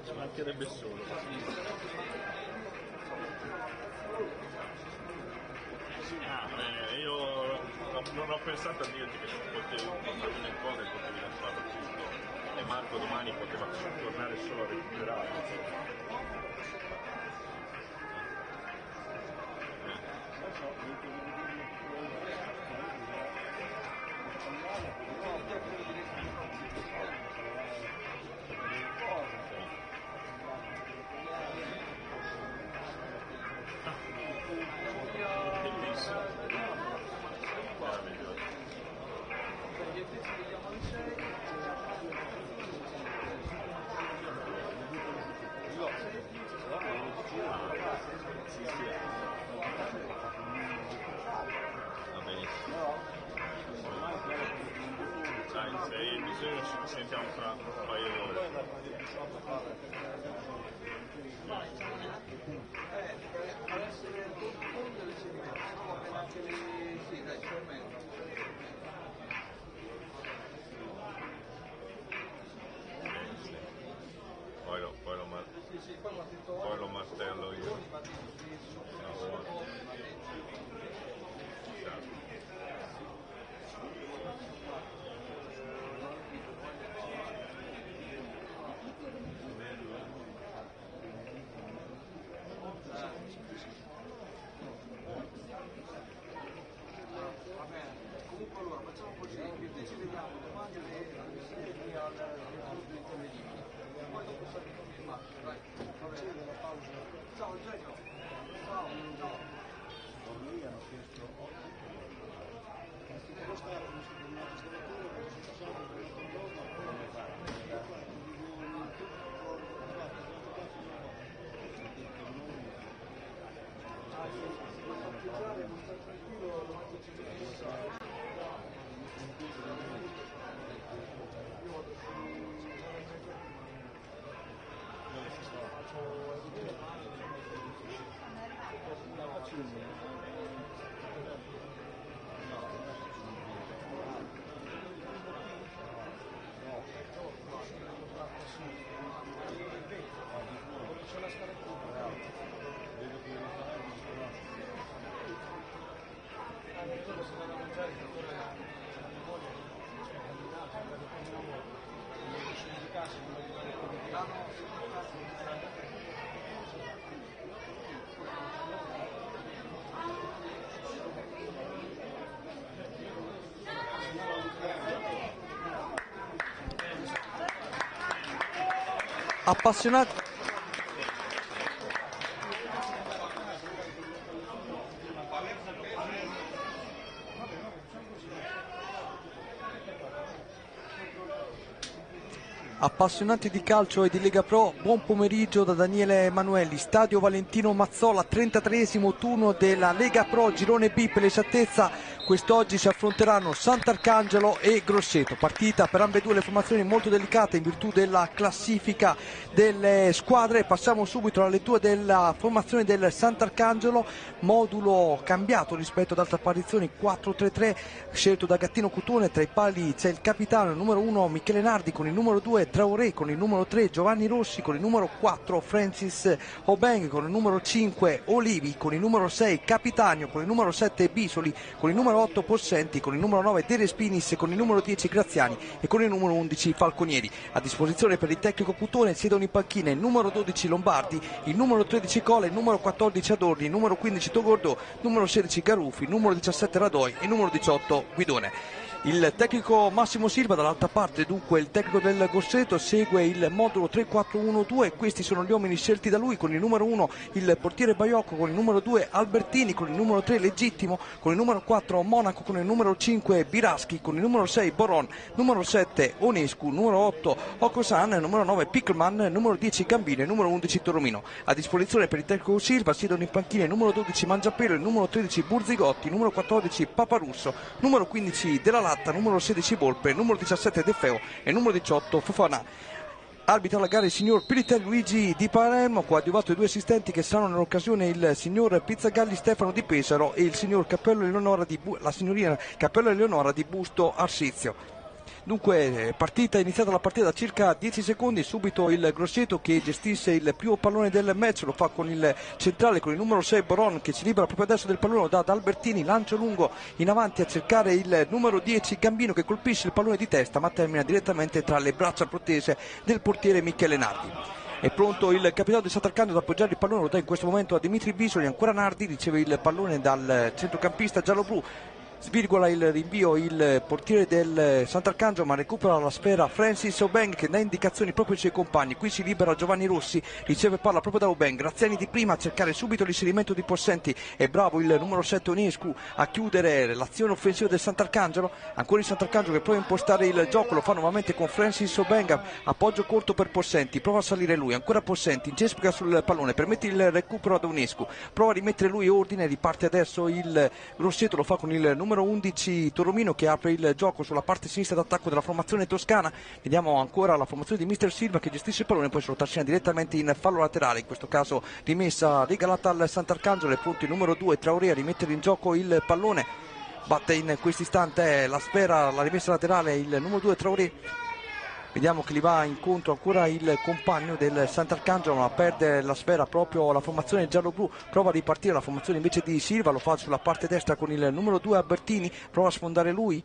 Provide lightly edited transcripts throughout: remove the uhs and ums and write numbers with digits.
Ci mancherebbe solo. Io non ho pensato a dirti che potevi portarmi nel cuore e potevi lasciarlo tutto e Marco domani poteva tornare solo a recuperare. Ci sentiamo fra un paio di ore. Poi lo martello io. Appassionati. Appassionati di calcio e di Lega Pro, buon pomeriggio da Daniele Emanuelli, stadio Valentino Mazzola, 33esimo turno della Lega Pro, girone B per l'esattezza. Quest'oggi si affronteranno Sant'Arcangelo e Grosseto, partita per ambedue le formazioni molto delicate in virtù della classifica delle squadre. Passiamo subito alla lettura della formazione del Sant'Arcangelo, modulo cambiato rispetto ad altre apparizioni, 4-3-3 scelto da Gattino Cutone. Tra i pali c'è il capitano, il numero 1 Michele Nardi, con il numero 2 Traoré, con il numero 3 Giovanni Rossi, con il numero 4 Francis Obeng, con il numero 5 Olivi, con il numero 6 Capitanio, con il numero 7 Bisoli, con il numero 8 Possenti, con il numero 9 De Respinis, con il numero 10 Graziani e con il numero 11 Falconieri. A disposizione per il tecnico Cutone siedono in panchina il numero 12 Lombardi, il numero 13 Cola, il numero 14 Adorni, il numero 15 Togordò, il numero 16 Garuffi, il numero 17 Radoi e il numero 18 Guidone. Il tecnico Massimo Silva dall'altra parte, dunque il tecnico del Grosseto, segue il modulo 3-4-1-2. Questi sono gli uomini scelti da lui: con il numero 1 il portiere Baiocco, con il numero 2 Albertini, con il numero 3 Legittimo, con il numero 4 Monaco, con il numero 5 Biraschi, con il numero 6 Boron, numero 7 Onescu, numero 8 Ocosan, numero 9 Pickelman, numero 10 Gambino e numero 11 Toromino. A disposizione per il tecnico Silva siedono in panchina il numero 12 Mangiapelo, il numero 13 Burzigotti, numero 14 Paparusso, numero 15 Della Latta, numero 16 Volpe, numero 17 De Feo e numero 18 Fofana. Arbitra la gara il signor Luigi di Palermo, coadiuvato dai due assistenti che saranno nell'occasione il signor Pizzagalli Stefano di Pesaro e il signor la signorina Cappello Eleonora di Busto Arsizio. Dunque iniziata la partita da circa 10 secondi, subito il Grosseto che gestisce il primo pallone del match, lo fa con il centrale, con il numero 6 Boron che si libera proprio adesso del pallone, da Albertini, lancio lungo in avanti a cercare il numero 10 Gambino che colpisce il pallone di testa ma termina direttamente tra le braccia protese del portiere Michele Nardi. È pronto il capitano di Sant'Arcangelo ad appoggiare il pallone, lo dà in questo momento a Dimitri Bisoli, ancora Nardi, riceve il pallone dal centrocampista gialloblu. Svirgola il rinvio il portiere del Sant'Arcangelo ma recupera la sfera Francis Obeng che dà indicazioni proprio ai suoi compagni. Qui si libera Giovanni Rossi, riceve palla proprio da Obeng. Graziani di prima a cercare subito l'inserimento di Possenti, è bravo il numero 7 Onescu a chiudere l'azione offensiva del Sant'Arcangelo. Ancora il Sant'Arcangelo che prova a impostare il gioco, lo fa nuovamente con Francis Obeng, appoggio corto per Possenti, prova a salire lui, ancora Possenti, incespica sul pallone, permette il recupero ad Onescu, prova a rimettere lui ordine, riparte adesso il Grosseto, lo fa con il numero 11 Toromino che apre il gioco sulla parte sinistra d'attacco della formazione toscana. Vediamo ancora la formazione di Mister Silva che gestisce il pallone, poi se lo trascina direttamente in fallo laterale, in questo caso rimessa regalata al Sant'Arcangelo. È pronto il numero 2 Traoré a rimettere in gioco il pallone, batte in questo istante la sfera, la rimessa laterale il numero 2 Traoré. Vediamo che gli va incontro ancora il compagno del Sant'Arcangelo, ma perde la sfera proprio la formazione giallo-blu, prova a ripartire la formazione invece di Silva, lo fa sulla parte destra con il numero 2 Albertini, prova a sfondare lui,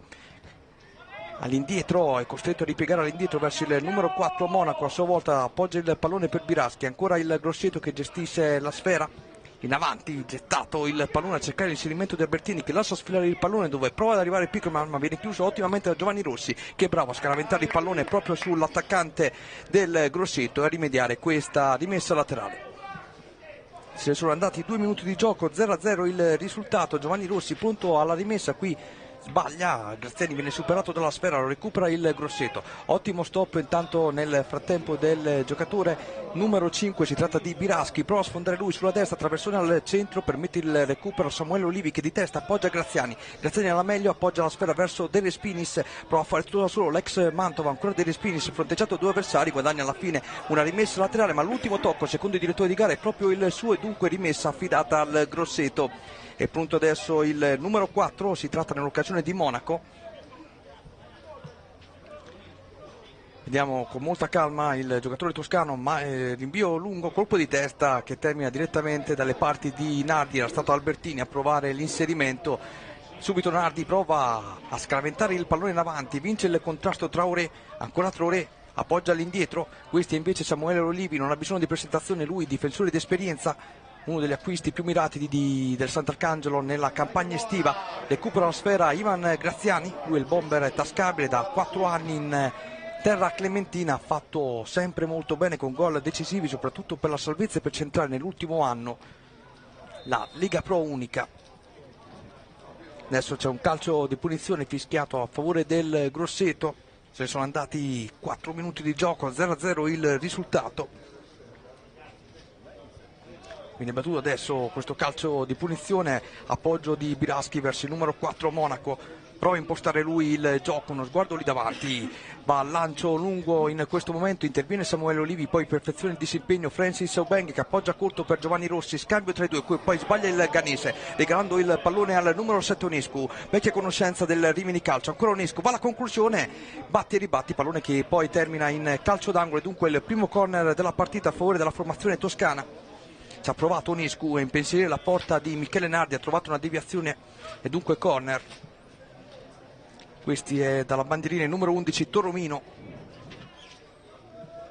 all'indietro, è costretto a ripiegare all'indietro verso il numero 4 Monaco, a sua volta appoggia il pallone per Biraschi, ancora il Grosseto che gestisce la sfera. In avanti, gettato il pallone a cercare l'inserimento di Albertini che lascia sfilare il pallone dove prova ad arrivare Pickerman ma viene chiuso ottimamente da Giovanni Rossi che è bravo a scaraventare il pallone proprio sull'attaccante del Grosseto e a rimediare questa rimessa laterale. Se ne sono andati 2 minuti di gioco, 0-0 il risultato. Giovanni Rossi pronto alla rimessa, qui sbaglia, Graziani viene superato dalla sfera, lo recupera il Grosseto. Ottimo stop intanto nel frattempo del giocatore numero 5, si tratta di Biraschi, prova a sfondare lui sulla destra, traversone al centro, permette il recupero a Samuele Olivi che di testa appoggia Graziani alla meglio, appoggia la sfera verso De Respinis, prova a fare tutto da solo l'ex Mantova, ancora De Respinis, fronteggiato due avversari, guadagna alla fine una rimessa laterale ma l'ultimo tocco secondo il direttore di gara è proprio il suo e dunque rimessa affidata al Grosseto. È pronto adesso il numero 4, si tratta nell'occasione di Monaco. Vediamo con molta calma il giocatore toscano, ma rinvio lungo, colpo di testa che termina direttamente dalle parti di Nardi, era stato Albertini a provare l'inserimento. Subito Nardi prova a scaraventare il pallone in avanti, vince il contrasto Traoré, ancora Traoré, appoggia all'indietro, questi invece Samuele Olivi, non ha bisogno di presentazione, lui difensore d'esperienza, uno degli acquisti più mirati del Sant'Arcangelo nella campagna estiva. Recupera la sfera Ivan Graziani, lui è il bomber tascabile da 4 anni in terra clementina, ha fatto sempre molto bene con gol decisivi soprattutto per la salvezza e per centrare nell'ultimo anno la Lega Pro unica. Adesso c'è un calcio di punizione fischiato a favore del Grosseto, se ne sono andati 4 minuti di gioco, 0-0 il risultato. Viene battuto adesso questo calcio di punizione, appoggio di Biraschi verso il numero 4 Monaco, prova a impostare lui il gioco, uno sguardo lì davanti, va al lancio lungo in questo momento, interviene Samuele Olivi, poi perfezione il disimpegno Francis Obeng che appoggia corto per Giovanni Rossi, scambio tra i due, poi sbaglia il Ganese, regalando il pallone al numero 7 Onescu, vecchia conoscenza del Rimini Calcio, ancora Onescu, va alla conclusione, batti e ribatti, pallone che poi termina in calcio d'angolo e dunque il primo corner della partita a favore della formazione toscana. Ci ha provato Onescu a impensierire la porta di Michele Nardi, ha trovato una deviazione e dunque corner. Questi è dalla bandierina il numero 11 Toromino,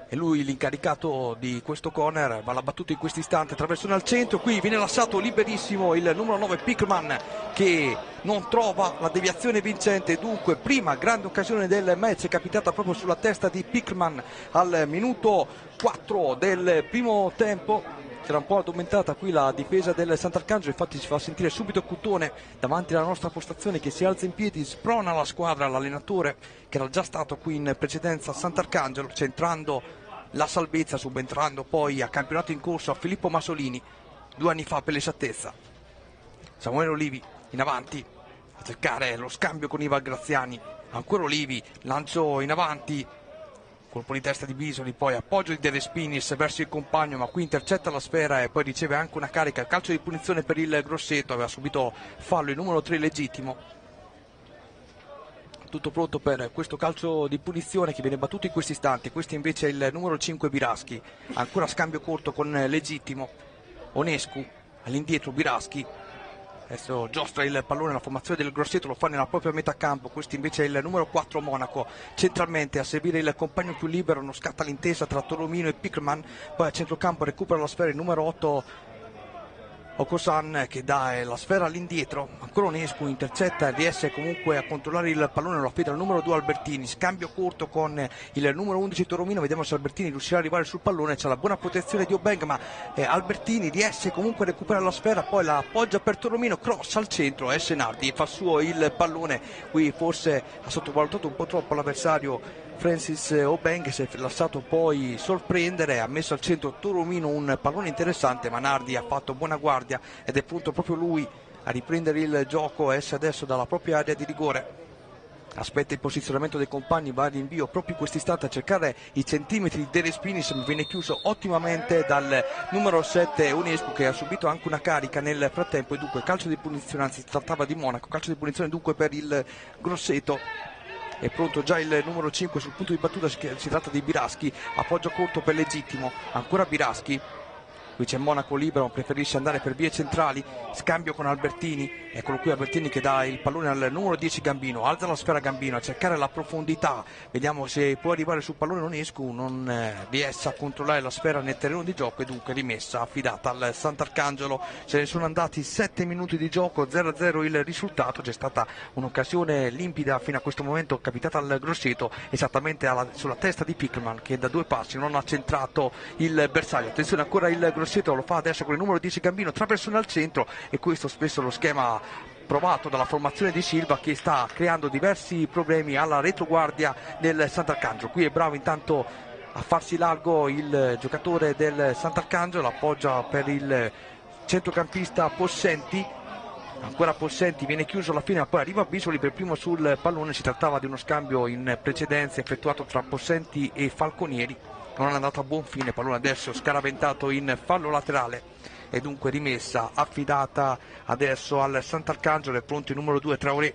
e lui l'incaricato di questo corner, va la battuta in questo istante, traversone al centro, qui viene lasciato liberissimo il numero 9 Pickerman che non trova la deviazione vincente, dunque prima grande occasione del match capitata proprio sulla testa di Pickerman al minuto 4 del primo tempo. C'era un po' addormentata qui la difesa del Sant'Arcangelo, infatti si fa sentire subito Cutone davanti alla nostra postazione che si alza in piedi, sprona la squadra, l'allenatore che era già stato qui in precedenza a Sant'Arcangelo, centrando la salvezza, subentrando poi a campionato in corso a Filippo Masolini 2 anni fa per l'esattezza. Samuele Olivi in avanti a cercare lo scambio con Ivan Graziani, ancora Olivi, lancio in avanti colpo di testa di Bisoli, poi appoggio di De Respinis verso il compagno, ma qui intercetta la sfera e poi riceve anche una carica. Calcio di punizione per il Grosseto, aveva subito fallo il numero 3 legittimo. Tutto pronto per questo calcio di punizione che viene battuto in questi istanti. Questo invece è il numero 5 Biraschi, ancora scambio corto con legittimo. Onescu all'indietro, Biraschi adesso giostra il pallone, la formazione del Grosseto lo fa nella propria metà campo. Questo invece è il numero 4 Monaco, centralmente a seguire il compagno più libero, non scatta l'intesa tra Tolomino e Pickerman, poi a centrocampo recupera la sfera il numero 8 Okosan che dà la sfera all'indietro, ancora Onescu intercetta e riesce comunque a controllare il pallone, lo affida al numero 2 Albertini, scambio corto con il numero 11 Toromino, vediamo se Albertini riuscirà ad arrivare sul pallone, c'è la buona protezione di Obeng, ma Albertini riesce comunque a recuperare la sfera, poi la appoggia per Toromino, cross al centro, esce Nardi, fa suo il pallone, qui forse ha sottovalutato un po' troppo l'avversario Francis Obeng, si è lasciato poi sorprendere, ha messo al centro Toromino un pallone interessante, ma Nardi ha fatto buona guardia ed è pronto proprio lui a riprendere il gioco, esce adesso dalla propria area di rigore, aspetta il posizionamento dei compagni, va rinvio proprio in questo istante a cercare i centimetri di De Respinis, viene chiuso ottimamente dal numero 7 Onescu che ha subito anche una carica nel frattempo e dunque calcio di punizione, anzi si trattava di Monaco, calcio di punizione dunque per il Grosseto. È pronto già il numero 5 sul punto di battuta, si tratta di Biraschi, appoggio corto per legittimo, ancora Biraschi, qui c'è Monaco libero, preferisce andare per vie centrali, scambio con Albertini, eccolo qui Albertini che dà il pallone al numero 10 Gambino, alza la sfera Gambino a cercare la profondità, vediamo se può arrivare sul pallone Onescu, non riesce a controllare la sfera nel terreno di gioco e dunque rimessa affidata al Sant'Arcangelo. Se ne sono andati 7 minuti di gioco, 0-0 il risultato, c'è stata un'occasione limpida fino a questo momento capitata al Grosseto, esattamente sulla testa di Pickerman che da 2 passi non ha centrato il bersaglio. Attenzione ancora il Grosseto, lo fa adesso con il numero 10 Gambino, traversone al centro e questo spesso lo schema provato dalla formazione di Silva che sta creando diversi problemi alla retroguardia del Sant'Arcangelo. Qui è bravo intanto a farsi largo il giocatore del Sant'Arcangelo, appoggia per il centrocampista Possenti, ancora Possenti, viene chiuso alla fine, ma poi arriva Bisoli per primo sul pallone, si trattava di uno scambio in precedenza effettuato tra Possenti e Falconieri, non è andato a buon fine, pallone adesso scaraventato in fallo laterale e dunque rimessa affidata adesso al Sant'Arcangelo. È pronto il numero 2 Traoré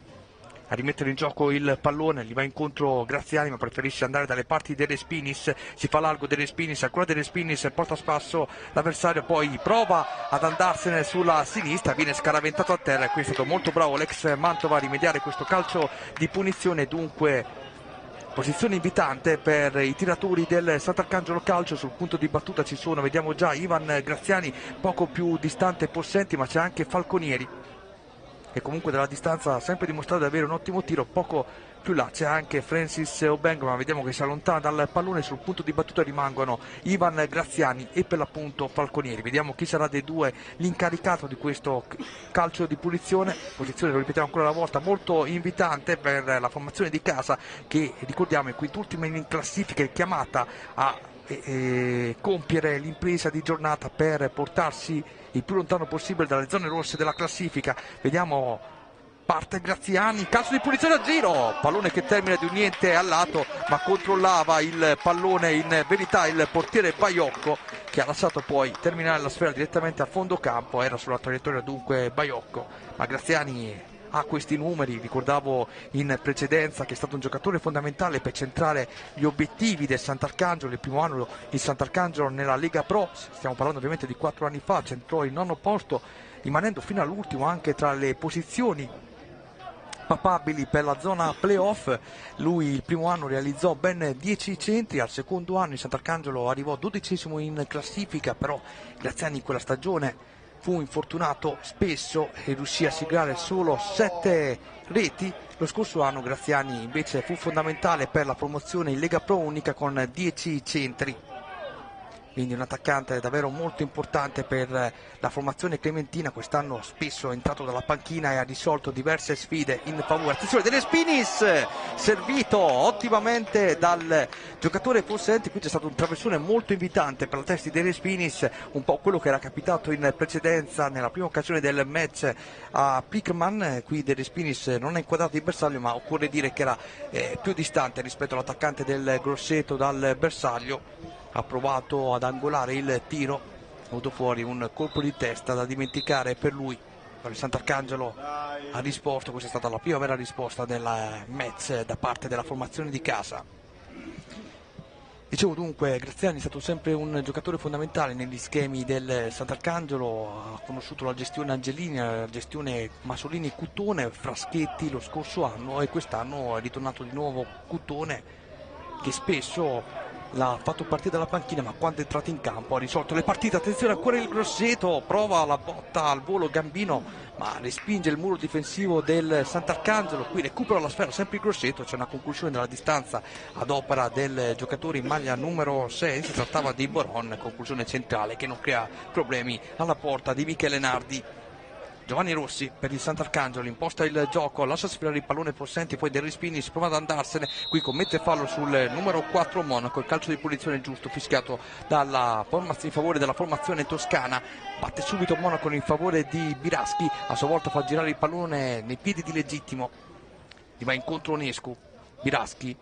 a rimettere in gioco il pallone, gli va incontro Graziani ma preferisce andare dalle parti di De Respinis, si fa largo De Respinis, ancora De Respinis, porta a spasso l'avversario, poi prova ad andarsene sulla sinistra, viene scaraventato a terra e qui è stato molto bravo l'ex Mantova a rimediare questo calcio di punizione. Dunque posizione invitante per i tiratori del Sant'Arcangelo Calcio, sul punto di battuta ci sono, vediamo già Ivan Graziani poco più distante Possenti, ma c'è anche Falconieri che comunque dalla distanza ha sempre dimostrato di avere un ottimo tiro, poco più là c'è anche Francis Obeng, ma vediamo che si allontana dal pallone, sul punto di battuta rimangono Ivan Graziani e per l'appunto Falconieri. Vediamo chi sarà dei due l'incaricato di questo calcio di punizione, posizione, lo ripetiamo ancora una volta, molto invitante per la formazione di casa che ricordiamo è quintultima in classifica, è chiamata a compiere l'impresa di giornata per portarsi il più lontano possibile dalle zone rosse della classifica. Vediamo, parte Graziani, calcio di punizione a giro, pallone che termina di un niente al lato, ma controllava il pallone in verità il portiere Baiocco che ha lasciato poi terminare la sfera direttamente a fondo campo, era sulla traiettoria dunque Baiocco, ma Graziani ha questi numeri, ricordavo in precedenza che è stato un giocatore fondamentale per centrare gli obiettivi del Sant'Arcangelo. Il primo anno il Sant'Arcangelo nella Lega Pro, stiamo parlando ovviamente di 4 anni fa, centrò il 9° posto rimanendo fino all'ultimo anche tra le posizioni papabili per la zona playoff. Lui il primo anno realizzò ben 10 centri, al secondo anno il Sant'Arcangelo arrivò 12° in classifica, però Graziani in quella stagione fu infortunato spesso e riuscì a siglare solo 7 reti. Lo scorso anno Graziani invece fu fondamentale per la promozione in Lega Pro Unica con 10 centri. quindi un attaccante davvero molto importante per la formazione clementina. Quest'anno spesso è entrato dalla panchina e ha risolto diverse sfide in favore. Attenzione, De Respinis, servito ottimamente dal giocatore possente. Qui c'è stato un traversone molto invitante per la testa di De Respinis, un po' quello che era capitato in precedenza nella prima occasione del match a Pickman. Qui De Respinis non ha inquadrato il bersaglio, ma occorre dire che era più distante rispetto all'attaccante del Grosseto dal bersaglio. Ha provato ad angolare il tiro, ha avuto fuori un colpo di testa da dimenticare per lui. Il Sant'Arcangelo ha risposto, questa è stata la prima vera risposta del match da parte della formazione di casa. Dicevo dunque, Graziani è stato sempre un giocatore fondamentale negli schemi del Sant'Arcangelo, ha conosciuto la gestione Angelini, la gestione Masolini-Cuttone, Fraschetti lo scorso anno, e quest'anno è ritornato di nuovo Cuttone, che spesso l'ha fatto partire dalla panchina, ma quando è entrato in campo ha risolto le partite. Attenzione, ancora il Grosseto, prova la botta al volo Gambino, ma respinge il muro difensivo del Sant'Arcangelo. Qui recupera la sfera sempre il Grosseto, c'è una conclusione della distanza ad opera del giocatore in maglia numero 6, si trattava di Boron, conclusione centrale che non crea problemi alla porta di Michele Nardi. Giovanni Rossi per il Sant'Arcangelo imposta il gioco, lascia sfilare il pallone Possenti, poi De Respinis prova ad andarsene, qui commette fallo sul numero 4 Monaco, il calcio di punizione giusto fischiato in favore della formazione toscana. Batte subito Monaco in favore di Biraschi, a sua volta fa girare il pallone nei piedi di Legittimo, gli va incontro Onescu. Biraschi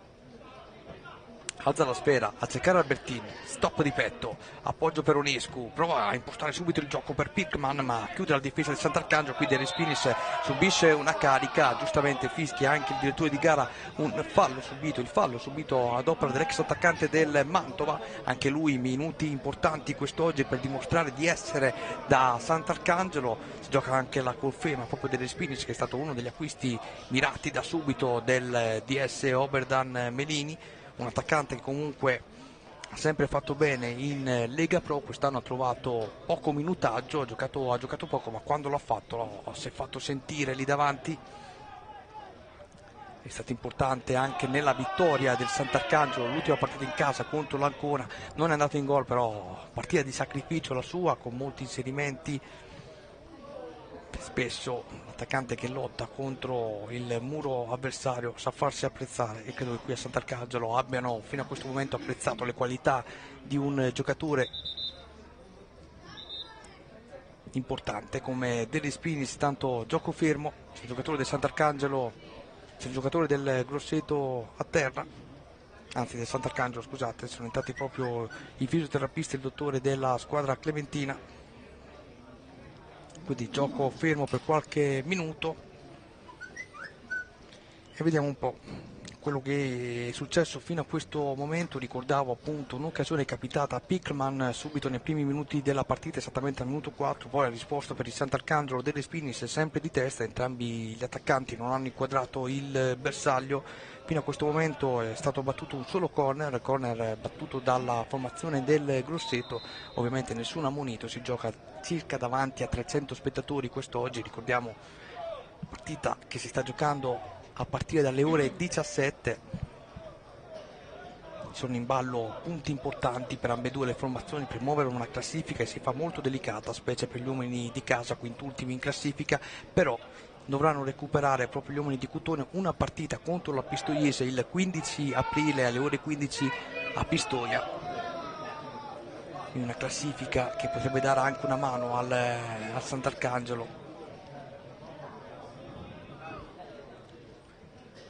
alza la sfera a cercare Albertini, stop di petto, appoggio per Onescu, prova a impostare subito il gioco per Pickman, ma chiude la difesa del Sant'Arcangelo. Qui De Respinis subisce una carica, giustamente fischia anche il direttore di gara il fallo subito ad opera dell'ex attaccante del Mantova, anche lui minuti importanti quest'oggi per dimostrare di essere da Sant'Arcangelo. Si gioca anche la conferma proprio De Respinis, che è stato uno degli acquisti mirati da subito del DS Oberdan Melini, un attaccante che comunque ha sempre fatto bene in Lega Pro. Quest'anno ha trovato poco minutaggio, ha giocato poco, ma quando l'ha fatto si è fatto sentire lì davanti. È stato importante anche nella vittoria del Sant'Arcangelo, l'ultima partita in casa contro l'Ancona, non è andato in gol, però partita di sacrificio la sua, con molti inserimenti. Spesso l'attaccante che lotta contro il muro avversario sa farsi apprezzare, e credo che qui a Sant'Arcangelo abbiano fino a questo momento apprezzato le qualità di un giocatore importante come De Respinis. Tanto gioco fermo, c'è il giocatore del Sant'Arcangelo, c'è il giocatore del Grosseto a terra, anzi del Sant'Arcangelo, scusate, sono entrati proprio i fisioterapisti e il dottore della squadra clementina. Quindi gioco fermo per qualche minuto e vediamo un po' quello che è successo fino a questo momento. Ricordavo appunto un'occasione capitata a Pickman subito nei primi minuti della partita, esattamente al minuto 4, poi la risposta per il Sant'Arcangelo. De Respinis sempre di testa, entrambi gli attaccanti non hanno inquadrato il bersaglio. Fino a questo momento è stato battuto un solo corner battuto dalla formazione del Grosseto, ovviamente nessun ammonito, si gioca circa davanti a 300 spettatori quest'oggi. Ricordiamo partita che si sta giocando a partire dalle ore 17, sono in ballo punti importanti per ambedue le formazioni per muovere una classifica che si fa molto delicata, specie per gli uomini di casa, quintultimi in classifica, però dovranno recuperare proprio gli uomini di Cuttone una partita contro la Pistoiese il 15 aprile alle ore 15 a Pistoia, in una classifica che potrebbe dare anche una mano al Sant'Arcangelo.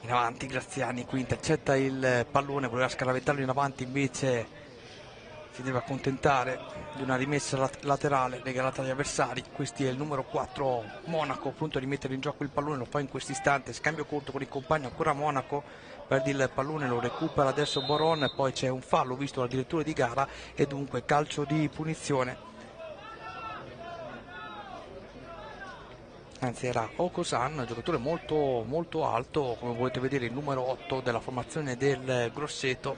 In avanti Graziani, qui intercetta il pallone, voleva scaraventarlo in avanti, invece si deve accontentare di una rimessa laterale regalata agli avversari. Questi è il numero 4 Monaco, pronto a rimettere in gioco il pallone, lo fa in questo istante, scambio corto con il compagno, ancora Monaco, perde il pallone, lo recupera adesso Boron, poi c'è un fallo visto dal direttore di gara e dunque calcio di punizione. Anzi era Okosan, giocatore molto, molto alto, come potete vedere il numero 8 della formazione del Grosseto.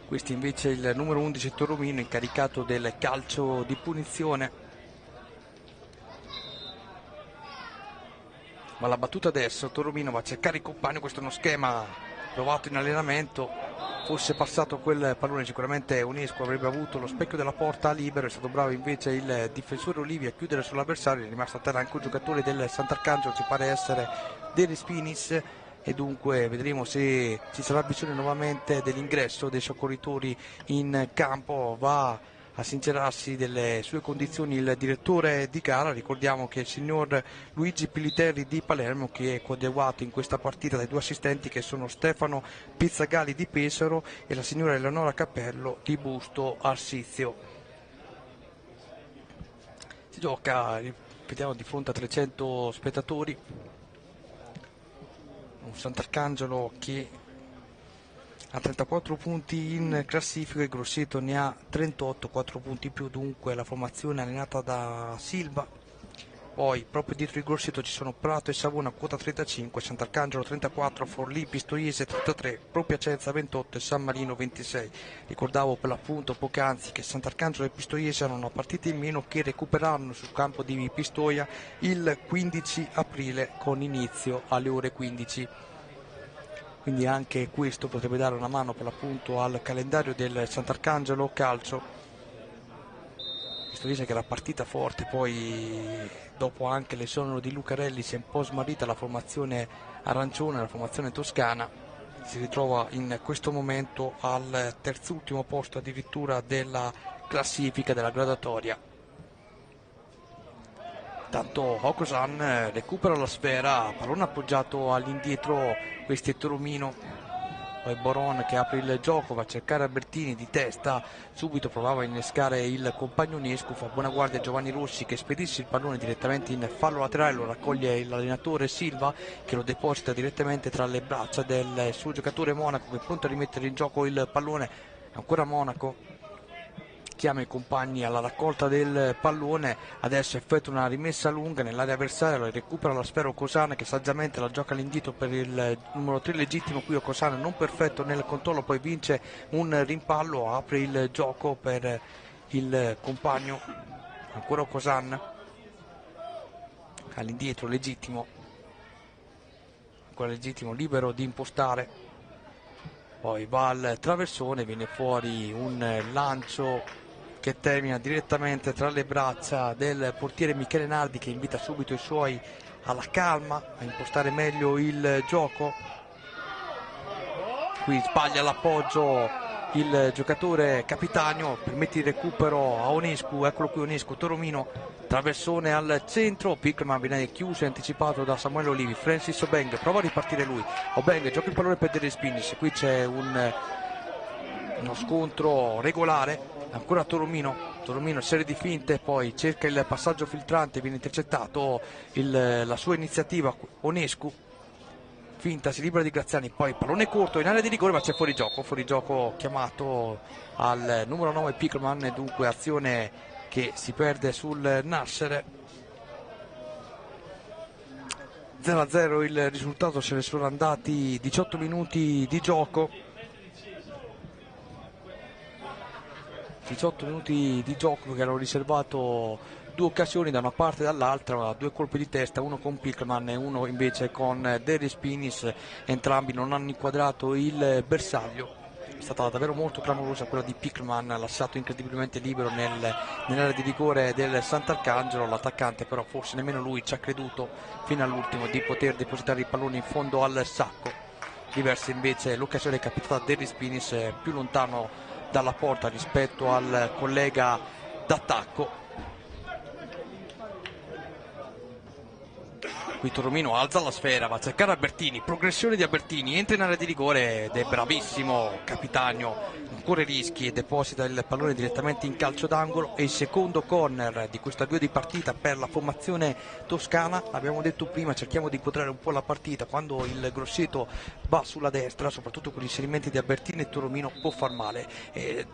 Questo invece è il numero 11 Torromino, incaricato del calcio di punizione. Ma la battuta adesso, Torromino va a cercare il compagno, questo è uno schema provato in allenamento, fosse passato quel pallone sicuramente Unesco avrebbe avuto lo specchio della porta libero. È stato bravo invece il difensore Olivi a chiudere sull'avversario. È rimasto a terra anche un giocatore del Sant'Arcangelo, ci pare essere De Respinis, e dunque vedremo se ci sarà bisogno nuovamente dell'ingresso dei soccorritori in campo. Va a sincerarsi delle sue condizioni il direttore di gara. Ricordiamo che il signor Luigi Piliterri di Palermo, che è coadiuvato in questa partita dai due assistenti che sono Stefano Pizzagalli di Pesaro e la signora Eleonora Cappello di Busto Arsizio. Si gioca, ripetiamo, di fronte a 300 spettatori, un Sant'Arcangelo che ha 34 punti in classifica, e Grosseto ne ha 38, 4 punti in più. Dunque la formazione allenata da Silva. Poi proprio dietro il Grosseto ci sono Prato e Savona, quota 35, Sant'Arcangelo 34, Forlì, Pistoiese 33, Pro Piacenza 28 e San Marino 26. Ricordavo per l'appunto poc'anzi che Sant'Arcangelo e Pistoiese hanno una partita in meno, che recupereranno sul campo di Pistoia il 15 aprile con inizio alle ore 15. Quindi anche questo potrebbe dare una mano per l'appunto al calendario del Sant'Arcangelo Calcio. Questo dice che era partita forte, poi dopo anche l'esonero di Lucarelli si è un po' smarrita la formazione arancione, la formazione toscana. Si ritrova in questo momento al terzultimo posto addirittura della classifica della graduatoria. Tanto Hokosan recupera la sfera, pallone appoggiato all'indietro, questi è Toromino, poi Boron che apre il gioco, va a cercare Albertini di testa, subito provava a innescare il compagno Unesco, fa buona guardia Giovanni Rossi che spedisce il pallone direttamente in fallo laterale, lo raccoglie l'allenatore Silva che lo deposita direttamente tra le braccia del suo giocatore Monaco, che è pronto a rimettere in gioco il pallone. Ancora Monaco chiama i compagni alla raccolta del pallone, adesso effettua una rimessa lunga nell'area avversaria, lo recupera la sfera Ocosana che saggiamente la gioca all'indietro per il numero 3 legittimo. Qui Ocosana non perfetto nel controllo, poi vince un rimpallo, apre il gioco per il compagno, ancora Ocosana all'indietro, legittimo, ancora legittimo, libero di impostare, poi va al traversone, viene fuori un lancio che termina direttamente tra le braccia del portiere Michele Nardi, che invita subito i suoi alla calma, a impostare meglio il gioco. Qui sbaglia l'appoggio il giocatore Capitano, permette il recupero a Onescu, eccolo qui Onescu, Toromino, traversone al centro, Pickerman viene chiuso e anticipato da Samuele Olivi, Francis Obeng prova a ripartire lui, Obeng gioca il pallone per De Spinis, qui c'è uno scontro regolare, ancora Toromino serie di finte, poi cerca il passaggio filtrante, viene intercettato la sua iniziativa, Onescu finta, si libera di Graziani, poi pallone corto in area di rigore ma c'è fuori gioco chiamato al numero 9 Pickerman, e dunque azione che si perde sul nascere. 0-0 il risultato, se ne sono andati 18 minuti di gioco. 18 minuti di gioco che hanno riservato due occasioni da una parte e dall'altra, due colpi di testa, uno con Pickerman e uno invece con De Respinis, entrambi non hanno inquadrato il bersaglio. È stata davvero molto clamorosa quella di Pickerman, lasciato incredibilmente libero nell'area di rigore del Sant'Arcangelo. L'attaccante però forse nemmeno lui ci ha creduto fino all'ultimo di poter depositare il pallone in fondo al sacco. Diversa invece l'occasione capitata a De Respinis, più lontano dalla porta rispetto al collega d'attacco. Qui Toromino alza la sfera, va a cercare Albertini, progressione di Albertini, entra in area di rigore ed è bravissimo Capitano, non corre rischi e deposita il pallone direttamente in calcio d'angolo. E il secondo corner di questo avvio di partita per la formazione toscana. Abbiamo detto prima, cerchiamo di inquadrare un po' la partita, quando il Grosseto va sulla destra, soprattutto con gli inserimenti di Albertini e Toromino, può far male,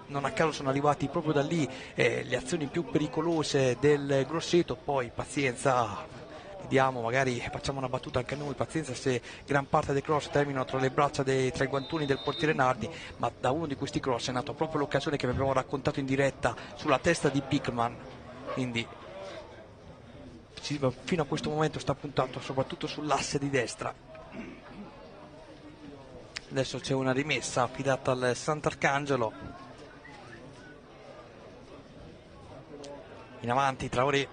non a caso sono arrivati proprio da lì le azioni più pericolose del Grosseto. Poi pazienza, vediamo, magari facciamo una battuta anche noi, pazienza se gran parte dei cross terminano tra le braccia tra i guantoni del portiere Nardi, ma da uno di questi cross è nata proprio l'occasione che vi abbiamo raccontato in diretta sulla testa di Pickerman. Quindi fino a questo momento sta puntando soprattutto sull'asse di destra. Adesso c'è una rimessa affidata al Sant'Arcangelo. In avanti Traoré.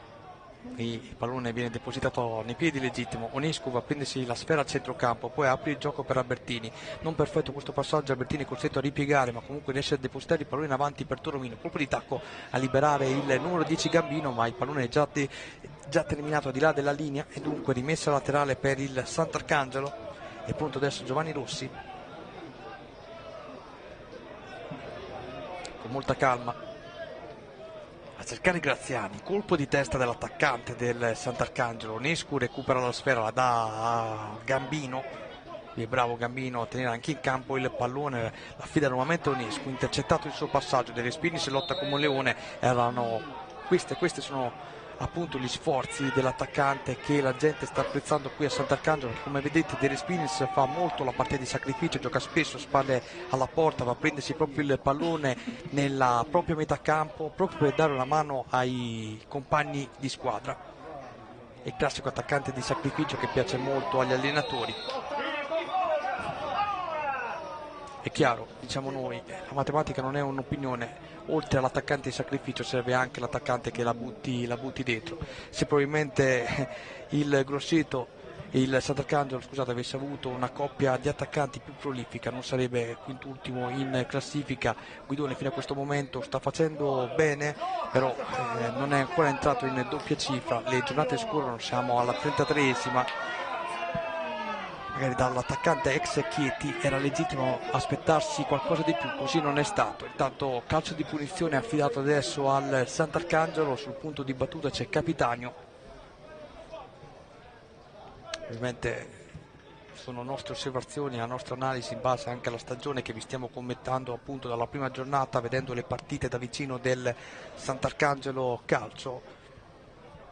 Il pallone viene depositato nei piedi legittimo. Onescu va a prendersi la sfera al centrocampo, poi apre il gioco per Albertini. Non perfetto questo passaggio, Albertini è costretto a ripiegare, ma comunque riesce a depositare il pallone in avanti per Toromino. Colpo di tacco a liberare il numero 10 Gambino, ma il pallone è già terminato al di là della linea e dunque rimessa laterale per il Sant'Arcangelo. È pronto adesso Giovanni Rossi con molta calma a cercare Graziani. Colpo di testa dell'attaccante del Sant'Arcangelo. Onescu recupera la sfera, la dà a Gambino. È bravo Gambino a tenere anche in campo il pallone, l'affida nuovamente a Onescu, intercettato il suo passaggio. De Respini si lotta come un leone. Queste sono appunto gli sforzi dell'attaccante che la gente sta apprezzando qui a Sant'Arcangelo. Come vedete De Respinis fa molto la partita di sacrificio, gioca spesso spalle alla porta, va a prendersi proprio il pallone nella propria metà campo proprio per dare una mano ai compagni di squadra. È il classico attaccante di sacrificio che piace molto agli allenatori. È chiaro, diciamo noi, la matematica non è un'opinione. Oltre all'attaccante di sacrificio serve anche l'attaccante che la butti dentro. Se probabilmente il Grosseto e il Sant'Arcangelo avesse avuto una coppia di attaccanti più prolifica, non sarebbe quintultimo in classifica. Guidone fino a questo momento sta facendo bene, però non è ancora entrato in doppia cifra. Le giornate scorrono, siamo alla 33esima. Magari dall'attaccante ex Chieti era legittimo aspettarsi qualcosa di più, così non è stato. Intanto calcio di punizione affidato adesso al Sant'Arcangelo. Sul punto di battuta c'è Capitanio. Ovviamente sono nostre osservazioni, la nostra analisi in base anche alla stagione che vi stiamo commentando appunto dalla prima giornata, vedendo le partite da vicino del Sant'Arcangelo Calcio.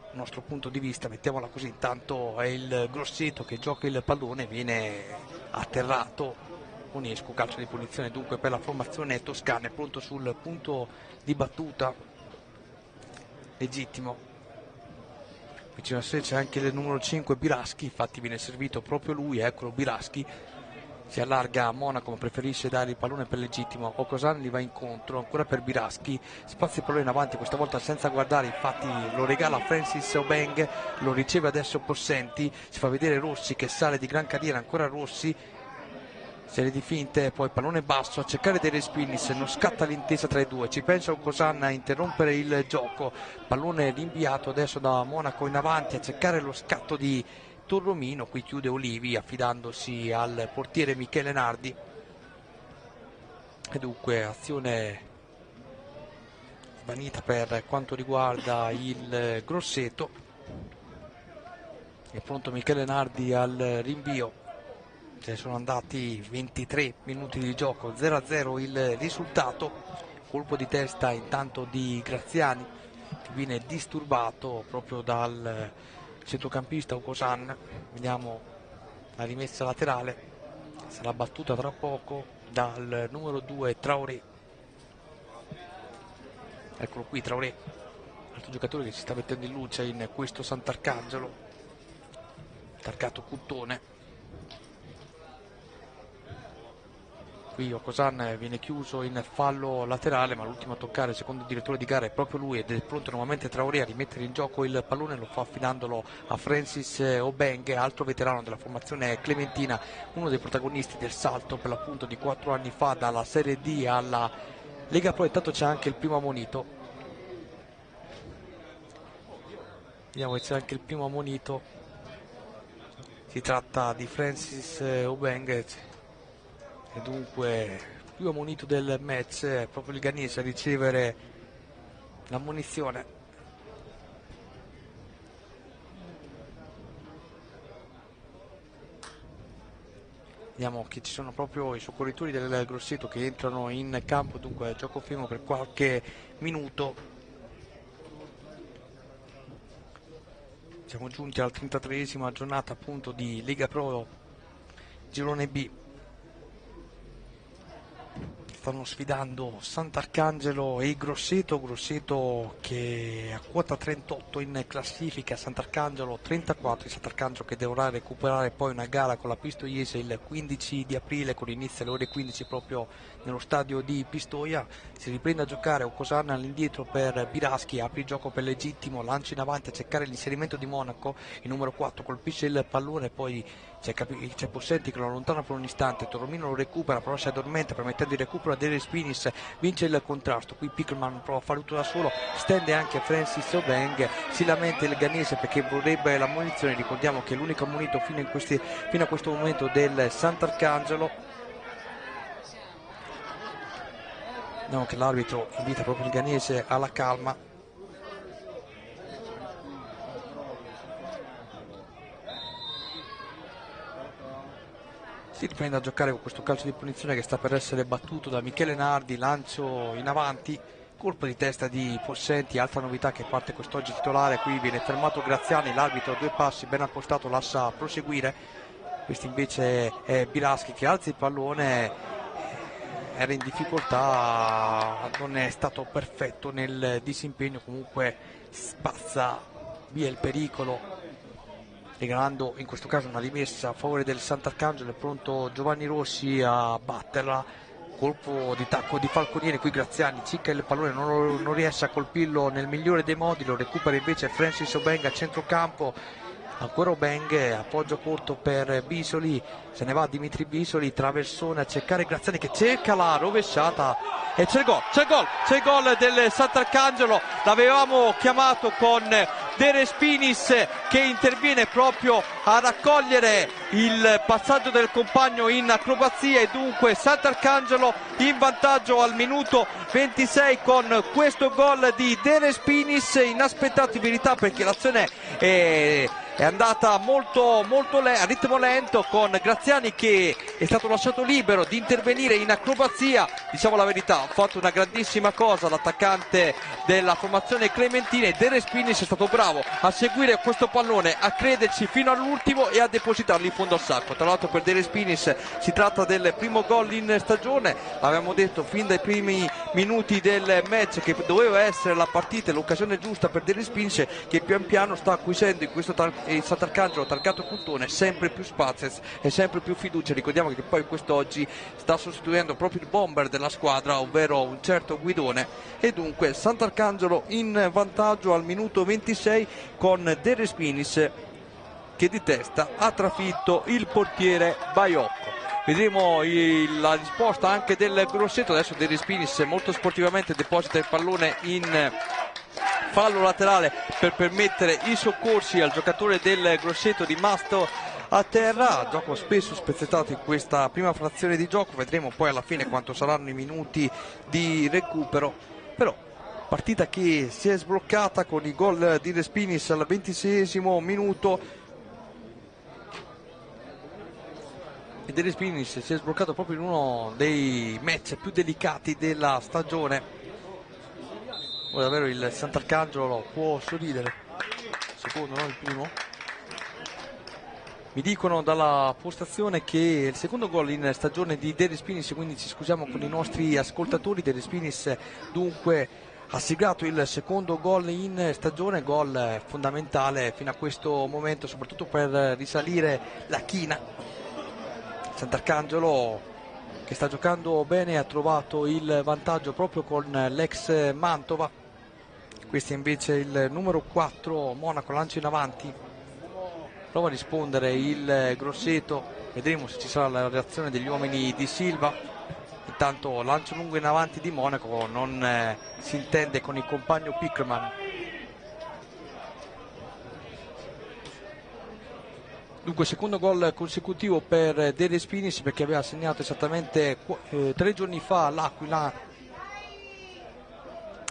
Il nostro punto di vista, mettiamola così. Intanto è il Grosseto che gioca il pallone, viene atterrato. Onescu, calcio di punizione dunque per la formazione toscana. È pronto sul punto di battuta, legittimo. Vicino a sé c'è anche il numero 5 Biraschi, infatti viene servito proprio lui, eccolo Biraschi. Si allarga a Monaco, ma preferisce dare il pallone per legittimo. Ocosan gli va incontro, ancora per Biraschi, spazia il pallone in avanti, questa volta senza guardare, infatti lo regala a Francis Obeng, lo riceve adesso Possenti, si fa vedere Rossi che sale di gran carriera, ancora Rossi, serie di finte, poi pallone basso a cercare De Respinis, non scatta l'intesa tra i due, ci pensa Ocosan a interrompere il gioco, pallone rinviato adesso da Monaco in avanti a cercare lo scatto di Torromino. Qui chiude Olivi affidandosi al portiere Michele Nardi e dunque azione svanita per quanto riguarda il Grosseto. È pronto Michele Nardi al rinvio, ce ne sono andati 23 minuti di gioco, 0-0 il risultato. Colpo di testa intanto di Graziani che viene disturbato proprio dal centrocampista Ocosan. Vediamo la rimessa laterale, sarà battuta tra poco dal numero 2 Traoré. Eccolo qui Traoré, altro giocatore che si sta mettendo in luce in questo Sant'Arcangelo, targato Cuttone. Qui Ocosan viene chiuso in fallo laterale, ma l'ultimo a toccare, secondo il direttore di gara, è proprio lui ed è pronto nuovamente Traoré a rimettere in gioco il pallone, lo fa affidandolo a Francis Obeng, altro veterano della formazione clementina, uno dei protagonisti del salto per l'appunto di 4 anni fa dalla Serie D alla Lega Pro. Intanto c'è anche il primo ammonito, vediamo che c'è anche il primo ammonito, si tratta di Francis Obeng. E dunque più ammonito del match è proprio il Ghanese a ricevere l'ammonizione. Vediamo che ci sono proprio i soccorritori del Grosseto che entrano in campo, dunque gioco fermo per qualche minuto. Siamo giunti alla 33esima giornata appunto di Lega Pro Girone B. stanno sfidando Sant'Arcangelo e Grosseto. Grosseto che a quota 38 in classifica, Sant'Arcangelo 34. Sant'Arcangelo che dovrà recuperare poi una gara con la Pistoiese il 15 di aprile con inizio alle ore 15 proprio nello stadio di Pistoia. Si riprende a giocare Ocosanna all'indietro per Biraschi, apre il gioco per Legittimo, lancia in avanti a cercare l'inserimento di Monaco, il numero 4 colpisce il pallone, poi c'è Possenti che lo allontana per un istante, Toromino lo recupera, però si addormenta permettendo il recupero a Dele Spinis, vince il contrasto, qui Pickelman prova a fare tutto da solo, stende anche Francis Obeng, si lamenta il ghanese perché vorrebbe la munizione. Ricordiamo che è l'unico ammonito fino a questo momento del Sant'Arcangelo. Vediamo che l'arbitro invita proprio il ghanese alla calma. Si riprende a giocare con questo calcio di punizione che sta per essere battuto da Michele Nardi, lancio in avanti, colpo di testa di Possenti, altra novità che parte quest'oggi titolare, qui viene fermato Graziani, l'arbitro a 2 passi, ben appostato, lascia proseguire, questo invece è Biraschi che alza il pallone, era in difficoltà, non è stato perfetto nel disimpegno, comunque spazza via il pericolo, regalando in questo caso una rimessa a favore del Sant'Arcangelo. È pronto Giovanni Rossi a batterla, colpo di tacco di Falconieri, qui Graziani cicca il pallone, non riesce a colpirlo nel migliore dei modi, lo recupera invece Francis Obeng a centrocampo, ancora Obeng, appoggio corto per Bisoli, se ne va Dimitri Bisoli, traversone a cercare Graziani che cerca la rovesciata e c'è il gol del Sant'Arcangelo. L'avevamo chiamato con De Respinis che interviene proprio a raccogliere il passaggio del compagno in acrobazia e dunque Sant'Arcangelo in vantaggio al minuto 26 con questo gol di De Respinis, inaspettato in verità perché l'azione è andata molto a ritmo lento, con Graziani che è stato lasciato libero di intervenire in acrobazia. Diciamo la verità, ha fatto una grandissima cosa l'attaccante della formazione clementina e De Respinis è stato bravo a seguire questo pallone, a crederci fino all'ultimo e a depositarlo in fondo al sacco. Tra l'altro per De Respinis si tratta del primo gol in stagione, l'avevamo detto fin dai primi minuti del match che doveva essere la partita e l'occasione giusta per De Respinis, che pian piano sta acquisendo in questo il Sant'Arcangelo targato Cuttone sempre più spazio e sempre più fiducia. Ricordiamo che poi quest'oggi sta sostituendo proprio il bomber della squadra, ovvero un certo Guidone, e dunque Sant'Arcangelo in vantaggio al minuto 26 con De Respinis che di testa ha trafitto il portiere Baiocco. Vedremo la risposta anche del Grosseto. Adesso De Respinis molto sportivamente deposita il pallone in fallo laterale per permettere i soccorsi al giocatore del Grosseto rimasto a terra. Gioco spesso spezzettato in questa prima frazione di gioco, vedremo poi alla fine quanto saranno i minuti di recupero, però partita che si è sbloccata con il gol di Respinis al 26esimo minuto e De Respinis si è sbloccato proprio in uno dei match più delicati della stagione. Ora davvero il Sant'Arcangelo può sorridere, secondo, no? Il primo. Mi dicono dalla postazione che è il secondo gol in stagione di De Respinis, quindi ci scusiamo con i nostri ascoltatori. De Respinis dunque ha siglato il secondo gol in stagione, gol fondamentale fino a questo momento, soprattutto per risalire la china. Sant'Arcangelo che sta giocando bene, ha trovato il vantaggio proprio con l'ex Mantova. Questo è invece il numero 4 Monaco, lancio in avanti, prova a rispondere il Grosseto, vedremo se ci sarà la reazione degli uomini di Silva. Intanto lancio lungo in avanti di Monaco, non si intende con il compagno Pickerman. Dunque secondo gol consecutivo per De Respinis, perché aveva segnato esattamente 3 giorni fa all'Aquila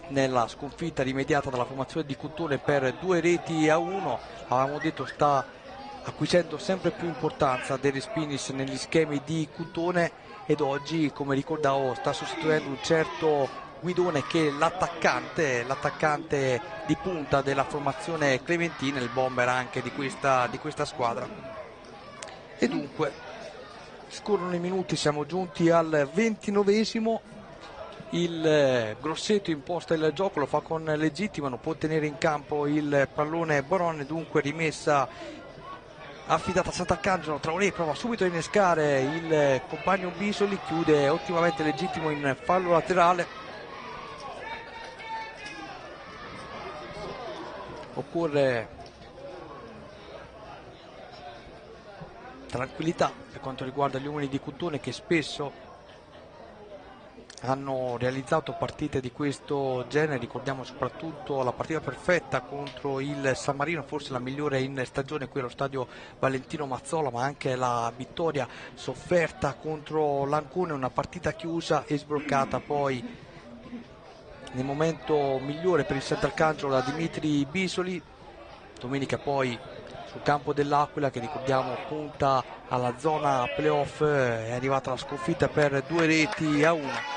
nella sconfitta rimediata dalla formazione di Cuttone per 2-1. Avevamo detto sta acquisendo sempre più importanza De Respinis negli schemi di Cuttone ed oggi, come ricordavo, sta sostituendo un certo Guidone che è l'attaccante di punta della formazione clementina, il bomber anche di questa squadra. E dunque scorrono i minuti, siamo giunti al 29esimo, il Grosseto imposta il gioco, lo fa con legittimo, non può tenere in campo il pallone Boron, dunque rimessa affidata a Sant'Arcangelo. Traoré prova subito a innescare il compagno Bisoli, chiude ottimamente legittimo in fallo laterale. Occorre tranquillità per quanto riguarda gli uomini di Cutone, che spesso hanno realizzato partite di questo genere. Ricordiamo soprattutto la partita perfetta contro il San Marino, forse la migliore in stagione qui allo stadio Valentino Mazzola, ma anche la vittoria sofferta contro l'Ancona, una partita chiusa e sbloccata poi nel momento migliore per il Sant'Arcangelo da Dimitri Bisoli. Domenica poi sul campo dell'Aquila, che ricordiamo punta alla zona playoff, è arrivata la sconfitta per 2-1.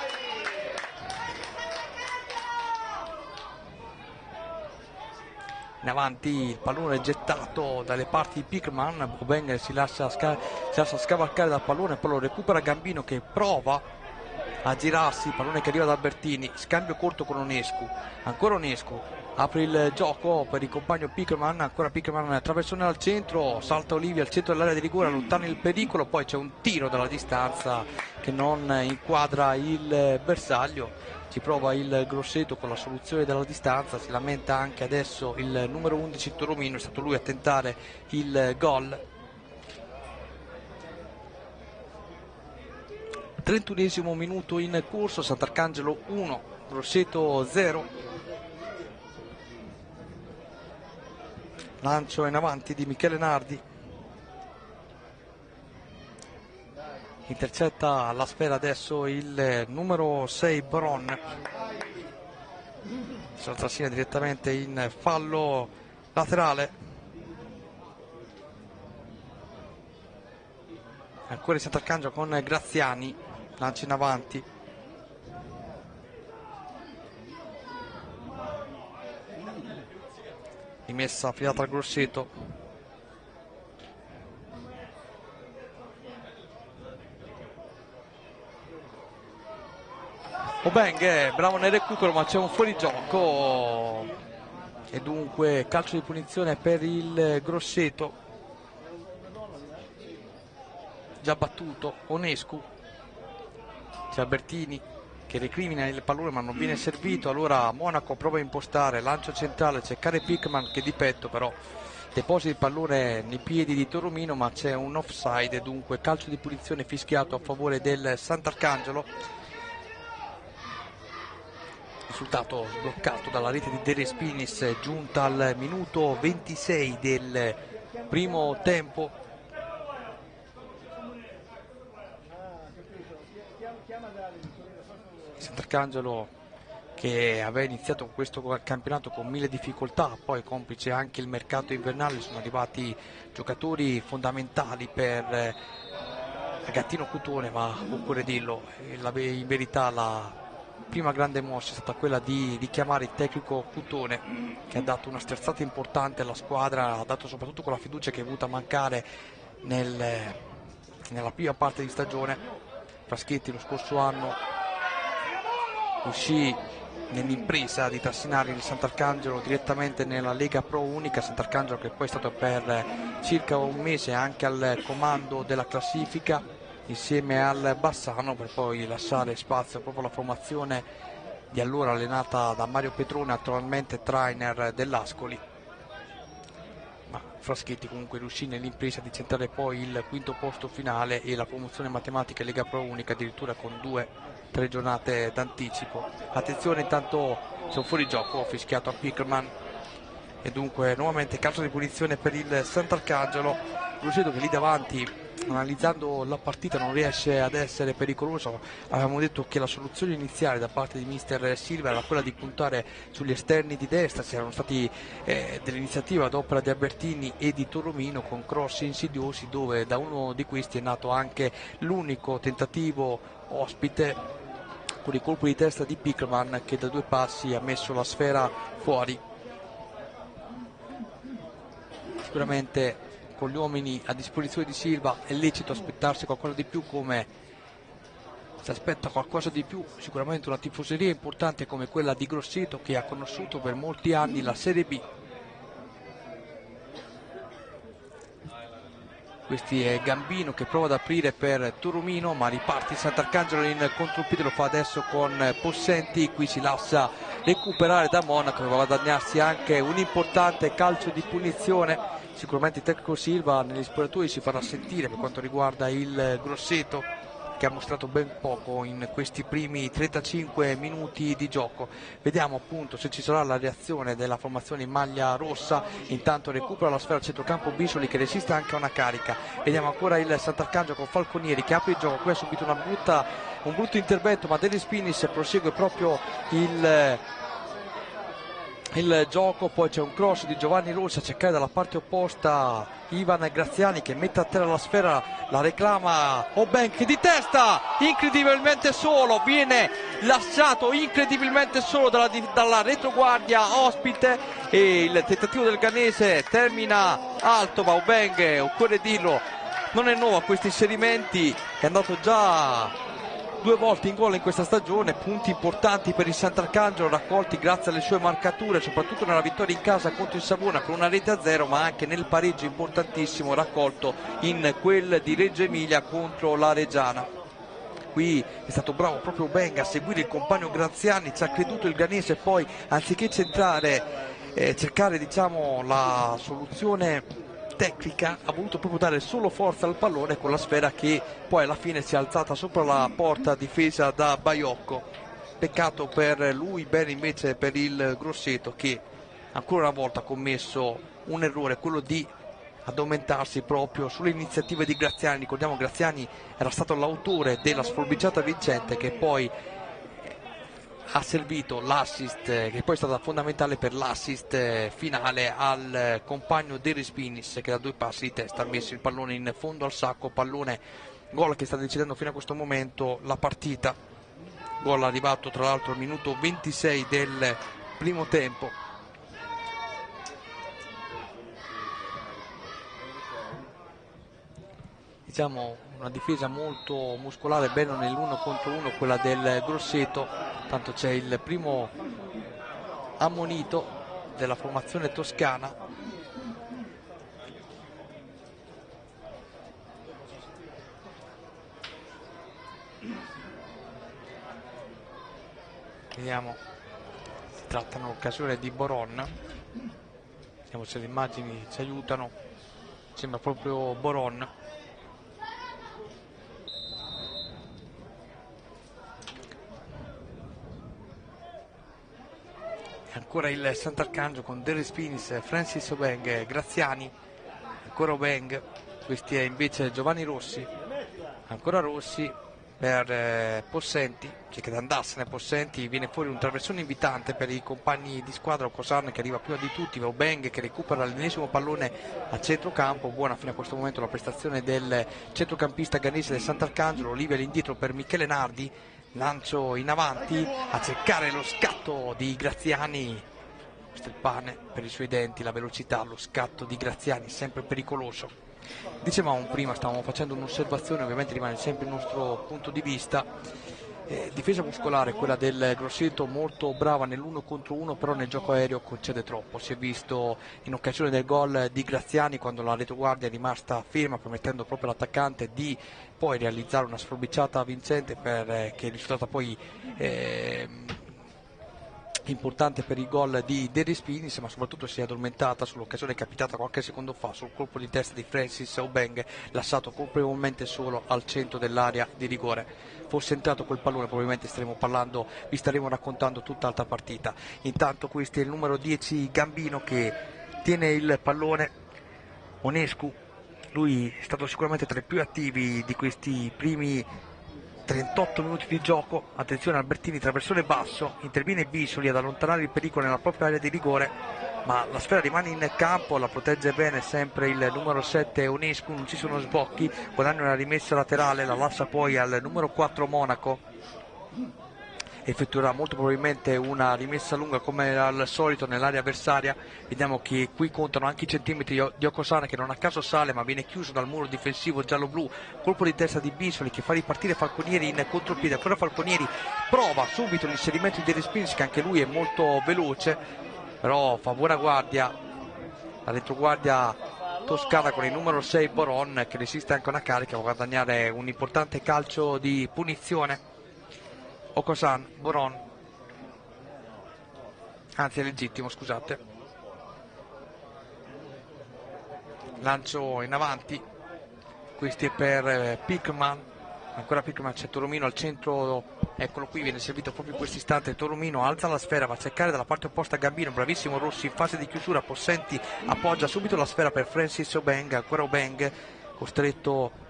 In avanti il pallone gettato dalle parti di Pickman, Boben si lascia scavalcare dal pallone, poi lo recupera Gambino che prova a girarsi, pallone che arriva da Albertini, scambio corto con Onescu, ancora Onescu, apre il gioco per il compagno Pickman, ancora Pickman, traversone al centro, salta Olivia al centro dell'area di rigore, allontana il pericolo, poi c'è un tiro dalla distanza che non inquadra il bersaglio. Ci prova il Grosseto con la soluzione dalla distanza, si lamenta anche adesso il numero 11 Toromino, è stato lui a tentare il gol. 31esimo minuto in corso, Sant'Arcangelo 1, Grosseto 0. Lancio in avanti di Michele Nardi, intercetta la sfera adesso il numero 6 Boron, si trascina direttamente in fallo laterale. Ancora il Sant'Arcangelo con Graziani, lancia in avanti, rimessa affidata al Grosseto. Obeng è bravo nel recupero, ma c'è un fuorigioco e dunque calcio di punizione per il Grosseto. Già battuto Onescu, c'è Albertini che recrimina il pallone ma non viene servito, allora Monaco prova a impostare, lancio centrale, cercare Pickman che di petto però deposita il pallone nei piedi di Toromino, ma c'è un offside, dunque calcio di punizione fischiato a favore del Sant'Arcangelo. Risultato sbloccato dalla rete di De Respinis giunta al minuto 26 del primo tempo. Sant'Arcangelo, che aveva iniziato questo campionato con 1000 difficoltà, poi complice anche il mercato invernale, sono arrivati giocatori fondamentali per Gattino Cutone, ma occorre dirlo, in verità la prima grande mossa è stata quella di richiamare il tecnico Cutone, che ha dato una sterzata importante alla squadra, ha dato soprattutto con la fiducia che è venuta a mancare nella prima parte di stagione. Fraschetti lo scorso anno riuscì nell'impresa di trascinare il Sant'Arcangelo direttamente nella Lega Pro Unica, Sant'Arcangelo che poi è stato per circa un mese anche al comando della classifica insieme al Bassano, per poi lasciare spazio proprio alla formazione di allora allenata da Mario Petrone, attualmente trainer dell'Ascoli. Ma Fraschetti comunque riuscì nell'impresa di centrare poi il quinto posto finale e la promozione matematica Lega Pro Unica addirittura con 2-3 giornate d'anticipo. Attenzione, intanto c'è un fuorigioco fischiato a Pickerman e dunque nuovamente calcio di punizione per il Sant'Arcangelo. Grosseto che lì davanti, analizzando la partita, non riesce ad essere pericoloso. Avevamo detto che la soluzione iniziale da parte di mister Silva era quella di puntare sugli esterni di destra, c'erano stati delle iniziative ad opera di Albertini e di Toromino con cross insidiosi, dove da uno di questi è nato anche l'unico tentativo ospite con il colpo di testa di Pickerman, che da 2 passi ha messo la sfera fuori. Sicuramente con gli uomini a disposizione di Silva è lecito aspettarsi qualcosa di più, come si aspetta qualcosa di più, sicuramente una tifoseria importante come quella di Grosseto, che ha conosciuto per molti anni la Serie B. Questi è Gambino che prova ad aprire per Turumino, ma riparte Sant'Arcangelo in contropiede, lo fa adesso con Possenti. Qui si lascia recuperare da Monaco, che va a guadagnarsi anche un importante calcio di punizione. Sicuramente Tecco Silva negli spogliatoi si farà sentire per quanto riguarda il Grosseto, che ha mostrato ben poco in questi primi 35 minuti di gioco. Vediamo appunto se ci sarà la reazione della formazione in maglia rossa. Intanto recupera la sfera al centrocampo Bisoli, che resiste anche a una carica. Vediamo ancora il Sant'Arcangelo con Falconieri che apre il gioco. Qui ha subito un brutto intervento, ma De Respinis prosegue proprio il gioco. Poi c'è un cross di Giovanni Rossi a cercare dalla parte opposta Ivan Graziani, che mette a terra la sfera, la reclama Obenk di testa, incredibilmente solo, viene lasciato incredibilmente solo dalla retroguardia ospite, e il tentativo del ghanese termina alto, ma Obenk, occorre dirlo, non è nuovo a questi inserimenti, è andato già 2 volte in gol in questa stagione. Punti importanti per il Sant'Arcangelo raccolti grazie alle sue marcature, soprattutto nella vittoria in casa contro il Savona con una rete a 0, ma anche nel pareggio importantissimo raccolto in quel di Reggio Emilia contro la Reggiana. Qui è stato bravo proprio Benga a seguire il compagno Graziani, ci ha creduto il ghanese, poi anziché cercare diciamo la soluzione tecnica, ha voluto proprio dare solo forza al pallone con la sfera, che poi alla fine si è alzata sopra la porta difesa da Baiocco. Peccato per lui, bene invece per il Grosseto, che ancora una volta ha commesso un errore, quello di addomentarsi proprio sulle iniziative di Graziani. Ricordiamo, Graziani era stato l'autore della sforbiciata vincente, che poi ha servito l'assist, che poi è stata fondamentale per l'assist finale al compagno De Respinis, che da 2 passi di testa ha messo il pallone in fondo al sacco. Pallone, gol che sta decidendo fino a questo momento la partita, gol arrivato tra l'altro al minuto 26 del primo tempo. Diciamo una difesa molto muscolare, bene nell'1 contro 1 quella del Grosseto. Tanto c'è il primo ammonito della formazione toscana. Vediamo, si tratta di un'occasione di Boron. Vediamo se le immagini ci aiutano. Sembra proprio Boron. Ancora il Sant'Arcangelo con De Respinis, Francis Obeng, Graziani, ancora Obeng. Questi è invece Giovanni Rossi, ancora Rossi per Possenti, cerca di andarsene Possenti, viene fuori un traversone invitante per i compagni di squadra. Cosarne che arriva prima di tutti, Obeng che recupera l'ennesimo pallone a centrocampo. Buona fino a questo momento la prestazione del centrocampista ghanese del Sant'Arcangelo. Olivia all'indietro per Michele Nardi, lancio in avanti a cercare lo scatto di Graziani. Questo è il pane per i suoi denti, la velocità, lo scatto di Graziani, sempre pericoloso. Dicevamo prima, stavamo facendo un'osservazione, ovviamente rimane sempre il nostro punto di vista. Difesa muscolare quella del Grosseto, molto brava nell'1 contro 1, però nel gioco aereo concede troppo. Si è visto in occasione del gol di Graziani, quando la retroguardia è rimasta ferma, permettendo proprio all'attaccante di poi realizzare una sforbiciata vincente, che è risultata poi importante per il gol di De Respinis, ma soprattutto si è addormentata sull'occasione capitata qualche secondo fa sul colpo di testa di Francis Obeng, lasciato colpevolmente solo al centro dell'area di rigore. Fosse entrato quel pallone probabilmente vi staremo raccontando tutt'altra partita. Intanto questo è il numero 10 Gambino che tiene il pallone. Onescu, lui è stato sicuramente tra i più attivi di questi primi 38 minuti di gioco. Attenzione, Albertini, traversone basso, interviene Bisoli ad allontanare il pericolo nella propria area di rigore, ma la sfera rimane in campo, la protegge bene sempre il numero 7 Onescu, non ci sono sbocchi, guadagna una rimessa laterale, la lascia poi al numero 4 Monaco. effettuerà molto probabilmente una rimessa lunga come al solito nell'area avversaria. Vediamo che qui contano anche i centimetri di Okosana, che non a caso sale ma viene chiuso dal muro difensivo giallo-blu. Colpo di testa di Bisoli che fa ripartire Falconieri in contropiede, ancora Falconieri prova subito l'inserimento di Respins, che anche lui è molto veloce, però fa buona guardia la retroguardia toscana con il numero 6 Boron, che resiste anche una carica, va a guadagnare un importante calcio di punizione. Okosan, Boron, anzi è legittimo, scusate. Lancio in avanti, questi è per Pickman, ancora Pickman, c'è Toromino al centro, eccolo qui, viene servito proprio in questo istante. Toromino alza la sfera, va a cercare dalla parte opposta Gambino, bravissimo Rossi in fase di chiusura, Possenti appoggia subito la sfera per Francis Obeng, ancora Obeng costretto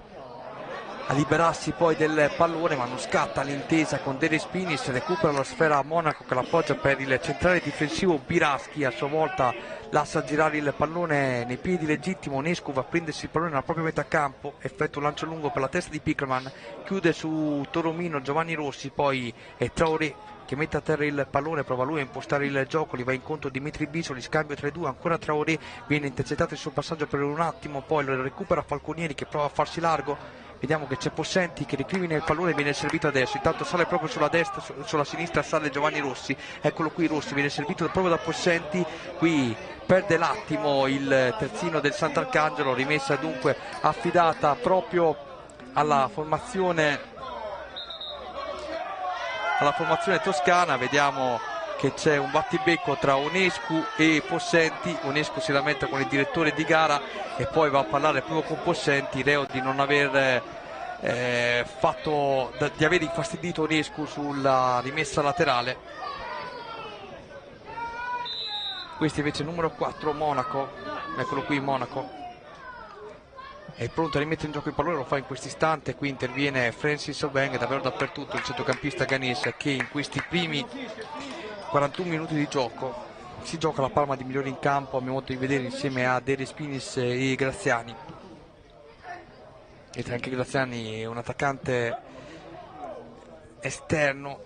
a liberarsi poi del pallone, ma non scatta l'intesa con De Respinis, recupera la sfera a Monaco che l'appoggia per il centrale difensivo Biraschi, a sua volta lascia girare il pallone nei piedi legittimo, Onescu va a prendersi il pallone nella propria metà campo, effettua un lancio lungo per la testa di Pickelman, chiude su Toromino Giovanni Rossi, poi è Traoré che mette a terra il pallone, prova lui a impostare il gioco, gli va incontro Dimitri Bisoli, scambio tra i due, ancora Traoré, viene intercettato il suo passaggio per un attimo, poi lo recupera Falconieri che prova a farsi largo. Vediamo che c'è Possenti che ricrimina il pallone, viene servito adesso, intanto sale proprio sulla destra, sulla sinistra sale Giovanni Rossi, eccolo qui Rossi, viene servito proprio da Possenti, qui perde l'attimo il terzino del Sant'Arcangelo, rimessa dunque affidata proprio alla formazione toscana. Vediamo che c'è un battibecco tra Onescu e Possenti, Onescu si lamenta con il direttore di gara e poi va a parlare proprio con Possenti, reo di non aver di aver infastidito Onescu sulla rimessa laterale. Questo invece è il numero 4 Monaco, eccolo qui Monaco, è pronto a rimettere in gioco il pallone, lo fa in questo istante. Qui interviene Francis Obeng, davvero dappertutto il centrocampista ghanese, che in questi primi 41 minuti di gioco si gioca la palma di migliore in campo a mio modo di vedere, insieme a De Respinis e Graziani. E anche Graziani è un attaccante esterno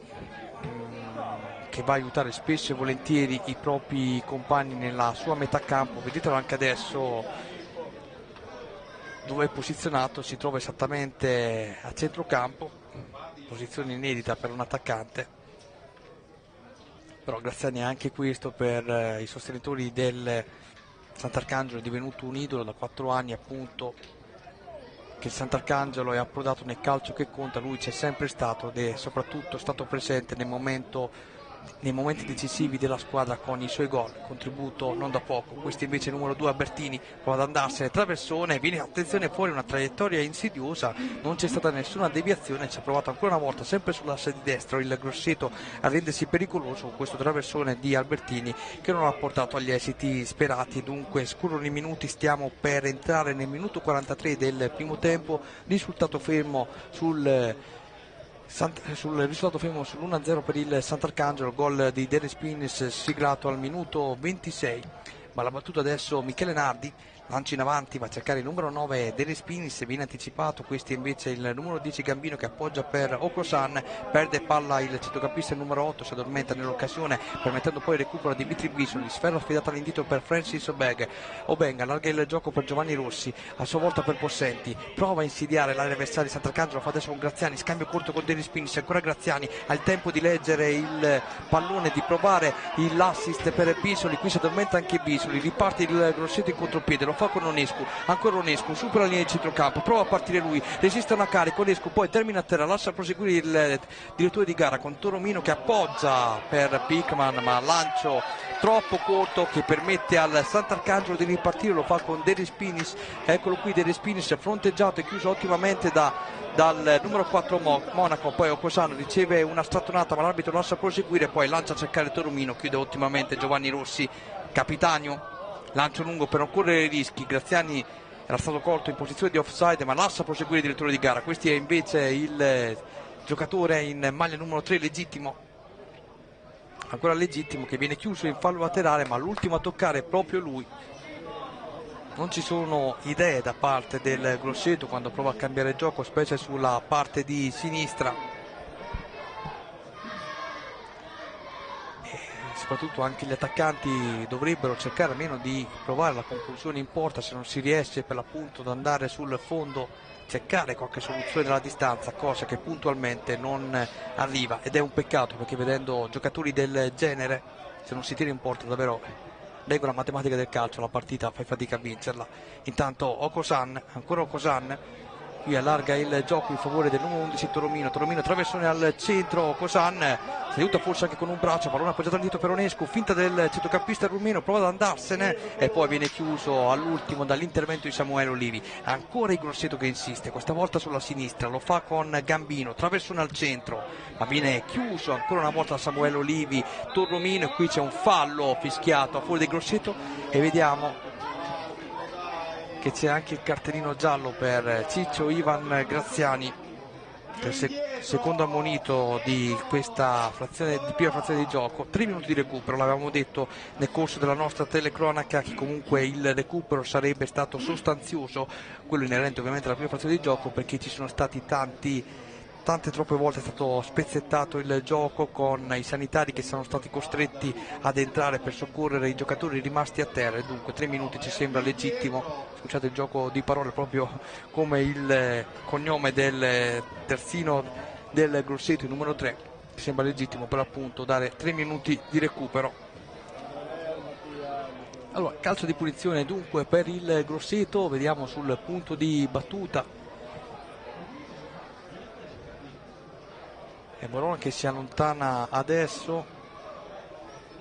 che va a aiutare spesso e volentieri i propri compagni nella sua metà campo. Vedetelo anche adesso dove è posizionato, si trova esattamente a centrocampo, posizione inedita per un attaccante, però Graziani è anche questo per i sostenitori del Sant'Arcangelo, è divenuto un idolo da 4 anni appunto che il Sant'Arcangelo è approdato nel calcio che conta. Lui c'è sempre stato ed è soprattutto stato presente nei momenti decisivi della squadra con i suoi gol, contributo non da poco. Questo invece il numero 2 Albertini prova ad andarsene, traversone, viene attenzione fuori, una traiettoria insidiosa, non c'è stata nessuna deviazione, ci ha provato ancora una volta sempre sull'asse di destro il Grosseto a rendersi pericoloso con questo traversone di Albertini che non ha portato agli esiti sperati. Dunque scorrono i minuti, stiamo per entrare nel minuto 43 del primo tempo, risultato fermo sul risultato fermo sull'1-0 per il Sant'Arcangelo, gol di De Respinis siglato al minuto 26. Ma la battuta adesso Michele Nardi, lancio in avanti, va a cercare il numero 9 De Respinis, viene anticipato, questo è invece il numero 10 Gambino che appoggia per Okrosan, perde palla il centrocampista il numero 8, si addormenta nell'occasione permettendo poi il recupero a Dimitri Bisoli, sfera affidata all'indietro per Francis Obeng, allarga il gioco per Giovanni Rossi, a sua volta per Possenti, prova a insidiare l'area avversaria di Sant'Arcangelo, fa adesso con Graziani, scambio corto con De Respinis, ancora Graziani, ha il tempo di leggere il pallone, di provare l'assist per Bisoli, qui si addormenta anche Bisoli, riparte il Grosseto in contropiede, lo fa con Onescu, ancora Onescu, supera la linea di centrocampo, prova a partire lui, resiste una carica, Onescu poi termina a terra, lascia proseguire il direttore di gara con Toromino che appoggia per Pickman, ma lancio troppo corto che permette al Sant'Arcangelo di ripartire, lo fa con De Respinis, eccolo qui De Respinis fronteggiato e chiuso ottimamente dal numero 4 Monaco, poi Okosano riceve una strattonata ma l'arbitro lascia proseguire, poi lancia a cercare Toromino, chiude ottimamente Giovanni Rossi, Capitanio. Lancio lungo per non correre rischi, Graziani era stato colto in posizione di offside ma lascia proseguire il direttore di gara. Questo è invece il giocatore in maglia numero 3 Legittimo, ancora Legittimo che viene chiuso in fallo laterale, ma l'ultimo a toccare è proprio lui. Non ci sono idee da parte del Grosseto quando prova a cambiare gioco, specie sulla parte di sinistra. soprattutto anche gli attaccanti dovrebbero cercare almeno di provare la conclusione in porta, se non si riesce per l'appunto ad andare sul fondo, cercare qualche soluzione dalla distanza, cosa che puntualmente non arriva, ed è un peccato, perché vedendo giocatori del genere, se non si tira in porta davvero, leggo la matematica del calcio, la partita fai fatica a vincerla. Intanto Okosan, ancora Okosan, qui allarga il gioco in favore del numero 11 Toromino, traversone al centro, Okosan si aiuta forse anche con un braccio, pallone appoggiato al dito per Onescu, finta del centrocampista rumeno, prova ad andarsene e poi viene chiuso all'ultimo dall'intervento di Samuele Olivi. Ancora il Grosseto che insiste, questa volta sulla sinistra, lo fa con Gambino, traversone al centro, ma viene chiuso ancora una volta da Samuele Olivi, Toromino, e qui c'è un fallo fischiato a favore del Grosseto e vediamo che c'è anche il cartellino giallo per Ciccio Ivan Graziani, secondo ammonito di questa prima frazione di gioco. 3 minuti di recupero, l'avevamo detto nel corso della nostra telecronaca che comunque il recupero sarebbe stato sostanzioso, quello inerente ovviamente alla prima frazione di gioco, perché ci sono stati tante troppe volte è stato spezzettato il gioco, con i sanitari che sono stati costretti ad entrare per soccorrere i giocatori rimasti a terra, e dunque 3 minuti ci sembra legittimo. Scusate il gioco di parole, proprio come il cognome del terzino del Grosseto, il numero 3, ci sembra legittimo per l'appunto dare 3 minuti di recupero. Allora, calcio di punizione dunque per il Grosseto, vediamo sul punto di battuta e Borona che si allontana adesso,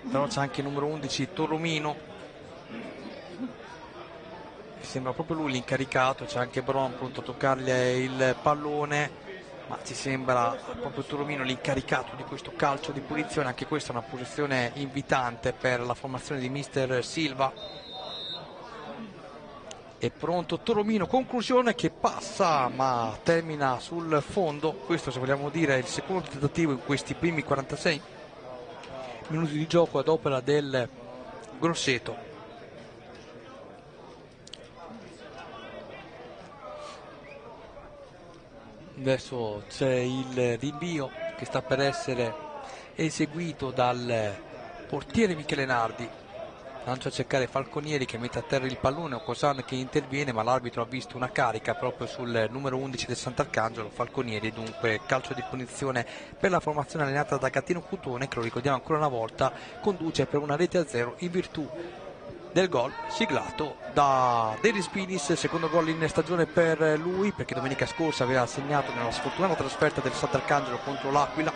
però c'è anche il numero 11 Toromino, sembra proprio lui l'incaricato, c'è anche Bron pronto a toccargli il pallone, ma ci sembra proprio Toromino l'incaricato di questo calcio di punizione. Anche questa è una posizione invitante per la formazione di mister Silva. È pronto Toromino, conclusione che passa ma termina sul fondo. Questo, se vogliamo dire, è il secondo tentativo in questi primi 46 minuti di gioco ad opera del Grosseto. Adesso c'è il rinvio che sta per essere eseguito dal portiere Michele Nardi, lancia a cercare Falconieri che mette a terra il pallone, Okosan che interviene, ma l'arbitro ha visto una carica proprio sul numero 11 del Sant'Arcangelo, Falconieri. Dunque calcio di punizione per la formazione allenata da Catino Cutone, che lo ricordiamo ancora una volta conduce per 1-0 in virtù del gol siglato da De Respinis, secondo gol in stagione per lui, perché domenica scorsa aveva segnato nella sfortunata trasferta del Sant'Arcangelo contro l'Aquila,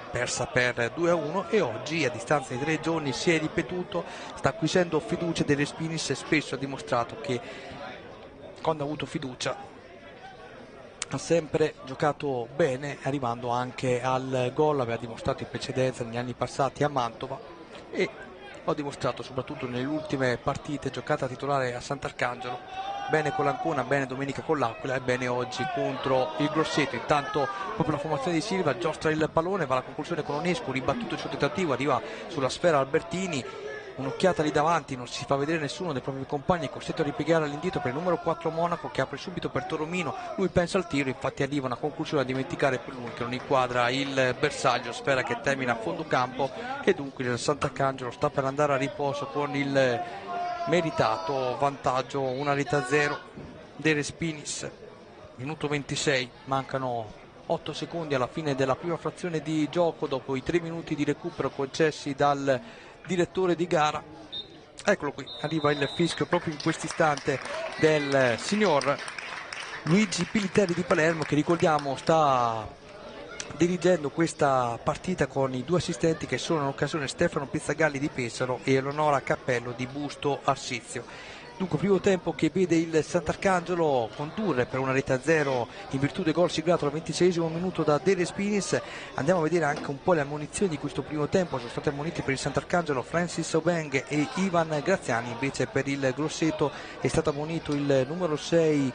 persa per 2-1, e oggi a distanza di 3 giorni si è ripetuto, sta acquisendo fiducia. De Respinis spesso ha dimostrato che quando ha avuto fiducia ha sempre giocato bene, arrivando anche al gol, aveva dimostrato in precedenza negli anni passati a Mantova e ho dimostrato soprattutto nelle ultime partite giocate a titolare a Sant'Arcangelo, bene con l'Ancona, bene domenica con l'Aquila e bene oggi contro il Grosseto. Intanto proprio la formazione di Silva giostra il pallone, va alla conclusione con Onescu, ribattuto il suo tentativo, arriva sulla sfera Albertini, un'occhiata lì davanti, non si fa vedere nessuno dei propri compagni, costretto a ripiegare all'indietro per il numero 4 Monaco, che apre subito per Toromino, lui pensa al tiro, infatti arriva una conclusione a dimenticare per lui che non inquadra il bersaglio, sfera che termina a fondo campo, e dunque il Sant'Arcangelo sta per andare a riposo con il meritato vantaggio 1-0. De Respinis, minuto 26, mancano 8 secondi alla fine della prima frazione di gioco dopo i 3 minuti di recupero concessi dal direttore di gara. Eccolo qui, arriva il fischio proprio in questo istante del signor Luigi Pilitelli di Palermo, che ricordiamo sta dirigendo questa partita con i 2 assistenti che sono in occasione Stefano Pizzagalli di Pesaro e Eleonora Cappello di Busto Arsizio. Dunque primo tempo che vede il Sant'Arcangelo condurre per 1-0 in virtù del gol siglato al 26esimo minuto da De Respinis. Andiamo a vedere anche un po' le ammonizioni di questo primo tempo. Sono stati ammoniti per il Sant'Arcangelo Francis Obeng e Ivan Graziani, invece per il Grosseto è stato ammonito il numero 6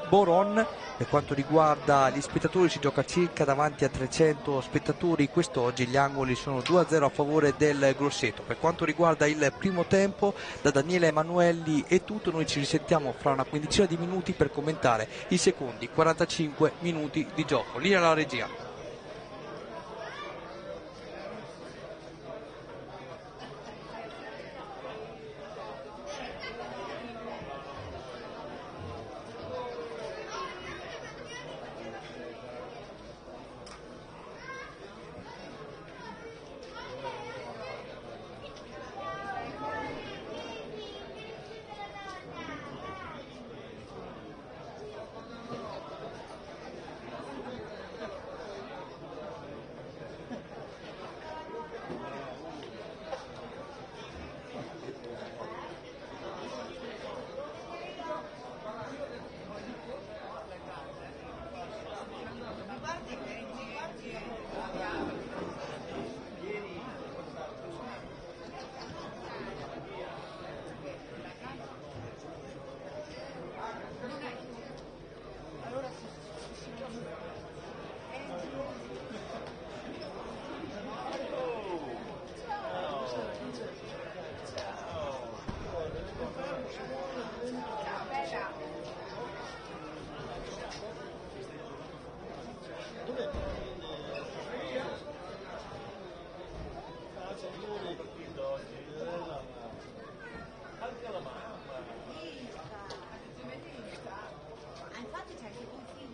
Boron. Per quanto riguarda gli spettatori, si gioca circa davanti a 300 spettatori quest'oggi, gli angoli sono 2-0 a favore del Grosseto. Per quanto riguarda il primo tempo, da Daniele Emanuelli è tutto, noi ci risentiamo fra una quindicina di minuti per commentare i secondi 45 minuti di gioco. Linea alla regia. infatti c'è anche un film.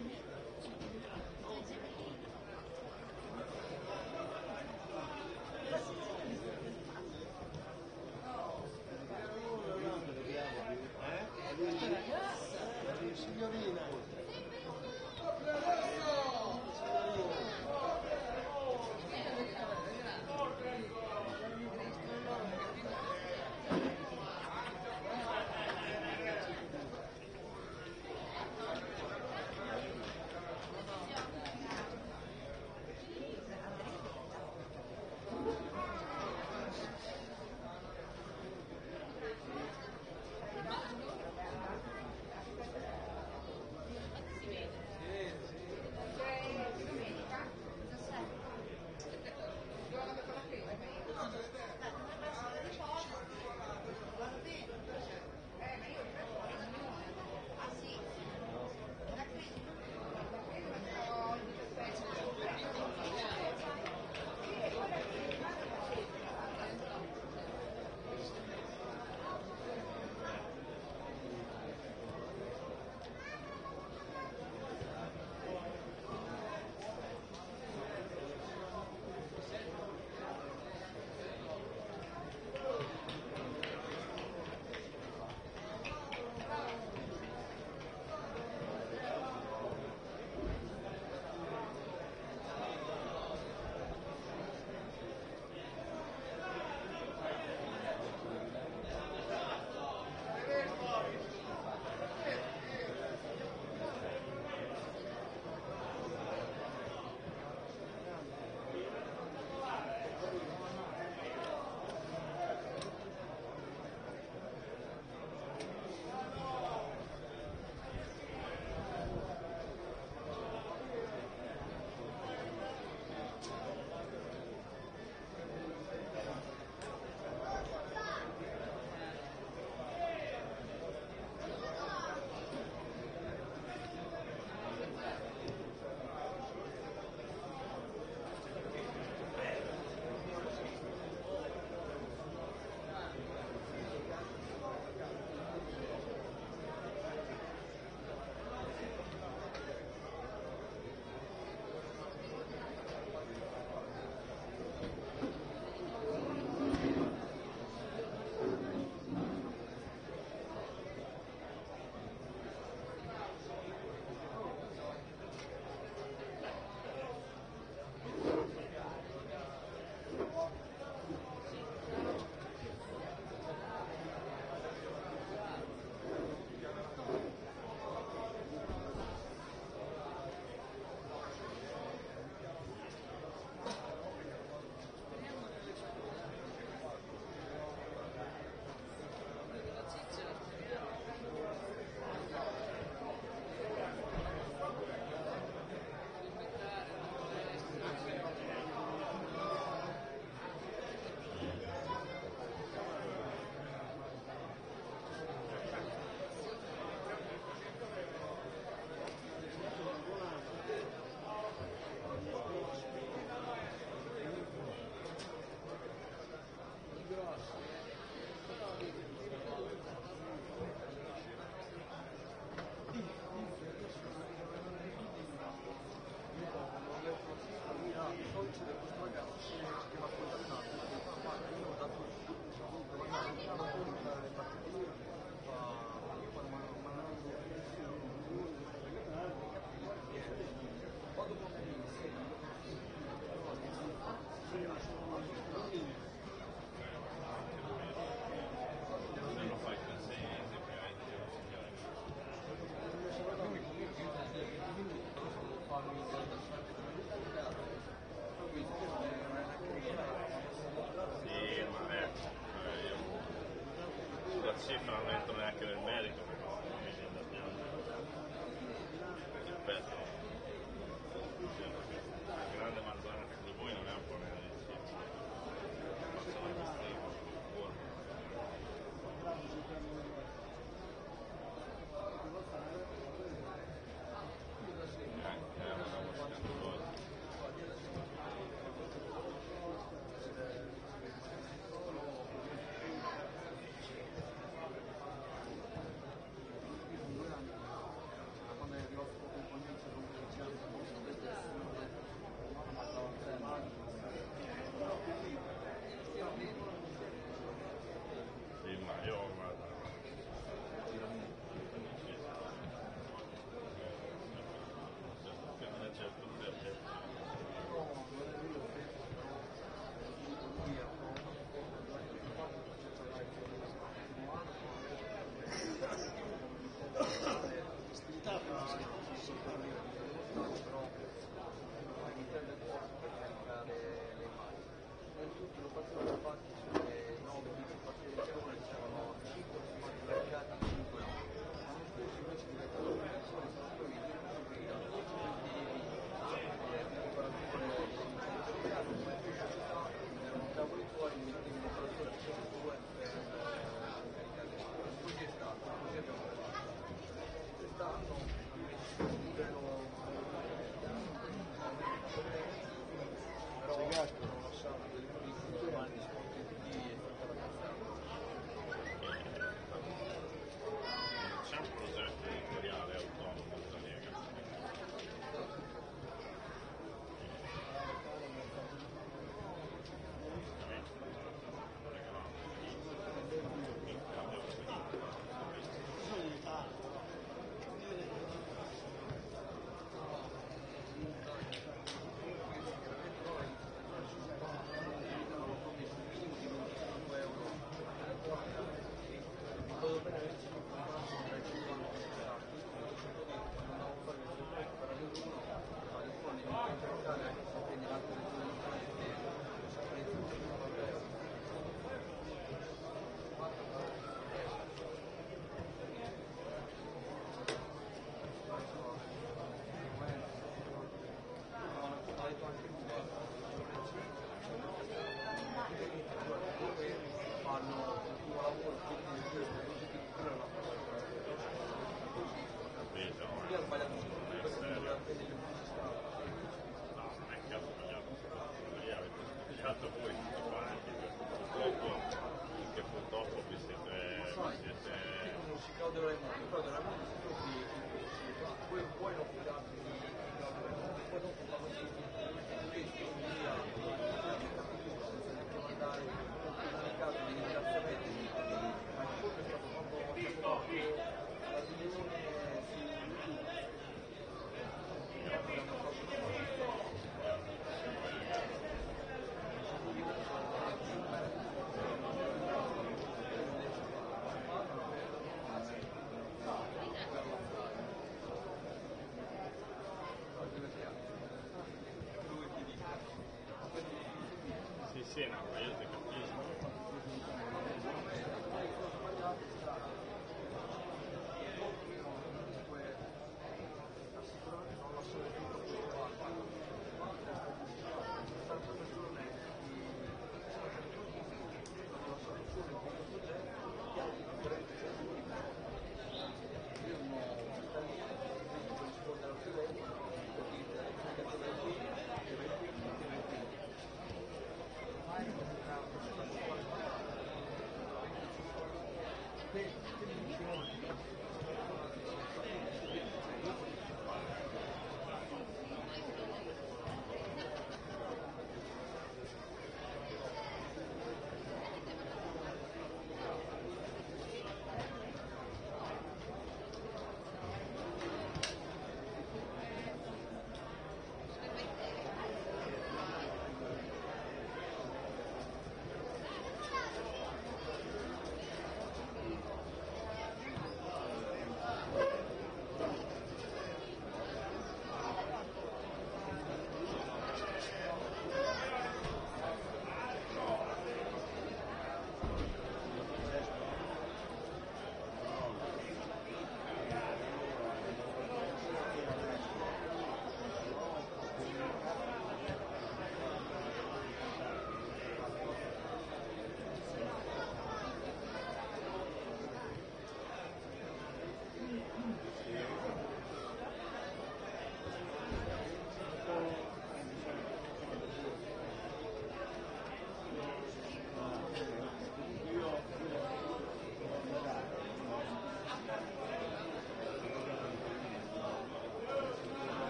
cifra non entro neanche nel merito perché non mi viene da piangere. Ripeto, la grande manzana di voi non è un problema di cifra, faccio la mistake, buono. Siena, io ti capisco.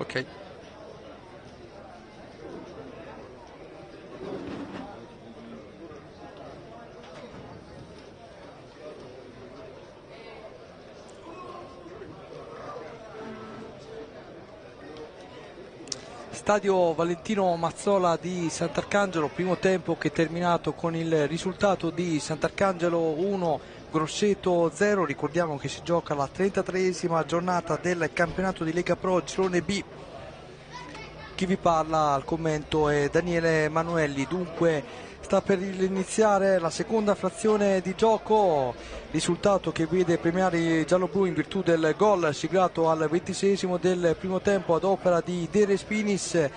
Ok. Stadio Valentino Mazzola di Sant'Arcangelo, primo tempo che è terminato con il risultato di Sant'Arcangelo 1, Grosseto 0. Ricordiamo che si gioca la 33esima giornata del campionato di Lega Pro Girone B. Chi vi parla al commento è Daniele Manuelli. Dunque sta per iniziare la seconda frazione di gioco, risultato che vede premiare i gialloblu in virtù del gol siglato al 26esimo del primo tempo ad opera di De Respinis.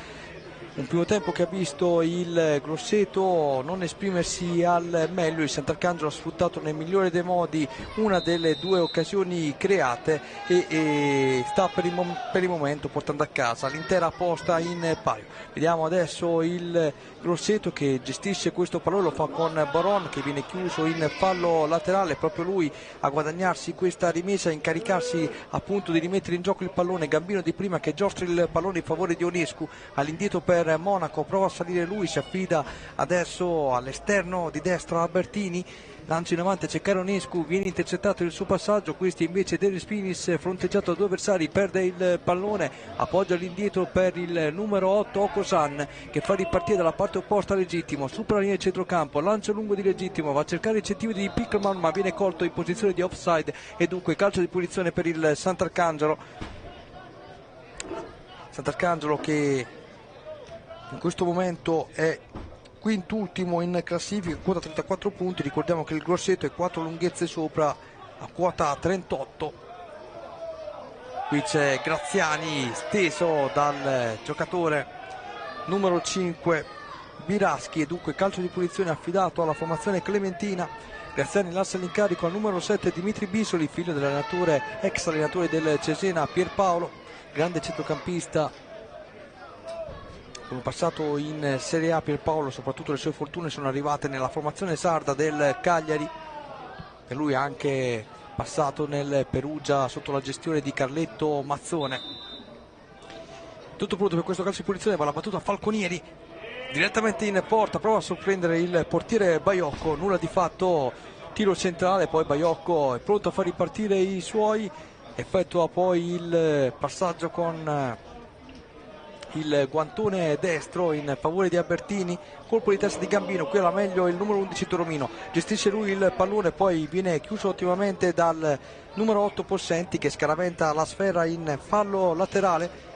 Un primo tempo che ha visto il Grosseto non esprimersi al meglio. Il Sant'Arcangelo ha sfruttato nel migliore dei modi una delle due occasioni create e sta per il momento portando a casa l'intera posta in palio. Vediamo adesso il Grosseto che gestisce questo pallone, lo fa con Baron che viene chiuso in fallo laterale, proprio lui a guadagnarsi questa rimessa, a incaricarsi appunto di rimettere in gioco il pallone. Gambino di prima che giostra il pallone in favore di Ionescu, all'indietro per Monaco, prova a salire lui, si affida adesso all'esterno di destra a Bertini, lancio in avanti a cercare Ionescu, viene intercettato il suo passaggio, questi invece De Respinis fronteggiato da due avversari, perde il pallone, appoggia all'indietro per il numero 8 Okosan che fa ripartire dalla parte opposta Legittimo, supera la linea di centrocampo, lancio lungo di Legittimo, va a cercare il centimetro di Pickelman ma viene colto in posizione di offside e dunque calcio di punizione per il Sant'Arcangelo che in questo momento è quintultimo in classifica, quota 34 punti. Ricordiamo che il Grosseto è 4 lunghezze sopra, a quota 38. Qui c'è Graziani steso dal giocatore numero 5 Biraschi e dunque calcio di punizione affidato alla formazione clementina. Graziani lascia l'incarico al numero 7 Dimitri Bisoli, figlio dell'allenatore, ex allenatore del Cesena Pierpaolo, grande centrocampista con un passato in Serie A. Pierpaolo, soprattutto le sue fortune sono arrivate nella formazione sarda del Cagliari e lui ha anche passato nel Perugia sotto la gestione di Carletto Mazzone. Tutto pronto per questo calcio di punizione, va la battuta Falconieri direttamente in porta, prova a sorprendere il portiere Baiocco, nulla di fatto, tiro centrale, poi Baiocco è pronto a far ripartire i suoi, effettua poi il passaggio con il guantone destro in favore di Albertini, colpo di testa di Gambino, qui alla meglio il numero 11 Toromino, gestisce lui il pallone, poi viene chiuso ottimamente dal numero 8 Possenti che scaraventa la sfera in fallo laterale.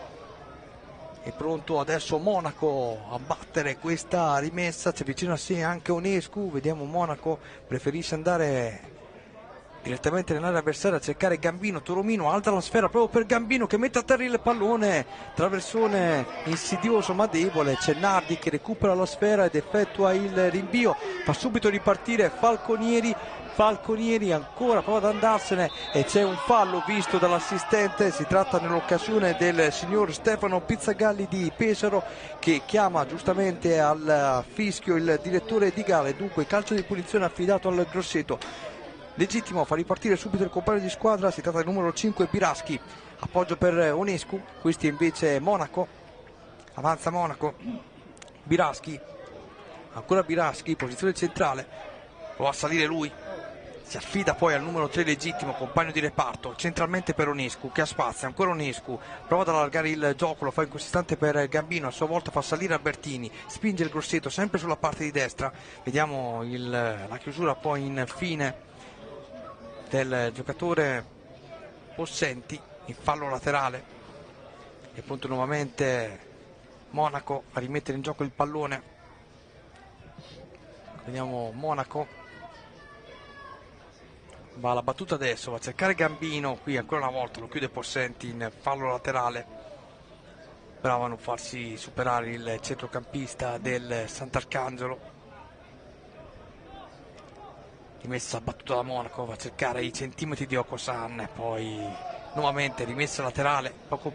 È pronto adesso Monaco a battere questa rimessa, si avvicina a sé anche Onescu, vediamo Monaco preferisce andare direttamente nell'area avversaria a cercare Gambino, Toromino alza la sfera proprio per Gambino che mette a terra il pallone, traversone insidioso ma debole, c'è Nardi che recupera la sfera ed effettua il rinvio, fa subito ripartire Falconieri ancora prova ad andarsene e c'è un fallo visto dall'assistente, si tratta nell'occasione del signor Stefano Pizzagalli di Pesaro che chiama giustamente al fischio il direttore di gara, dunque calcio di punizione affidato al Grosseto. Legittimo, fa ripartire subito il compagno di squadra, si tratta del numero 5 Biraschi, appoggio per Onescu, questi invece Monaco, avanza Monaco, Biraschi, ancora Biraschi, posizione centrale, prova a salire lui, si affida poi al numero 3 Legittimo, compagno di reparto, centralmente per Onescu che ha spazio, ancora Onescu, prova ad allargare il gioco, lo fa in questo istante per Gambino, a sua volta fa salire Albertini, spinge il Grosseto sempre sulla parte di destra, vediamo la chiusura poi in fine del giocatore Possenti, in fallo laterale, è pronto nuovamente Monaco a rimettere in gioco il pallone, vediamo Monaco, va alla battuta adesso, va a cercare Gambino, qui ancora una volta lo chiude Possenti in fallo laterale, bravo a non farsi superare il centrocampista del Sant'Arcangelo. Rimessa battuta da Monaco, va a cercare i centimetri di Okosan, poi nuovamente rimessa laterale, poco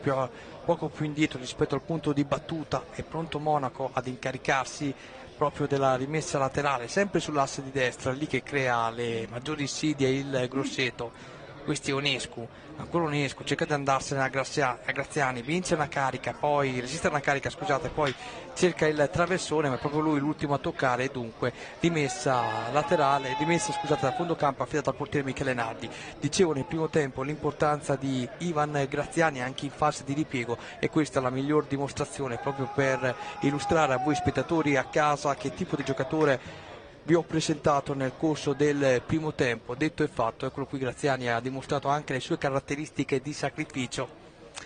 più indietro rispetto al punto di battuta, è pronto Monaco ad incaricarsi proprio della rimessa laterale, sempre sull'asse di destra, lì che crea le maggiori insidie il Grosseto. Questi è Onescu, ancora Onescu, cerca di andarsene a Graziani, vince una carica, poi resiste a una carica, scusate, poi cerca il traversone, ma è proprio lui l'ultimo a toccare e dunque rimessa laterale, da fondo campo affidata al portiere Michele Nardi. Dicevo nel primo tempo l'importanza di Ivan Graziani anche in fase di ripiego e questa è la miglior dimostrazione proprio per illustrare a voi spettatori a casa che tipo di giocatore vi ho presentato nel corso del primo tempo. Detto e fatto, eccolo qui Graziani ha dimostrato anche le sue caratteristiche di sacrificio,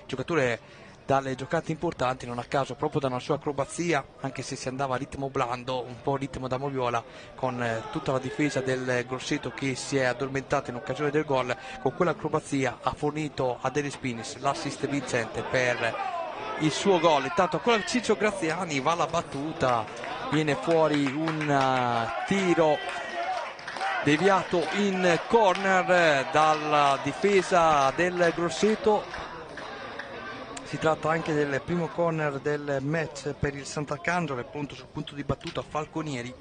giocatore dalle giocate importanti, non a caso proprio da una sua acrobazia, anche se si andava a ritmo blando, un po' ritmo da moviola, con tutta la difesa del Grosseto che si è addormentata in occasione del gol, con quell'acrobazia ha fornito a Dele Spinis l'assist vincente per il suo gol. Intanto ancora Ciccio Graziani, va alla battuta, viene fuori un tiro deviato in corner dalla difesa del Grosseto. Si tratta anche del primo corner del match per il Sant'Arcangelo, è pronto sul punto di battuta Falconieri,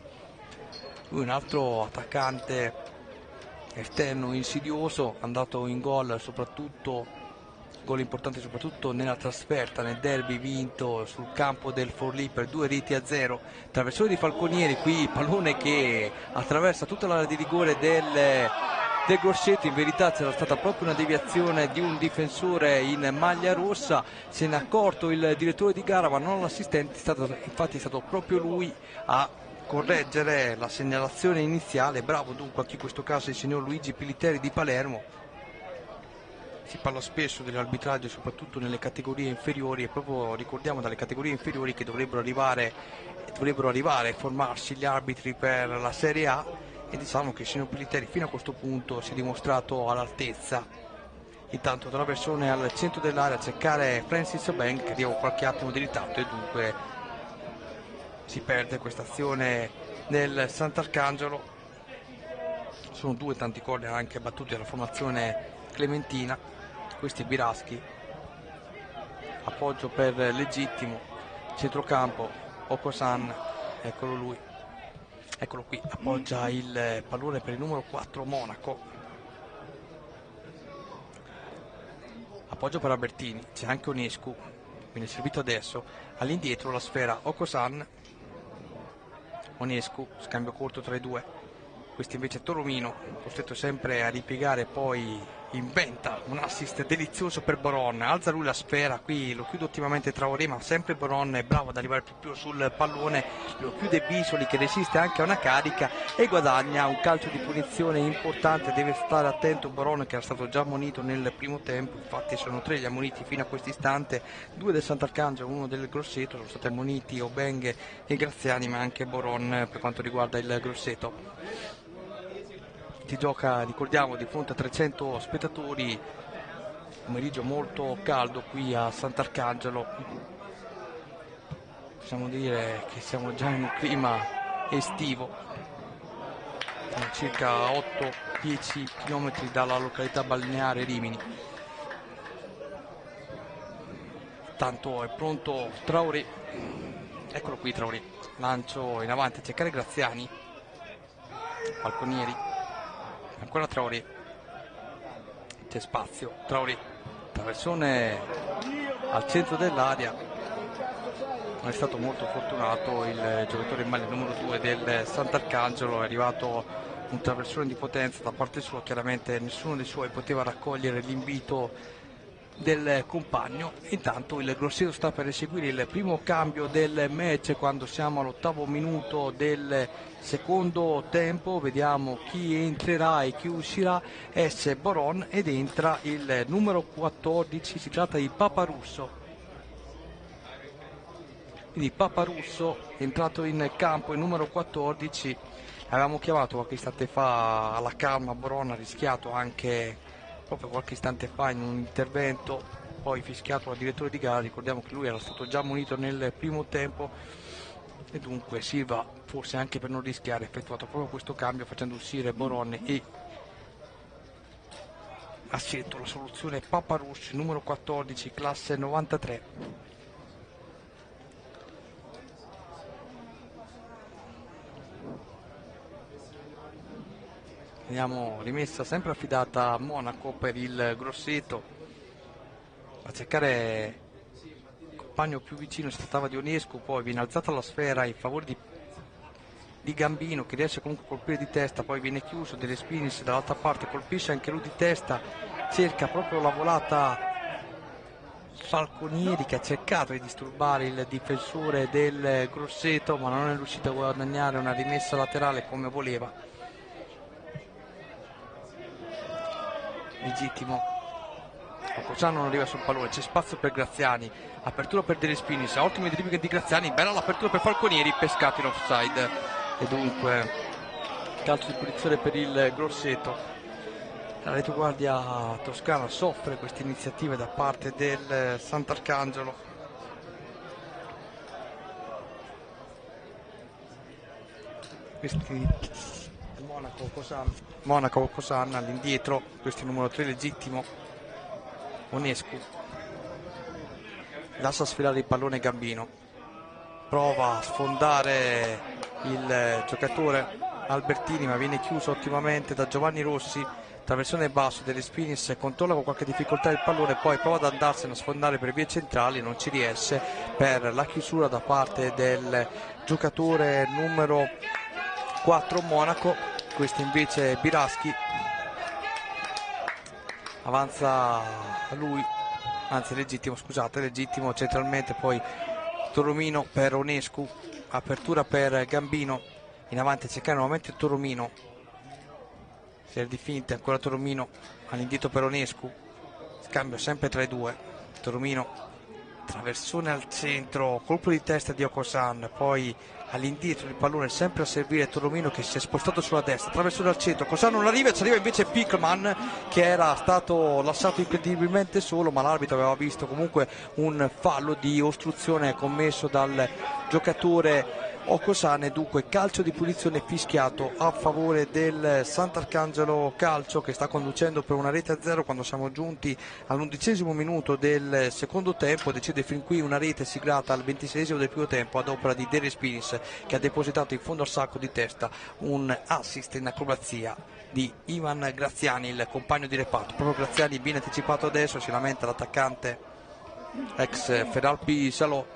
lui un altro attaccante esterno insidioso, andato in gol importante soprattutto nella trasferta, nel derby vinto sul campo del Forlì per 2-0. Traversone di Falconieri, qui il pallone che attraversa tutta l'area di rigore del Grosseto, in verità c'era stata proprio una deviazione di un difensore in maglia rossa, se n'è accorto il direttore di gara ma non l'assistente, infatti è stato proprio lui a correggere la segnalazione iniziale, bravo dunque anche in questo caso il signor Luigi Piliteri di Palermo. Si parla spesso dell'arbitraggio soprattutto nelle categorie inferiori e proprio ricordiamo dalle categorie inferiori che dovrebbero arrivare e formarsi gli arbitri per la Serie A e diciamo che il signor Piliteri fino a questo punto si è dimostrato all'altezza. Intanto traversone al centro dell'area a cercare Francis Bank che arriva qualche attimo di ritardo e dunque si perde questa azione nel Sant'Arcangelo. Sono due tanti corner anche battuti dalla formazione clementina. Questi Biraschi, appoggio per Legittimo, centrocampo Okosan, eccolo lui, eccolo qui, appoggia il pallone per il numero 4 Monaco, appoggio per Albertini, c'è anche Onescu, viene servito adesso, all'indietro la sfera Okosan, Onescu, scambio corto tra i due, questo invece Toromino, costretto sempre a ripiegare, poi inventa un assist delizioso per Boron, alza lui la sfera, qui lo chiude ottimamente Traoré, ma sempre Boron è bravo ad arrivare più sul pallone, lo chiude Bisoli che resiste anche a una carica e guadagna un calcio di punizione importante. Deve stare attento Boron, che era stato già ammonito nel primo tempo, infatti sono 3 gli ammoniti fino a questo istante, 2 del Sant'Arcangelo, 1 del Grosseto, sono stati ammoniti Obeng e Graziani, ma anche Boron per quanto riguarda il Grosseto. Si gioca, ricordiamo, di fronte a 300 spettatori, pomeriggio molto caldo qui a Sant'Arcangelo, possiamo dire che siamo già in un clima estivo, siamo circa 8-10 km dalla località balneare Rimini. Tanto è pronto Traoré, eccolo qui Traoré, lancio in avanti a cercare Graziani, Falconieri, ancora Traoré, c'è spazio, Traoré, traversone al centro dell'area, non è stato molto fortunato il giocatore in maglia numero 2 del Sant'Arcangelo, è arrivato un traversone di potenza da parte sua, chiaramente nessuno dei suoi poteva raccogliere l'invito del compagno. Intanto il Grosseto sta per eseguire il primo cambio del match quando siamo all'8° minuto del secondo tempo, vediamo chi entrerà e chi uscirà. Esce Boron ed entra il numero 14, si tratta di Paparusso, quindi Paparusso è entrato in campo, il numero 14. Avevamo chiamato qualche istante fa alla calma Boron, ha rischiato anche proprio qualche istante fa in un intervento, poi fischiato dal direttore di gara. Ricordiamo che lui era stato già ammonito nel primo tempo e dunque Silva, forse anche per non rischiare, ha effettuato proprio questo cambio facendo uscire Boron e ha scelto la soluzione Paparusso, numero 14, classe 93. Vediamo, rimessa sempre affidata a Monaco per il Grosseto, a cercare il compagno più vicino, si trattava di Onescu, poi viene alzata la sfera in favore di Gambino che riesce comunque a colpire di testa, poi viene chiuso, De Respinis dall'altra parte colpisce anche lui di testa, cerca proprio la volata Falconieri che ha cercato di disturbare il difensore del Grosseto ma non è riuscito a guadagnare una rimessa laterale come voleva. Legittimo, Okosan non arriva sul pallone, c'è spazio per Graziani, apertura per De Respinis, ottimo dribbling di Graziani, bella l'apertura per Falconieri, pescato in offside e dunque calcio di punizione per il Grosseto. La retroguardia toscana soffre queste iniziative da parte del Sant'Arcangelo. Monaco Okosan all'indietro, questo è il numero 3 legittimo, Onescu lascia sfilare il pallone Gambino, prova a sfondare il giocatore Albertini ma viene chiuso ottimamente da Giovanni Rossi, traversone basso delle Spinis, controlla con qualche difficoltà il pallone, poi prova ad andarsene a sfondare per vie centrali, non ci riesce per la chiusura da parte del giocatore numero 4 Monaco. Questo invece è Biraschi, avanza lui, anzi legittimo, scusate, legittimo centralmente, poi Toromino per Onescu, apertura per Gambino, in avanti a cercare nuovamente Toromino, serie di finte, ancora Toromino all'indietro per Onescu, scambio sempre tra i due, Toromino, traversone al centro, colpo di testa di Okosan, poi all'indietro il pallone sempre a servire Toromino che si è spostato sulla destra, traversone al centro, Okosan non arriva, ci arriva invece Pickman che era stato lasciato incredibilmente solo, ma l'arbitro aveva visto comunque un fallo di ostruzione commesso dal giocatore Okosane. Dunque calcio di punizione fischiato a favore del Sant'Arcangelo Calcio, che sta conducendo per 1-0 quando siamo giunti all'11° minuto del secondo tempo. Decide fin qui una rete siglata al 26° del primo tempo ad opera di De Respinis, che ha depositato in fondo al sacco di testa un assist in acrobazia di Ivan Graziani, il compagno di reparto. Proprio Graziani, ben anticipato adesso, si lamenta l'attaccante ex Feralpi Salò.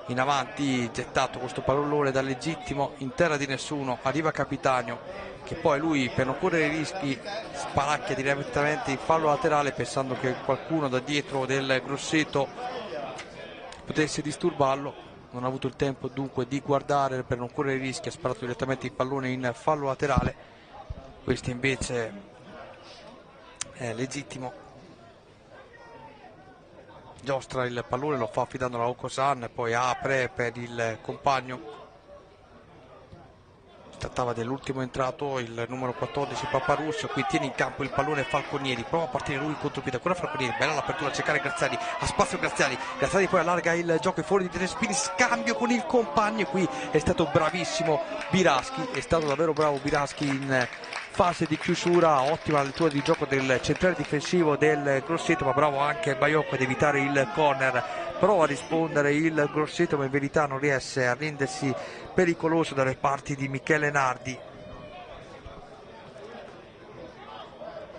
In avanti, gettato questo pallone da Legittimo in terra di nessuno, arriva Capitanio, che poi lui, per non correre rischi, sparacchia direttamente in fallo laterale, pensando che qualcuno da dietro del Grosseto potesse disturbarlo. Non ha avuto il tempo dunque di guardare, per non correre rischi ha sparato direttamente il pallone in fallo laterale. Questo invece è Legittimo, giostra il pallone, lo fa affidandolo a Okosan, poi apre per il compagno. Si trattava dell'ultimo entrato, il numero 14 Paparusso. Qui tiene in campo il pallone Falconieri, prova a partire lui in contropiede, ancora Falconieri, bella l'apertura a cercare Graziani, a spazio Graziani poi allarga il gioco in fuori di Terespini, scambio con il compagno. Qui è stato bravissimo Biraschi, è stato davvero bravo Biraschi in fase di chiusura, ottima lettura di gioco del centrale difensivo del Grosseto, ma bravo anche Baiocco ad evitare il corner. Prova a rispondere il Grosseto, ma in verità non riesce a rendersi pericoloso dalle parti di Michele Nardi.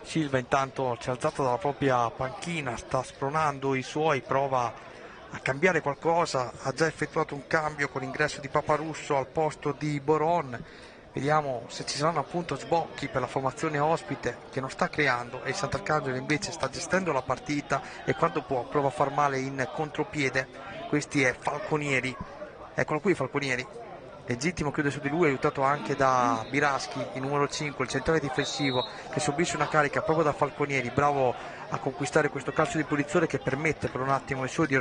Silva intanto si è alzato dalla propria panchina, sta spronando i suoi, prova a cambiare qualcosa, ha già effettuato un cambio con l'ingresso di Paparusso al posto di Boron. Vediamo se ci saranno appunto sbocchi per la formazione ospite, che non sta creando, e il Sant'Arcangelo invece sta gestendo la partita e quando può prova a far male in contropiede. Questi è Falconieri, eccolo qui Falconieri, Legittimo chiude su di lui, aiutato anche da Biraschi, il numero 5, il centrale difensivo, che subisce una carica proprio da Falconieri, bravo a conquistare questo calcio di punizione che permette per un attimo ai suoi di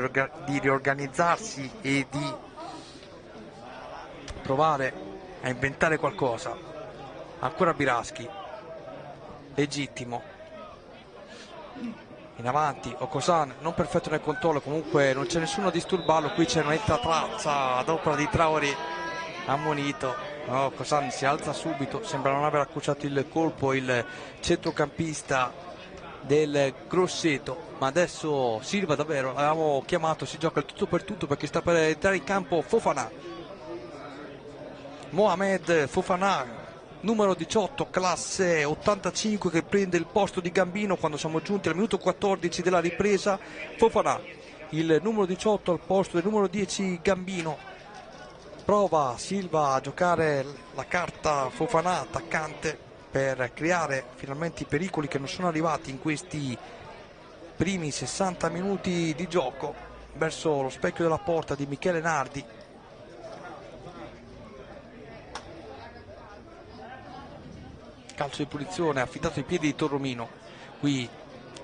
riorganizzarsi e di provare a inventare qualcosa. Ancora Biraschi, Legittimo in avanti, Okosan non perfetto nel controllo, comunque non c'è nessuno a disturbarlo. Qui c'è una netta traccia ad opera di Traoré, ammonito. Okosan si alza subito, sembra non aver accucciato il colpo il centrocampista del Grosseto, ma adesso Silva davvero l'avevamo chiamato, si gioca il tutto per tutto perché sta per entrare in campo Fofana, Mohamed Fofana, numero 18, classe 85, che prende il posto di Gambino quando siamo giunti al minuto 14 della ripresa. Fofana, il numero 18 al posto del numero 10 Gambino. Prova Silva a giocare la carta Fofana, attaccante, per creare finalmente i pericoli che non sono arrivati in questi primi 60 minuti di gioco, verso lo specchio della porta di Michele Nardi. Calcio di punizione affidato ai piedi di Torromino. Qui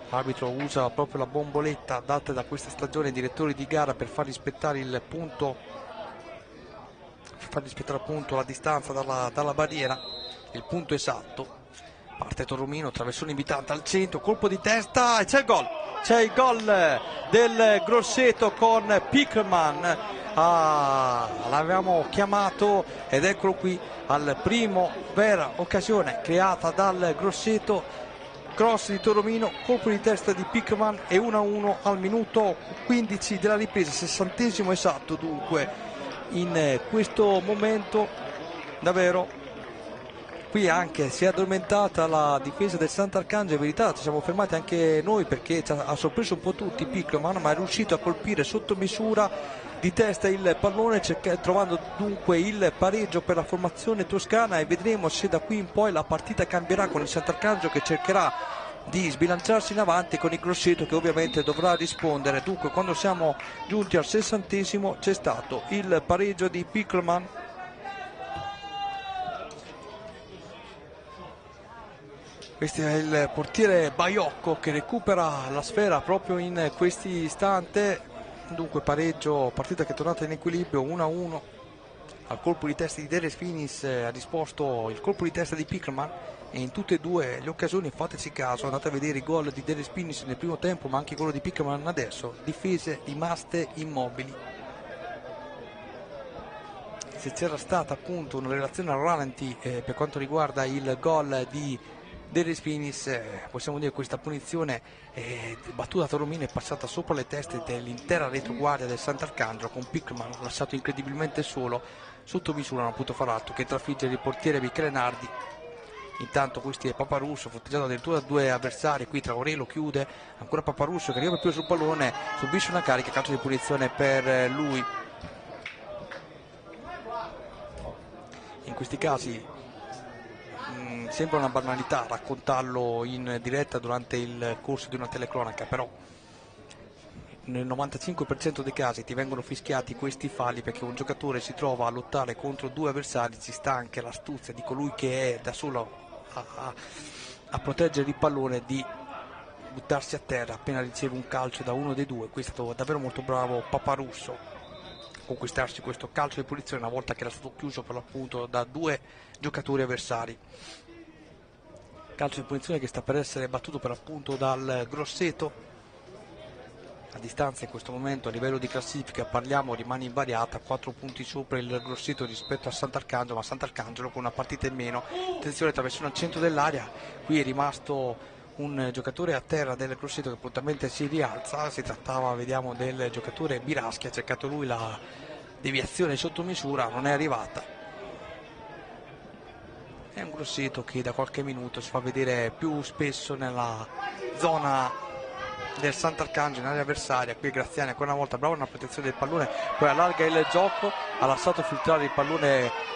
l'arbitro usa proprio la bomboletta data da questa stagione ai direttori di gara per far rispettare il punto, per far rispettare appunto la distanza dalla barriera, il punto esatto. Parte Torromino, traversone invitante al centro, colpo di testa e c'è il gol! C'è il gol del Grosseto con Pickerman. L'avevamo chiamato ed eccolo qui al primo vera occasione creata dal Grosseto. Cross di Torromino, colpo di testa di Pickerman e 1-1 al minuto 15 della ripresa, 60° esatto. Dunque in questo momento davvero qui anche si è addormentata la difesa del Sant'Arcangelo. In verità ci siamo fermati anche noi perché ha sorpreso un po' tutti Pickerman, ma è riuscito a colpire sotto misura di testa il pallone, trovando dunque il pareggio per la formazione toscana, e vedremo se da qui in poi la partita cambierà con il Sant'Arcangelo che cercherà di sbilanciarsi in avanti con il Grosseto che ovviamente dovrà rispondere. Dunque quando siamo giunti al 60° c'è stato il pareggio di Pickerman. Questo è il portiere Baiocco che recupera la sfera proprio in questo istante. Dunque pareggio, partita che è tornata in equilibrio, 1-1. Al colpo di testa di De Respinis ha risposto il colpo di testa di Pickerman, e in tutte e due le occasioni, fateci caso, andate a vedere i gol di De Respinis nel primo tempo ma anche quello di Pickerman adesso, difese rimaste immobili. se c'era stata appunto una relazione al ralenti per quanto riguarda il gol di De Respinis, possiamo dire che questa punizione battuta a Toromino è passata sopra le teste dell'intera retroguardia del Sant'Arcangelo, con Pickerman lasciato incredibilmente solo, sotto misura non ha potuto far altro che trafiggere il portiere Michele Nardi. Intanto questi è Paparusso, fronteggiato addirittura da due avversari, qui Traoré lo chiude, ancora Paparusso che arriva più sul pallone, subisce una carica, calcio di punizione per lui. In questi casi sembra una banalità raccontarlo in diretta durante il corso di una telecronaca, però nel 95% dei casi ti vengono fischiati questi falli perché un giocatore si trova a lottare contro due avversari, ci sta anche l'astuzia di colui che è da solo a proteggere il pallone di buttarsi a terra appena riceve un calcio da uno dei due. Qui è stato davvero molto bravo Paparusso a conquistarsi questo calcio di punizione una volta che era stato chiuso per l'appunto da due giocatori avversari. Calcio di punizione che sta per essere battuto per l'appunto dal Grosseto. A distanza in questo momento a livello di classifica parliamo rimane invariata, 4 punti sopra il Grosseto rispetto a Sant'Arcangelo, ma Sant'Arcangelo con una partita in meno. Attenzione, traversione al centro dell'area, qui è rimasto un giocatore a terra del Grosseto che prontamente si rialza, si trattava, vediamo, del giocatore Biraschi, ha cercato lui la deviazione sotto misura, non è arrivata. È un Grosseto che da qualche minuto si fa vedere più spesso nella zona del Sant'Arcangelo, in area avversaria. Qui Graziani ancora una volta bravo nella protezione del pallone, poi allarga il gioco, ha lasciato filtrare il pallone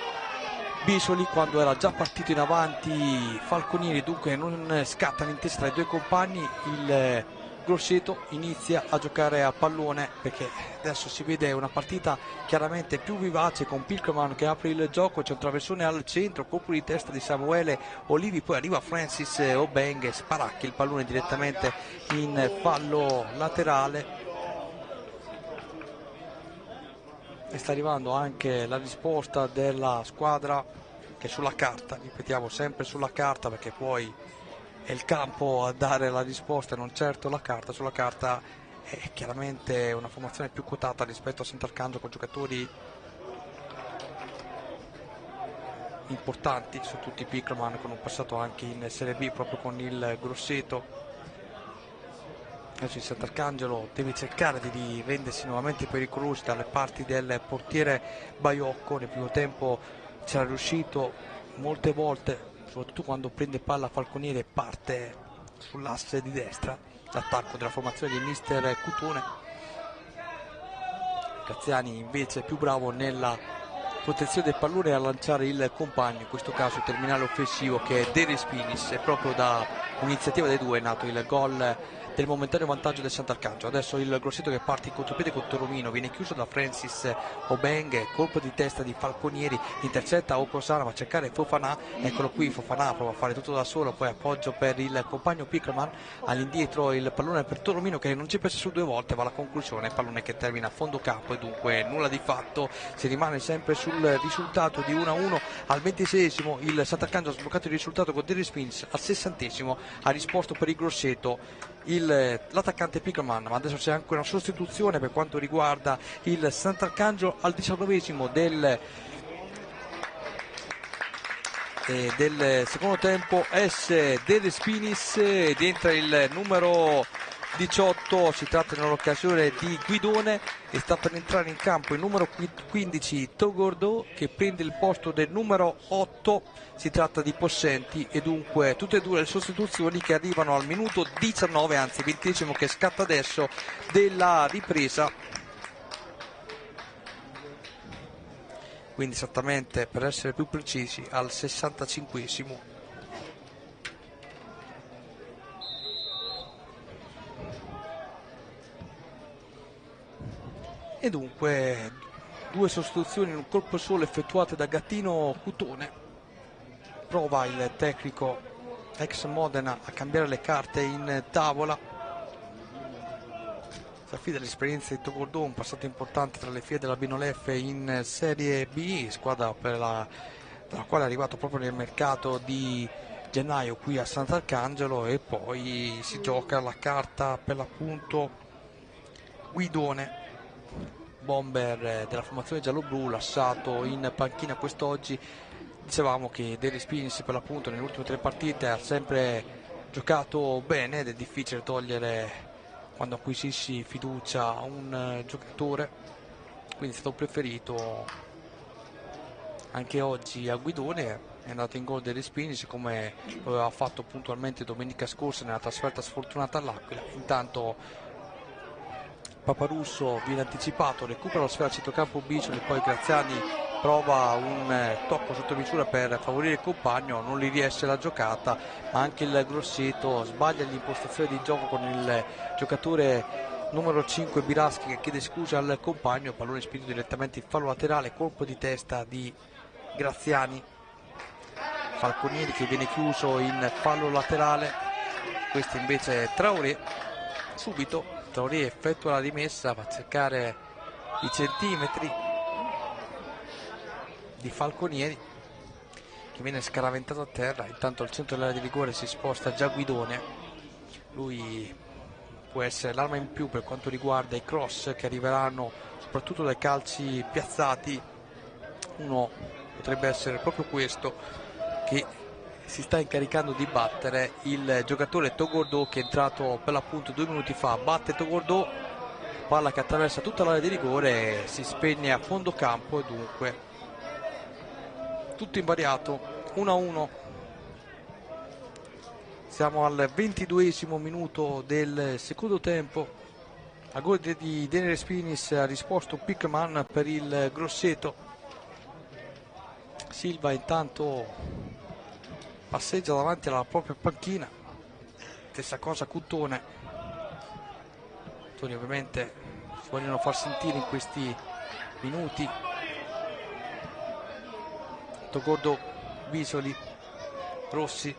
Bisoli quando era già partito in avanti Falconieri, dunque non scatta l'intesa tra i due compagni. Il Grosseto inizia a giocare a pallone perché adesso si vede una partita chiaramente più vivace con Pilkerman che apre il gioco, c'è un traversone al centro, colpo di testa di Samuele Olivi, poi arriva Francis Obeng e sparacchia il pallone direttamente in fallo laterale. E sta arrivando anche la risposta della squadra che sulla carta, ripetiamo sempre sulla carta perché poi è il campo a dare la risposta e non certo la carta. Sulla carta è chiaramente una formazione più quotata rispetto a Sant'Arcangelo con giocatori importanti, su tutti Pickerman con un passato anche in Serie B proprio con il Grosseto. Adesso il Sant'Arcangelo deve cercare di rendersi nuovamente pericolosi dalle parti del portiere Baiocco. Nel primo tempo c'era riuscito molte volte, soprattutto quando prende palla Falconieri e parte sull'asse di destra, l'attacco della formazione di mister Cutone. Graziani invece è più bravo nella protezione del pallone e a lanciare il compagno, in questo caso il terminale offensivo che è De Respinis, e proprio da un'iniziativa dei due è nato il gol del momentaneo vantaggio del Sant'Arcangelo. Adesso il Grosseto che parte in contropiede con Toromino, viene chiuso da Francis Obeng, colpo di testa di Falconieri, intercetta Okosana, va a cercare Fofanà, eccolo qui Fofanà, prova a fare tutto da solo, poi appoggio per il compagno Pickerman, all'indietro il pallone per Toromino che non ci pensa su due volte, va alla conclusione, pallone che termina a fondo campo e dunque nulla di fatto, si rimane sempre sul risultato di 1-1. Al 26esimo il Sant'Arcangelo ha sbloccato il risultato con Derry Spins, al 60esimo ha risposto per il Grosseto l'attaccante Pickerman, ma adesso c'è anche una sostituzione per quanto riguarda il Sant'Arcangelo al 19esimo del secondo tempo. Delle Spinis ed entra il numero 18, si tratta di un'occasione di Guidone e sta per entrare in campo il numero 15 Togordo che prende il posto del numero 8, si tratta di Possenti, e dunque tutte e due le sostituzioni che arrivano al minuto 19, anzi 20esimo che scatta adesso della ripresa. Quindi esattamente, per essere più precisi, al 65esimo. E dunque due sostituzioni in un colpo solo effettuate da Gattino Cutone. Prova il tecnico ex Modena a cambiare le carte in tavola. Si affida all'esperienza di Togordò, un passato importante tra le file della Binoleffe in Serie B, squadra dalla quale è arrivato proprio nel mercato di gennaio qui a Sant'Arcangelo, e poi si gioca la carta per l'appunto Guidone. bomber della formazione giallo-blu, lasciato in panchina quest'oggi. Dicevamo che De Respinis per l'appunto nelle ultime 3 partite ha sempre giocato bene ed è difficile togliere, quando acquisisci fiducia, a un giocatore, quindi è stato preferito anche oggi a Guidone. È andato in gol De Respinis come lo aveva fatto puntualmente domenica scorsa nella trasferta sfortunata all'Aquila. Intanto Paparusso viene anticipato, recupera la sfera a centrocampo Bicioli, poi Graziani prova un tocco sotto misura per favorire il compagno, non gli riesce la giocata, ma anche il Grosseto sbaglia l'impostazione di gioco con il giocatore numero 5 Biraschi che chiede scusa al compagno, pallone spinto direttamente in fallo laterale, colpo di testa di Graziani. Falconieri che viene chiuso in fallo laterale, questo invece è Traoré. Subito Traoré effettua la rimessa, va a cercare i centimetri di Falconieri che viene scaraventato a terra. Intanto al centro dell'area di rigore si sposta già Guidone, lui può essere l'arma in più per quanto riguarda i cross che arriveranno soprattutto dai calci piazzati. Uno potrebbe essere proprio questo che si sta incaricando di battere il giocatore Togordò, che è entrato per l'appunto 2 minuti fa. Batte Togordò, palla che attraversa tutta l'area di rigore, si spegne a fondo campo e dunque tutto invariato, 1-1. Siamo al 22esimo minuto del secondo tempo. A gol di De Respinis ha risposto Pickman per il Grosseto. Silva intanto passeggia davanti alla propria panchina, stessa cosa Cuttone. Cuttone ovviamente si vogliono far sentire in questi minuti. Togordò, Bisoli, Rossi,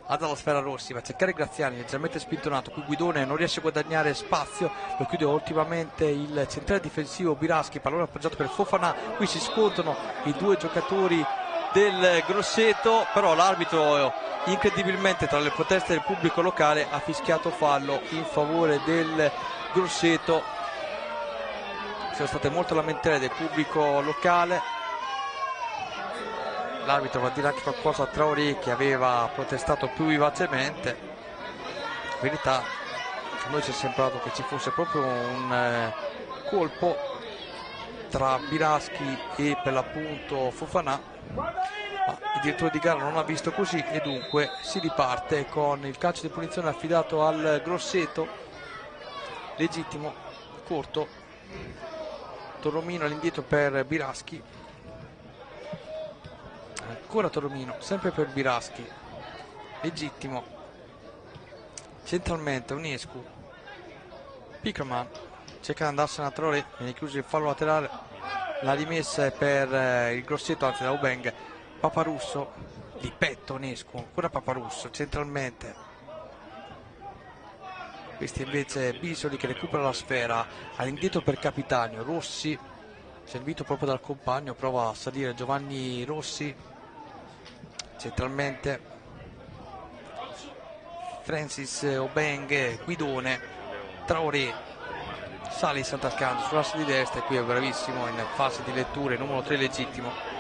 ha dalla sfera Rossi, va a cercare Graziani, leggermente spintonato, qui Guidone non riesce a guadagnare spazio, lo chiude ultimamente il centrale difensivo Biraschi, pallone appoggiato per Fofana, qui si scontrano i 2 giocatori del Grosseto, però l'arbitro incredibilmente tra le proteste del pubblico locale ha fischiato fallo in favore del Grosseto. Ci sono state molte lamentele del pubblico locale. L'arbitro va a dire anche qualcosa a Traoré che aveva protestato più vivacemente. In verità a noi ci è sembrato che ci fosse proprio un colpo tra Biraschi e per l'appunto Fofana, ma il direttore di gara non ha visto così e dunque si riparte con il calcio di punizione affidato al Grosseto, legittimo, corto. Torromino all'indietro per Biraschi, ancora Torromino, sempre per Biraschi, legittimo, centralmente Unescu, Pickerman cerca di andarsene a Traoré, viene chiuso il fallo laterale, la rimessa è per il Grosseto, anzi da Ubeng. Paparusso di petto Unescu, ancora Paparusso centralmente, questi invece Bisoli che recupera la sfera all'indietro per Capitanio. Rossi servito proprio dal compagno, prova a salire Giovanni Rossi centralmente, Francis Ubeng, Guidone, Traoré, sale in Sant'Arcangelo sull'asse di destra e qui è bravissimo in fase di lettura il numero 3 legittimo.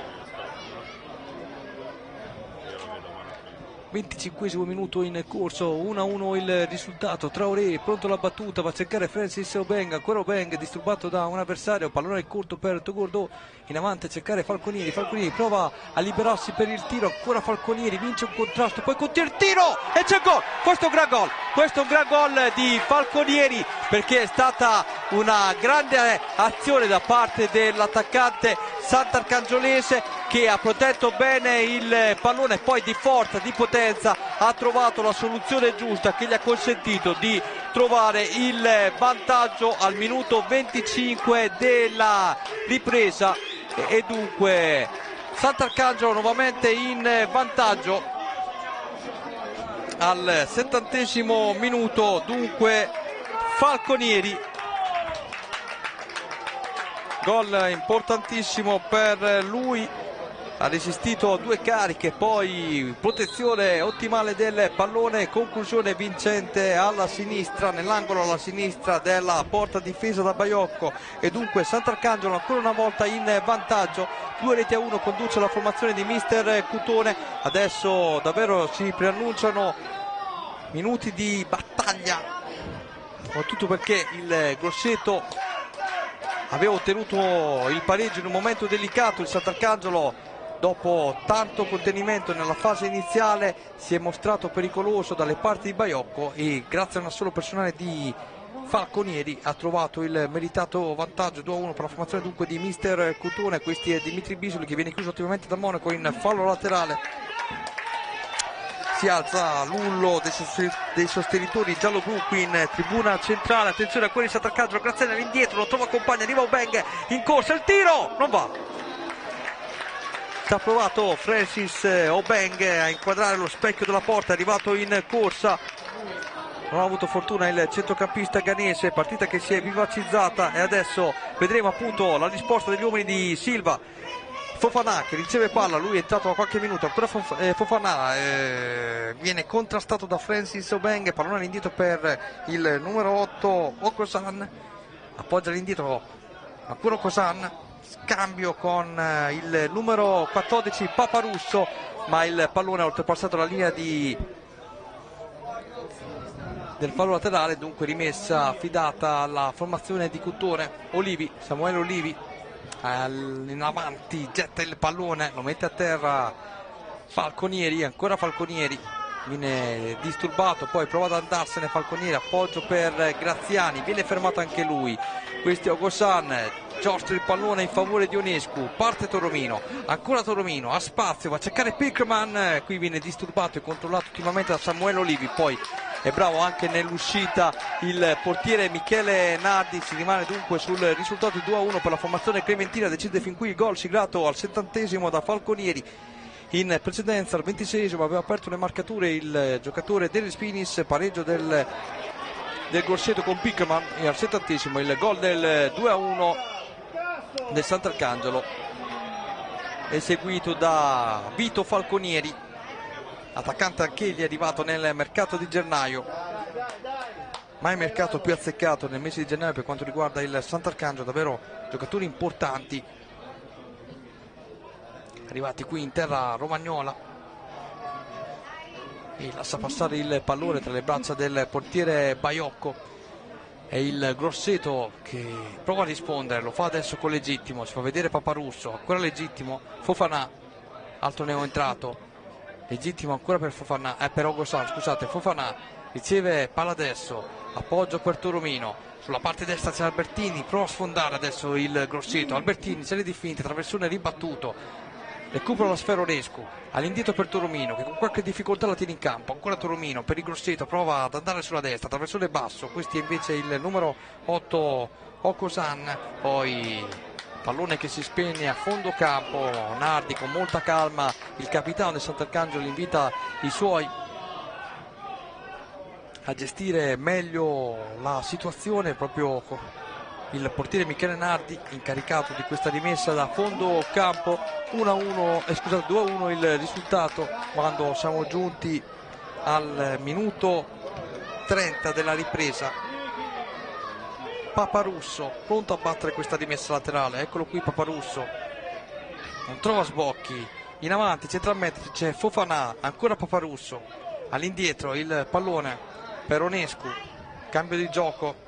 25esimo minuto in corso, 1-1 il risultato. Traoré pronto alla battuta, va a cercare Francis Ubeng, ancora Ubeng disturbato da un avversario, pallone corto per Togordò, in avanti a cercare Falconieri, Falconieri prova a liberarsi per il tiro, ancora Falconieri, vince un contrasto, poi continua il tiro e c'è gol. Questo è un gran gol, questo è un gran gol di Falconieri, perché è stata una grande azione da parte dell'attaccante sant'arcangiolese che ha protetto bene il pallone, poi di forza, di potenza ha trovato la soluzione giusta che gli ha consentito di trovare il vantaggio al minuto 25 della ripresa e dunque Sant'Arcangelo nuovamente in vantaggio al 70esimo minuto. Dunque Falconieri, gol importantissimo per lui ha resistito a 2 cariche, poi protezione ottimale del pallone, conclusione vincente alla sinistra, nell'angolo alla sinistra della porta difesa da Baiocco, e dunque Sant'Arcangelo ancora una volta in vantaggio, 2-1 conduce la formazione di mister Cutone. Adesso davvero si preannunciano minuti di battaglia, soprattutto perché il Grosseto aveva ottenuto il pareggio in un momento delicato. Il Sant'Arcangelo, dopo tanto contenimento nella fase iniziale, si è mostrato pericoloso dalle parti di Baiocco e grazie a una sola personale di Falconieri ha trovato il meritato vantaggio 2-1 per la formazione dunque di mister Cutone. Questi è Dimitri Bisoli che viene chiuso ottimamente da Monaco in fallo laterale. Si alza l'ullo dei sostenitori giallo-blu qui in tribuna centrale. Attenzione a quelli di Sant'Arcangelo, Graziani all'indietro, lo trova compagno, arriva Obeng in corsa, il tiro non va. Ci ha provato Francis Obeng a inquadrare lo specchio della porta, è arrivato in corsa, non ha avuto fortuna il centrocampista ghanese. Partita che si è vivacizzata e adesso vedremo appunto la risposta degli uomini di Silva. Fofana che riceve palla, lui è entrato da qualche minuto, ancora Fofana viene contrastato da Francis Obeng, pallone all'indietro per il numero 8 Okosan, appoggia all'indietro ancora Okosan, scambio con il numero 14 Paparusso, ma il pallone ha oltrepassato la linea del fallo laterale, dunque rimessa affidata alla formazione di Cutone. Samuele Olivi in avanti, getta il pallone, lo mette a terra Falconieri, ancora Falconieri viene disturbato, poi prova ad andarsene Falconieri, appoggio per Graziani, viene fermato anche lui. Questi Ogosan, giostra il pallone in favore di Ionescu, parte Toromino, ancora Toromino, ha spazio, va a cercare Pickerman, qui viene disturbato e controllato ultimamente da Samuele Olivi, poi è bravo anche nell'uscita il portiere Michele Nardi. Si rimane dunque sul risultato di 2-1 per la formazione crementina, decide fin qui il gol siglato al 70° da Falconieri. In precedenza al 26° aveva aperto le marcature il giocatore De Spinis, pareggio del Grosseto con Pickerman, e al 70° il gol del 2-1 del Sant'Arcangelo eseguito da Vito Falconieri, attaccante anch'egli arrivato nel mercato di gennaio, mai mercato più azzeccato nel mese di gennaio per quanto riguarda il Sant'Arcangelo. Davvero giocatori importanti arrivati qui in terra romagnola, e lascia passare il pallone tra le braccia del portiere Baiocco. È il Grosseto che prova a rispondere, lo fa adesso con Legittimo, si fa vedere Paparusso, ancora Legittimo, Fofana, altro neoentrato, Legittimo ancora per Fofana, per Ogosan, scusate, Fofana riceve palla adesso, appoggio per Toromino, sulla parte destra c'è Albertini, prova a sfondare adesso il Grosseto, Albertini, serie di finte, traversone ribattuto, recupera la sfera Onescu, all'indietro per Toromino che con qualche difficoltà la tiene in campo, ancora Toromino per il Grosseto, prova ad andare sulla destra, traversone basso, questi è invece il numero 8 Okosan, poi pallone che si spegne a fondo campo. Nardi con molta calma, il capitano del Sant'Arcangelo invita i suoi a gestire meglio la situazione, proprio il portiere Michele Nardi incaricato di questa rimessa da fondo campo. 2-1 il risultato quando siamo giunti al minuto 30 della ripresa. Paparusso pronto a battere questa rimessa laterale, eccolo qui Paparusso, non trova sbocchi, in avanti centralmente c'è Fofana, ancora Paparusso, all'indietro il pallone per Onescu, cambio di gioco,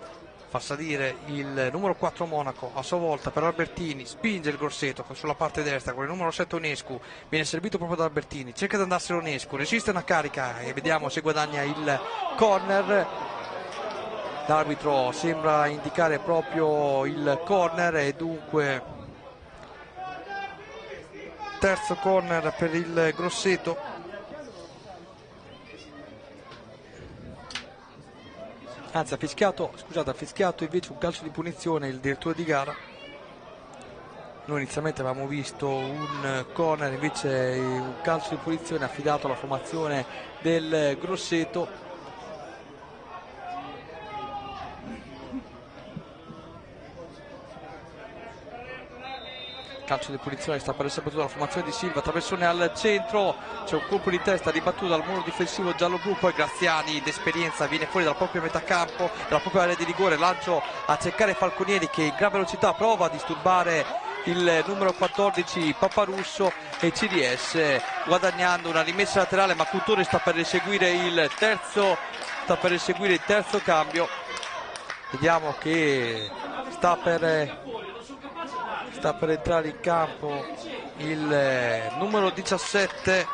fa salire il numero 4 Monaco, a sua volta per Albertini, spinge il Grosseto sulla parte destra con il numero 7 Onescu, viene servito proprio da Albertini, cerca di andarsene Onescu, resiste una carica e vediamo se guadagna il corner. L'arbitro sembra indicare proprio il corner e dunque terzo corner per il Grosseto. Anzi ha fischiato invece un calcio di punizione il direttore di gara. Noi inizialmente avevamo visto un corner, invece un calcio di punizione affidato alla formazione del Grosseto. calcio di punizione, sta per essere battuta la formazione di Silva, traversone al centro, c'è un colpo di testa ribattuto dal muro difensivo giallo-blu, poi Graziani d'esperienza viene fuori dalla propria metà campo, dalla propria area di rigore, lancio a cercare Falconieri che in gran velocità prova a disturbare il numero 14 Paparusso e ci riesce guadagnando una rimessa laterale, ma Cutore sta per eseguire il terzo cambio. Vediamo che sta per entrare in campo il numero 17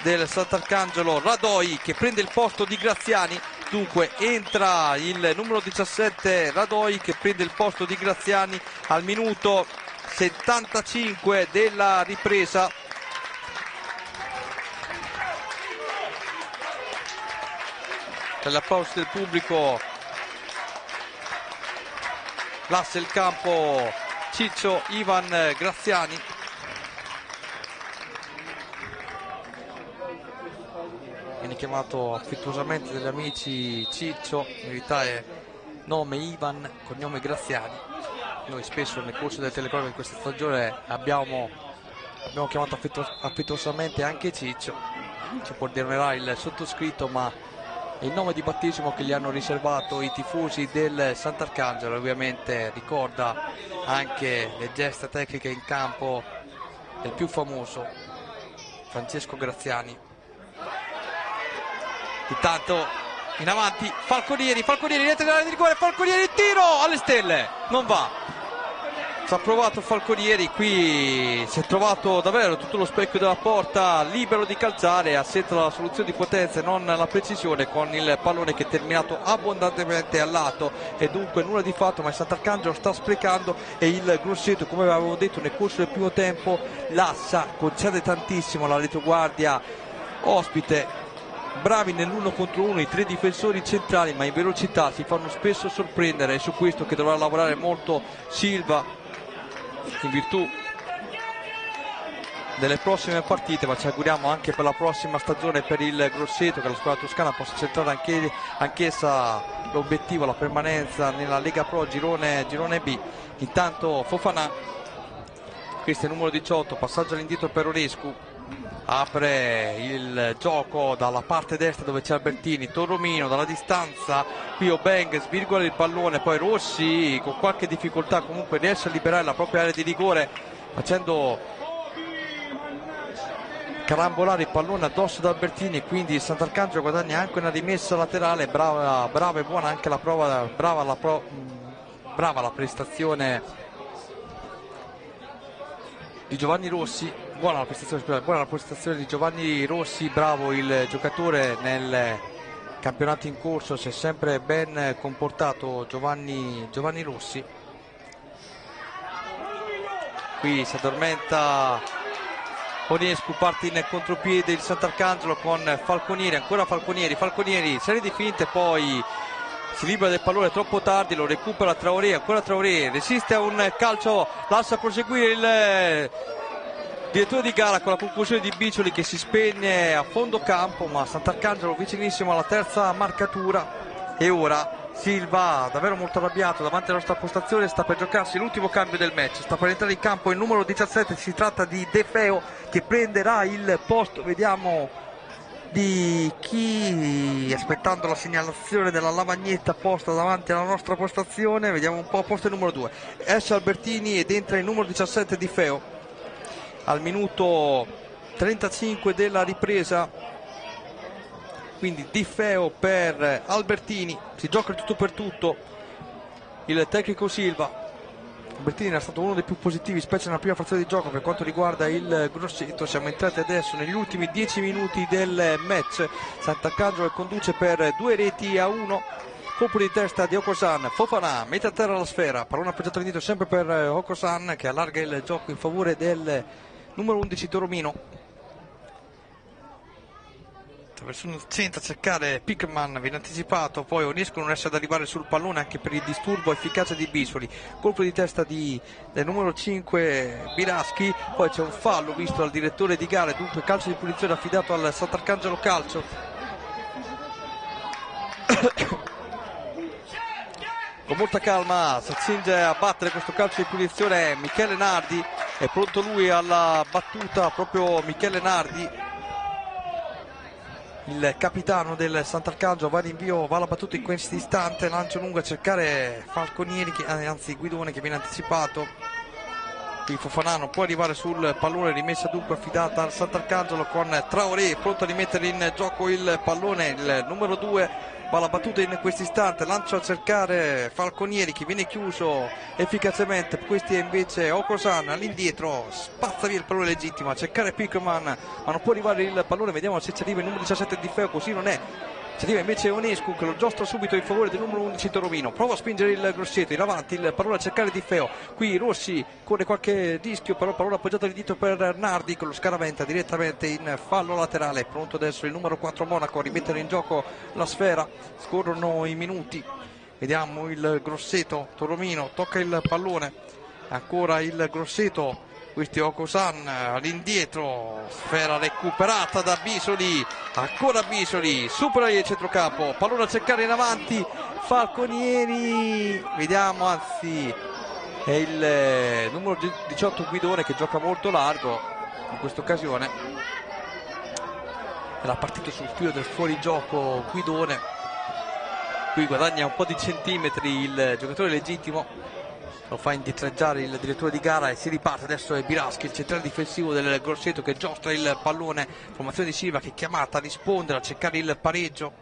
del Sant'Arcangelo, Radoi, che prende il posto di Graziani. Dunque entra il numero 17 Radoi che prende il posto di Graziani al minuto 75 della ripresa. Per l'applauso del pubblico lascia il campo Ciccio Ivan Graziani. Viene chiamato affettuosamente dagli amici Ciccio, in verità è nome Ivan, cognome Graziani. Noi spesso nel corso delle telecronache di questa stagione abbiamo chiamato affettuosamente anche Ciccio. Ci perdonerà il sottoscritto, ma è il nome di battesimo che gli hanno riservato i tifosi del Sant'Arcangelo. Ovviamente ricorda anche le gesta tecniche in campo del più famoso Francesco Graziani. Intanto in avanti Falconieri rientra nell'area di rigore, Falconieri, tiro alle stelle, non va. Ci ha provato Falconieri, qui si è trovato davvero tutto lo specchio della porta libero di calciare, ha scelto la soluzione di potenza e non la precisione, con il pallone che è terminato abbondantemente al lato e dunque nulla di fatto, ma il Sant'Arcangelo sta sprecando e il Grosseto, come avevamo detto nel corso del primo tempo, lascia, concede tantissimo alla retroguardia ospite. Bravi nell'uno contro uno i tre difensori centrali, ma in velocità si fanno spesso sorprendere, è su questo che dovrà lavorare molto Silva in virtù delle prossime partite, ma ci auguriamo anche per la prossima stagione per il Grosseto che la squadra toscana possa centrare anch'essa l'obiettivo, la permanenza nella Lega Pro girone B. Intanto Fofana, questo è il numero 18, passaggio all'indietro per Orescu, apre il gioco dalla parte destra dove c'è Albertini, Torromino dalla distanza, qui Obeng svirgola il pallone, poi Rossi con qualche difficoltà comunque riesce a liberare la propria area di rigore facendo carambolare il pallone addosso ad Albertini, quindi il Sant'Arcangelo guadagna anche una rimessa laterale. Brava e buona anche la prova, brava la prestazione di Giovanni Rossi. Buona la prestazione di Giovanni Rossi, bravo il giocatore nel campionato in corso, si è sempre ben comportato Giovanni Rossi. Qui si addormenta Onescu, parte in contropiede il Sant'Arcangelo con Falconieri, ancora Falconieri, serie di finte, poi si libera del pallone troppo tardi, lo recupera Traoré, ancora Traoré, resiste a un calcio, lascia proseguire il direttore di gara con la conclusione di Bicioli che si spegne a fondo campo, ma Sant'Arcangelo vicinissimo alla terza marcatura. E ora Silva, davvero molto arrabbiato davanti alla nostra postazione, sta per giocarsi l'ultimo cambio del match, sta per entrare in campo il numero 17, si tratta di De Feo che prenderà il posto, vediamo di chi, aspettando la segnalazione della lavagnetta posta davanti alla nostra postazione, vediamo un po', posto il numero 2, esce Albertini ed entra il numero 17 Di Feo. Al minuto 35 della ripresa, quindi Di Feo per Albertini, si gioca il tutto per tutto il tecnico Silva. Albertini era stato uno dei più positivi, specie nella prima frazione di gioco per quanto riguarda il Grosseto. Siamo entrati adesso negli ultimi 10 minuti del match, Sant'Arcangelo conduce per 2-1, colpo di testa di Okosan, Fofana mette a terra la sfera, pallone appoggiato all'indietro sempre per Okosan che allarga il gioco in favore del numero 11 Toromino. Attraverso il centro a cercare Pickman, viene anticipato, poi Onesco non riesce ad arrivare sul pallone anche per il disturbo efficace di Bisoli, colpo di testa del numero 5 Biraschi, poi c'è un fallo visto dal direttore di gara, dunque calcio di punizione affidato al Sant'Arcangelo Calcio. Con molta calma si accinge a battere questo calcio di punizione Michele Nardi, È pronto lui alla battuta, proprio Michele Nardi, il capitano del Sant'Arcangelo. Va rinvio, va alla battuta in questo istante, lancio lungo a cercare Falconieri, anzi Guidone, che viene anticipato. Qui Fofana non può arrivare sul pallone, rimessa dunque affidata al Sant'Arcangelo con Traoré pronto a rimettere in gioco il pallone. Il numero 2 va alla battuta in questo istante, lancio a cercare Falconieri che viene chiuso efficacemente. Questi è invece Okosan all'indietro, spazza via il pallone legittimo a cercare Pickerman, ma non può arrivare il pallone. Vediamo se ci arriva il numero 17 di Feo, così non è. Ci arriva invece Onescu che lo giostra subito in favore del numero 11 Toromino. Prova a spingere il Grosseto in avanti, il pallone a cercare di Feo. Qui Rossi corre qualche rischio, però il pallone appoggiato all'indietro per Nardi, con lo scaraventa direttamente in fallo laterale. Pronto adesso il numero 4 Monaco a rimettere in gioco la sfera. Scorrono i minuti. Vediamo il Grosseto, Toromino tocca il pallone. Ancora il Grosseto. Questi Okosan all'indietro, sfera recuperata da Bisoli, ancora Bisoli, supera il centrocampo, pallone a cercare in avanti, Falconieri, vediamo, anzi è il numero 18 Guidone che gioca molto largo in questa occasione. Era partito sul filo del fuorigioco Guidone, qui guadagna un po' di centimetri il giocatore legittimo. Lo fa indietreggiare il direttore di gara e si riparte. Adesso è Biraschi, il centrale difensivo del Grosseto, che giostra il pallone. Formazione di Silva che è chiamata a rispondere, a cercare il pareggio.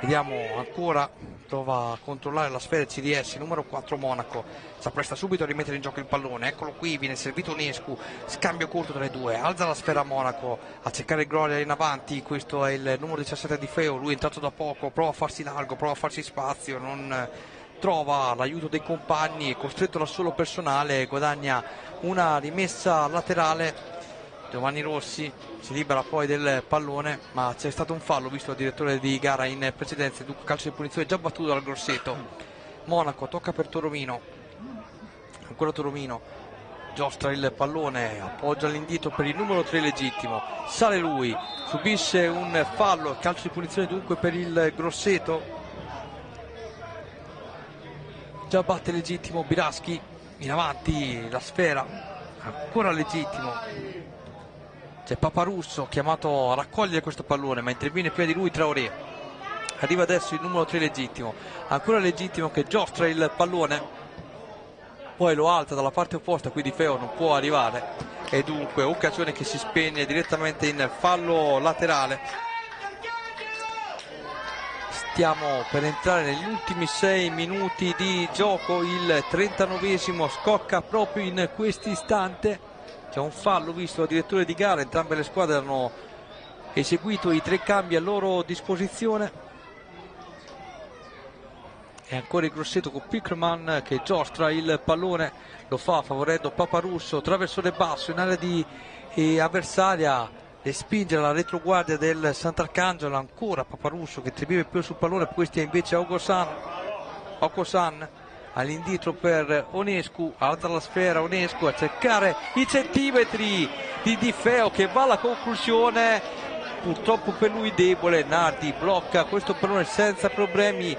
Vediamo ancora, prova a controllare la sfera CDS, numero 4 Monaco. Si appresta subito a rimettere in gioco il pallone. Eccolo qui, viene servito Onescu, scambio corto tra i due. Alza la sfera Monaco a cercare Gloria in avanti. Questo è il numero 17 di Feo, lui è entrato da poco, prova a farsi largo, prova a farsi spazio, non trova l'aiuto dei compagni, è costretto da solo personale, guadagna una rimessa laterale. Giovanni Rossi si libera poi del pallone, ma c'è stato un fallo visto dal direttore di gara in precedenza, dunque calcio di punizione già battuto dal Grosseto. Monaco tocca per Toromino, ancora Toromino giostra il pallone, appoggia all'indietro per il numero 3 legittimo, sale lui, subisce un fallo, calcio di punizione dunque per il Grosseto. Già batte legittimo Biraschi, in avanti la sfera, ancora legittimo. C'è Paparusso chiamato a raccogliere questo pallone, ma interviene prima di lui Traoré. Arriva adesso il numero 3 legittimo, ancora legittimo che giostra il pallone, poi lo alza dalla parte opposta, quindi Feo non può arrivare e dunque occasione che si spegne direttamente in fallo laterale. Stiamo per entrare negli ultimi 6 minuti di gioco, il 39esimo scocca proprio in questo istante. C'è un fallo visto dal direttore di gara, entrambe le squadre hanno eseguito i 3 cambi a loro disposizione. E ancora il Grosseto con Pickerman che giostra il pallone, lo fa favorendo Paparusso, traversone basso in area di avversaria, e spinge la retroguardia del Sant'Arcangelo. Ancora Paparusso che trivive più sul pallone, questi è invece Okosan all'indietro per Onescu, alza la sfera Onescu a cercare i centimetri di Feo che va alla conclusione, purtroppo per lui debole. Nardi blocca questo pallone senza problemi,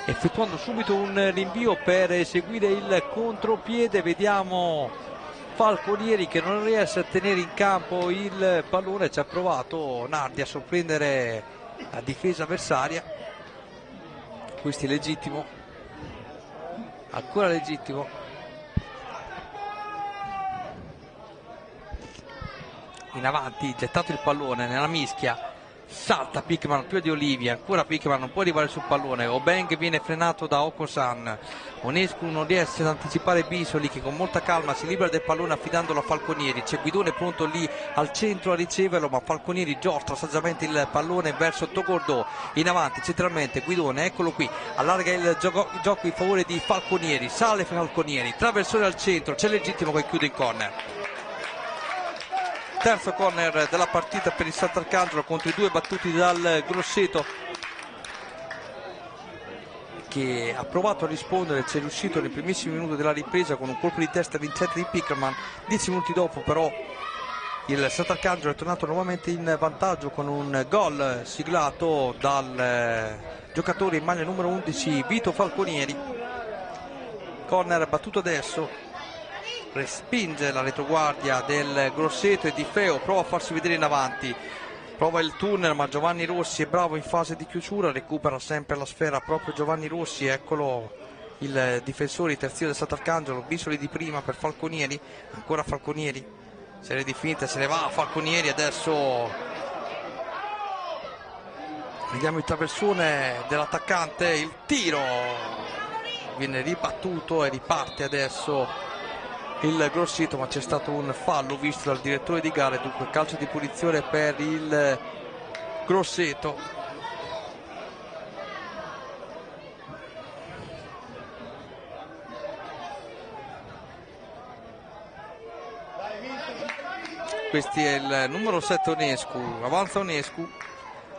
effettuando subito un rinvio per eseguire il contropiede. Vediamo Falconieri che non riesce a tenere in campo il pallone, ci ha provato Nardi a sorprendere la difesa avversaria. Questo è legittimo, ancora legittimo, in avanti, gettato il pallone nella mischia, salta Pickerman più di Olivia, ancora Pickerman non può arrivare sul pallone, Obeng viene frenato da Okosan, Onescu non riesce ad anticipare Bisoli che con molta calma si libera del pallone affidandolo a Falconieri. C'è Guidone pronto lì al centro a riceverlo, ma Falconieri giostra saggiamente il pallone verso Togordò, in avanti centralmente Guidone, eccolo qui, allarga il gioco in favore di Falconieri, sale Falconieri, traversone al centro, c'è legittimo che chiude in corner. Terzo corner della partita per il Sant'Arcangelo contro i 2 battuti dal Grosseto, che ha provato a rispondere, ci è riuscito nei primissimi minuti della ripresa con un colpo di testa vincente di Pickerman. 10 minuti dopo però il Sant'Arcangelo è tornato nuovamente in vantaggio con un gol siglato dal giocatore in maglia numero 11 Vito Falconieri. Corner battuto adesso respinge la retroguardia del Grosseto e Di Feo prova a farsi vedere in avanti, prova il tunnel, ma Giovanni Rossi è bravo in fase di chiusura, recupera sempre la sfera proprio Giovanni Rossi. Eccolo il difensore, il terzino del Sant'Arcangelo, Bisoli di prima per Falconieri, ancora Falconieri, serie di finte, se ne va Falconieri. Adesso vediamo il traversone dell'attaccante, il tiro viene ribattuto e riparte adesso il Grosseto, ma c'è stato un fallo visto dal direttore di gara, dunque calcio di punizione per il Grosseto. Questi è il numero 7 Onescu, avanza Onescu,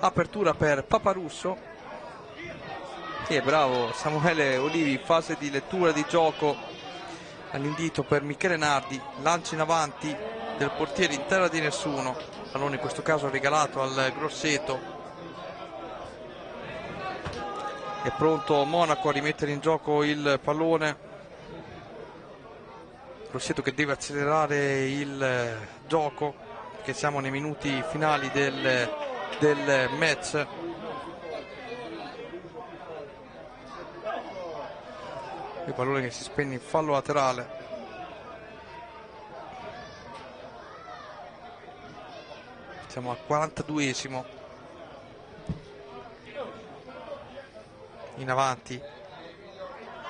apertura per Paparusso. Sì, è bravo Samuele Olivi in fase di lettura di gioco all'invito per Michele Nardi, lancio in avanti del portiere in terra di nessuno, pallone in questo caso regalato al Grosseto. È pronto Monaco a rimettere in gioco il pallone, Grosseto che deve accelerare il gioco perché siamo nei minuti finali del match. Il pallone che si spegne in fallo laterale. Siamo al 42esimo. In avanti.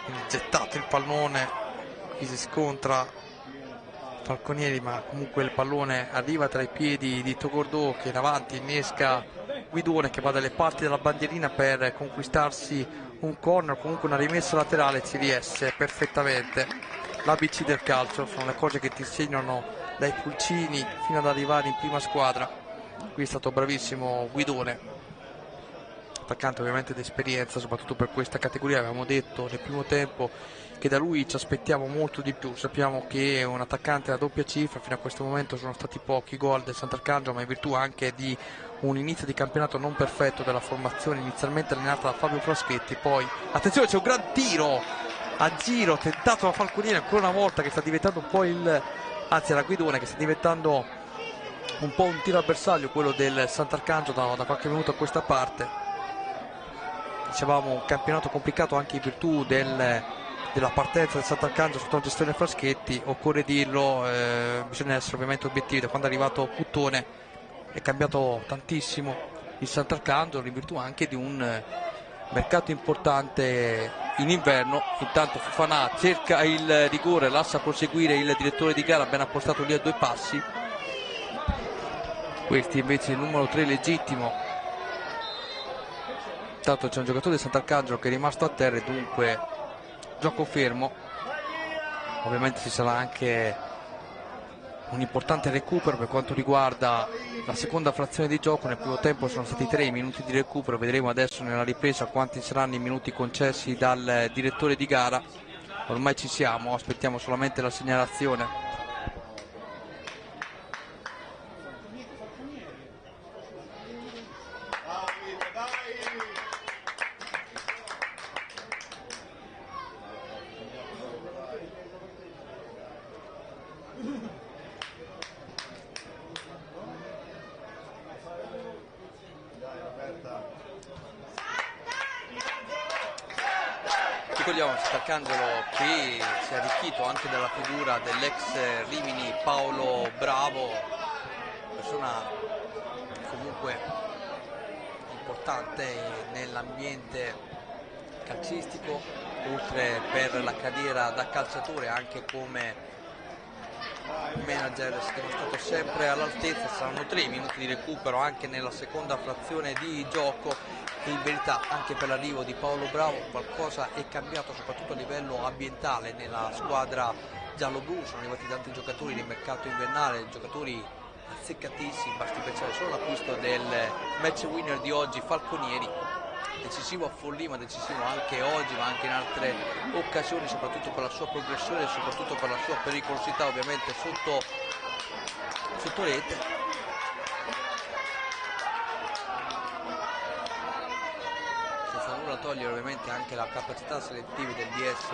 Quindi gettato il pallone. Qui si scontra Falconieri, ma comunque il pallone arriva tra i piedi di Togordò, che in avanti innesca Guidone, che va dalle parti della bandierina per conquistarsi un corner, comunque una rimessa laterale ci riesce perfettamente. L'ABC del calcio sono le cose che ti insegnano dai pulcini fino ad arrivare in prima squadra. Qui è stato bravissimo Guidone, attaccante ovviamente d'esperienza soprattutto per questa categoria. Avevamo detto nel primo tempo che da lui ci aspettiamo molto di più, sappiamo che è un attaccante a doppia cifra, fino a questo momento sono stati pochi gol del Sant'Arcangelo, ma in virtù anche di un inizio di campionato non perfetto della formazione inizialmente allenata da Fabio Fraschetti. Poi attenzione, c'è un gran tiro a giro tentato da Falconieri ancora una volta, che sta diventando un po' era Guidone che sta diventando un po' un tiro al bersaglio quello del Sant'Arcangelo da qualche minuto a questa parte. Dicevamo un campionato complicato anche in virtù della partenza del Sant'Arcangelo sotto la gestione Fraschetti, occorre dirlo, bisogna essere ovviamente obiettivi. Da quando è arrivato Cuttone è cambiato tantissimo il Sant'Arcangelo in virtù anche di un mercato importante in inverno. Intanto Fofanà cerca il rigore, lascia proseguire il direttore di gara ben appostato lì a 2 passi. Questi invece il numero 3 legittimo. Intanto c'è un giocatore del Sant'Arcangelo che è rimasto a terra e dunque gioco fermo. Ovviamente ci sarà anche un importante recupero per quanto riguarda la seconda frazione di gioco. Nel primo tempo sono stati 3 minuti di recupero, vedremo adesso nella ripresa quanti saranno i minuti concessi dal direttore di gara. Ormai ci siamo, aspettiamo solamente la segnalazione. Ricordiamo Sant'Arcangelo che si è arricchito anche dalla figura dell'ex Rimini Paolo Bravo, persona comunque importante nell'ambiente calcistico, oltre per la carriera da calciatore anche come manager. È stato sempre all'altezza. Saranno 3 minuti di recupero anche nella seconda frazione di gioco. In verità anche per l'arrivo di Paolo Bravo qualcosa è cambiato soprattutto a livello ambientale nella squadra giallo-blu. Sono arrivati tanti giocatori nel mercato invernale, giocatori azzeccatissimi, basti pensare solo all'acquisto del match winner di oggi Falconieri, decisivo a Forlì ma decisivo anche oggi ma anche in altre occasioni, soprattutto per la sua progressione e soprattutto per la sua pericolosità ovviamente sotto rete. Nulla togliere ovviamente anche la capacità selettiva del DS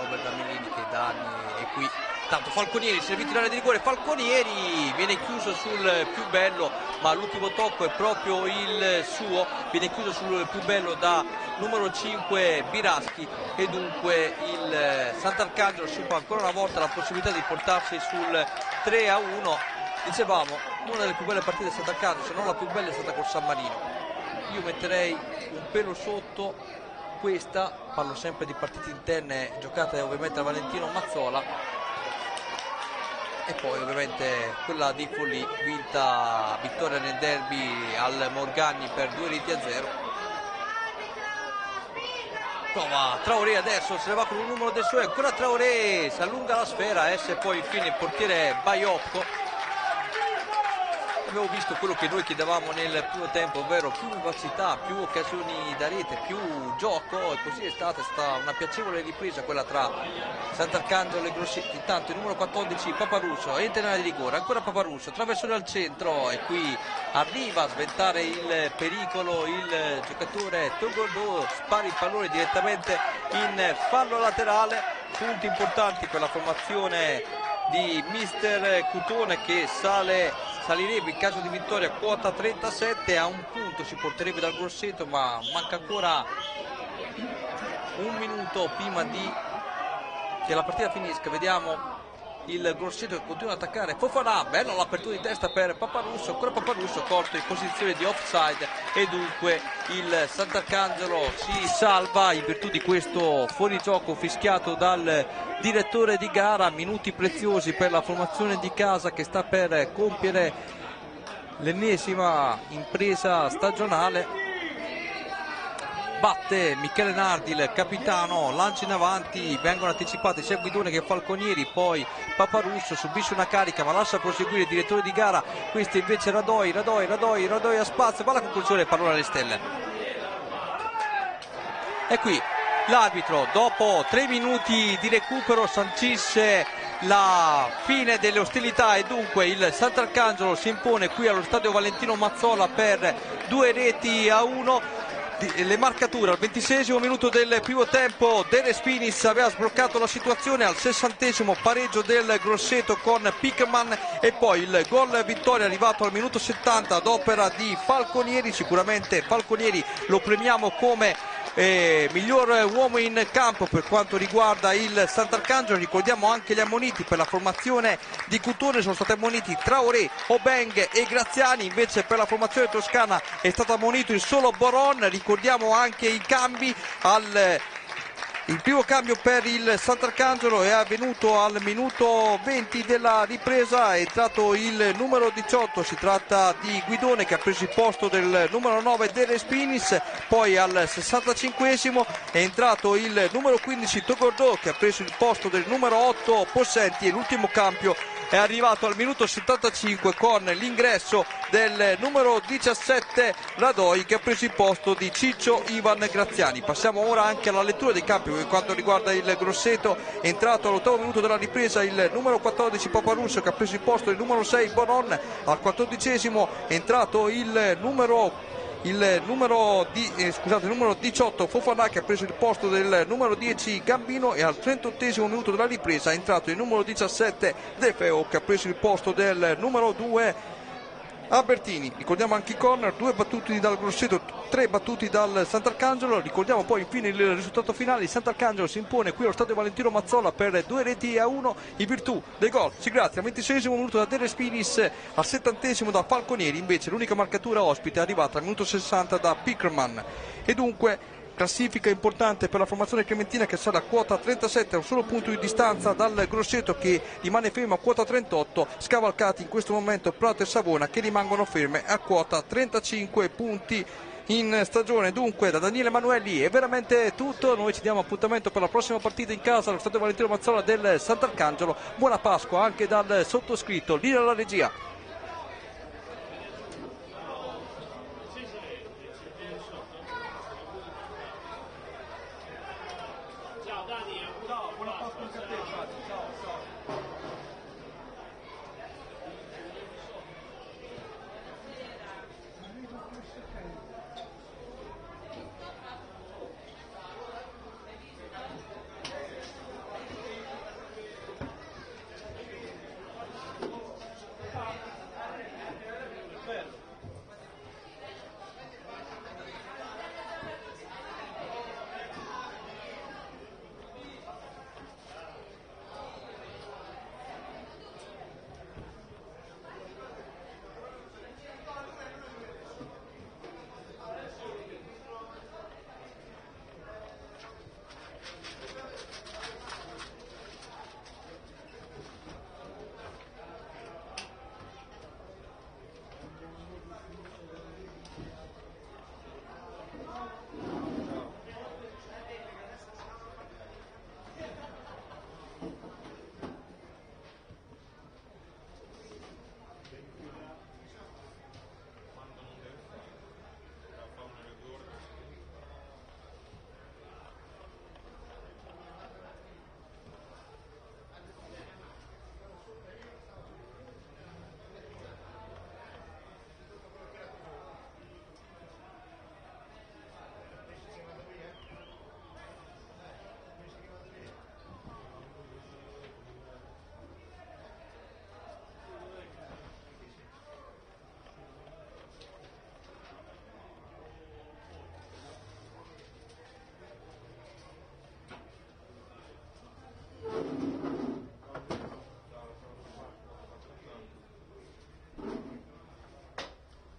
Robert Damellini, che da anni è qui Tanto Falconieri, servito in area di rigore, Falconieri viene chiuso sul più bello, ma l'ultimo tocco è proprio il suo, viene chiuso sul più bello da numero 5 Biraschi, e dunque il Sant'Arcangelo si fa ancora una volta la possibilità di portarsi sul 3-1. Dicevamo, una delle più belle partite di Sant'Arcangelo, se non la più bella, è stata col San Marino. Io metterei un pelo sotto questa, parlo sempre di partite interne giocate ovviamente a Valentino Mazzola, e poi ovviamente quella di Forlì, vittoria nel derby al Morgagni per 2-0. Prova Traoré adesso, se ne va con un numero del suo, ancora Traoré, si allunga la sfera, e poi infine il portiere Baiocco. Abbiamo visto quello che noi chiedevamo nel primo tempo, ovvero più vivacità, più occasioni da rete, più gioco, e così è stata una piacevole ripresa quella tra Sant'Arcangelo e Grosseto. Intanto il numero 14 Paparusso entra in area di rigore, ancora Paparusso, traversone al centro, e qui arriva a sventare il pericolo il giocatore Togoldo, spara il pallone direttamente in fallo laterale. Punti importanti per la formazione di mister Cutone, che salirebbe in caso di vittoria quota 37, a un punto si porterebbe dal Grosseto, ma manca ancora un minuto prima che la partita finisca. Vediamo il Grosseto che continua ad attaccare, Fofana, bella l'apertura di testa per Paparusso, ancora Paparusso corto in posizione di offside, e dunque il Sant'Arcangelo si salva in virtù di questo fuorigioco fischiato dal direttore di gara. Minuti preziosi per la formazione di casa, che sta per compiere l'ennesima impresa stagionale. Batte Michele Nardi, il capitano, lancia in avanti, vengono anticipati sia Guidone che Falconieri, poi Paparusso subisce una carica ma lascia proseguire il direttore di gara. Questo invece Radoi a spazio, va alla conclusione, pallone alle stelle. E qui l'arbitro, dopo 3 minuti di recupero, sancisce la fine delle ostilità, e dunque il Sant'Arcangelo si impone qui allo stadio Valentino Mazzola per 2-1. Le marcature al 26esimo minuto del primo tempo, De Respinis aveva sbloccato la situazione, al 60esimo pareggio del Grosseto con Pickman, e poi il gol vittoria arrivato al minuto 70 ad opera di Falconieri. Sicuramente Falconieri lo premiamo come miglior uomo in campo per quanto riguarda il Sant'Arcangelo. Ricordiamo anche gli ammoniti per la formazione di Cutone, sono stati ammoniti Traoré, Obeng e Graziani, invece per la formazione toscana è stato ammonito il solo Boron. Ricordiamo anche i cambi. Il primo cambio per il Sant'Arcangelo è avvenuto al minuto 20 della ripresa, è entrato il numero 18, si tratta di Guidone, che ha preso il posto del numero 9 De Respinis. Poi al 65esimo è entrato il numero 15 Togordò, che ha preso il posto del numero 8 Possenti, e l'ultimo cambio è arrivato al minuto 75 con l'ingresso del numero 17 Radoi, che ha preso il posto di Ciccio Ivan Graziani. Passiamo ora anche alla lettura dei campi per quanto riguarda il Grosseto. È entrato all'8° minuto della ripresa il numero 14 Paparusso, che ha preso il posto del numero 6 Bonon. Al 14esimo è entrato il numero 18 Fofana, che ha preso il posto del numero 10 Gambino, e al 38esimo minuto della ripresa è entrato il numero 17 De Feo, che ha preso il posto del numero 2 Albertini. Ricordiamo anche i corner, 2 battuti dal Grosseto, 3 battuti dal Sant'Arcangelo. Ricordiamo poi infine il risultato finale: il Sant'Arcangelo si impone qui allo stadio Valentino Mazzola per 2-1 in virtù dei gol siglati al 26esimo minuto da De Respinis, al 70esimo da Falconieri. Invece l'unica marcatura ospite è arrivata al minuto 60 da Pickerman. E dunque classifica importante per la formazione crementina, che sarà a quota 37, a un solo punto di distanza dal Grosseto, che rimane fermo a quota 38, scavalcati in questo momento Prato e Savona, che rimangono ferme a quota 35 punti in stagione. Dunque da Daniele Emanuelli è veramente tutto, noi ci diamo appuntamento per la prossima partita in casa allo stadio Valentino Mazzola del Sant'Arcangelo. Buona Pasqua anche dal sottoscritto, linea alla regia.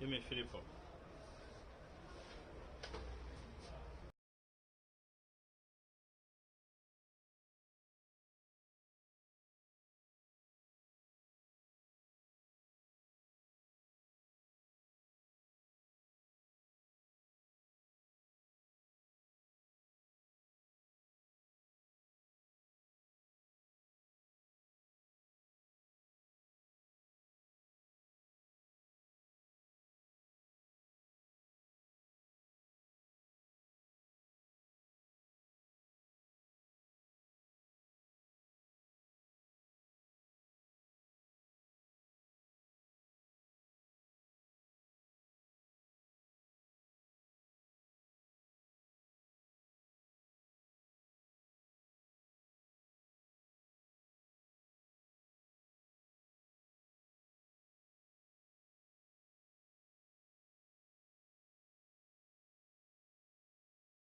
Dimmi Filippo.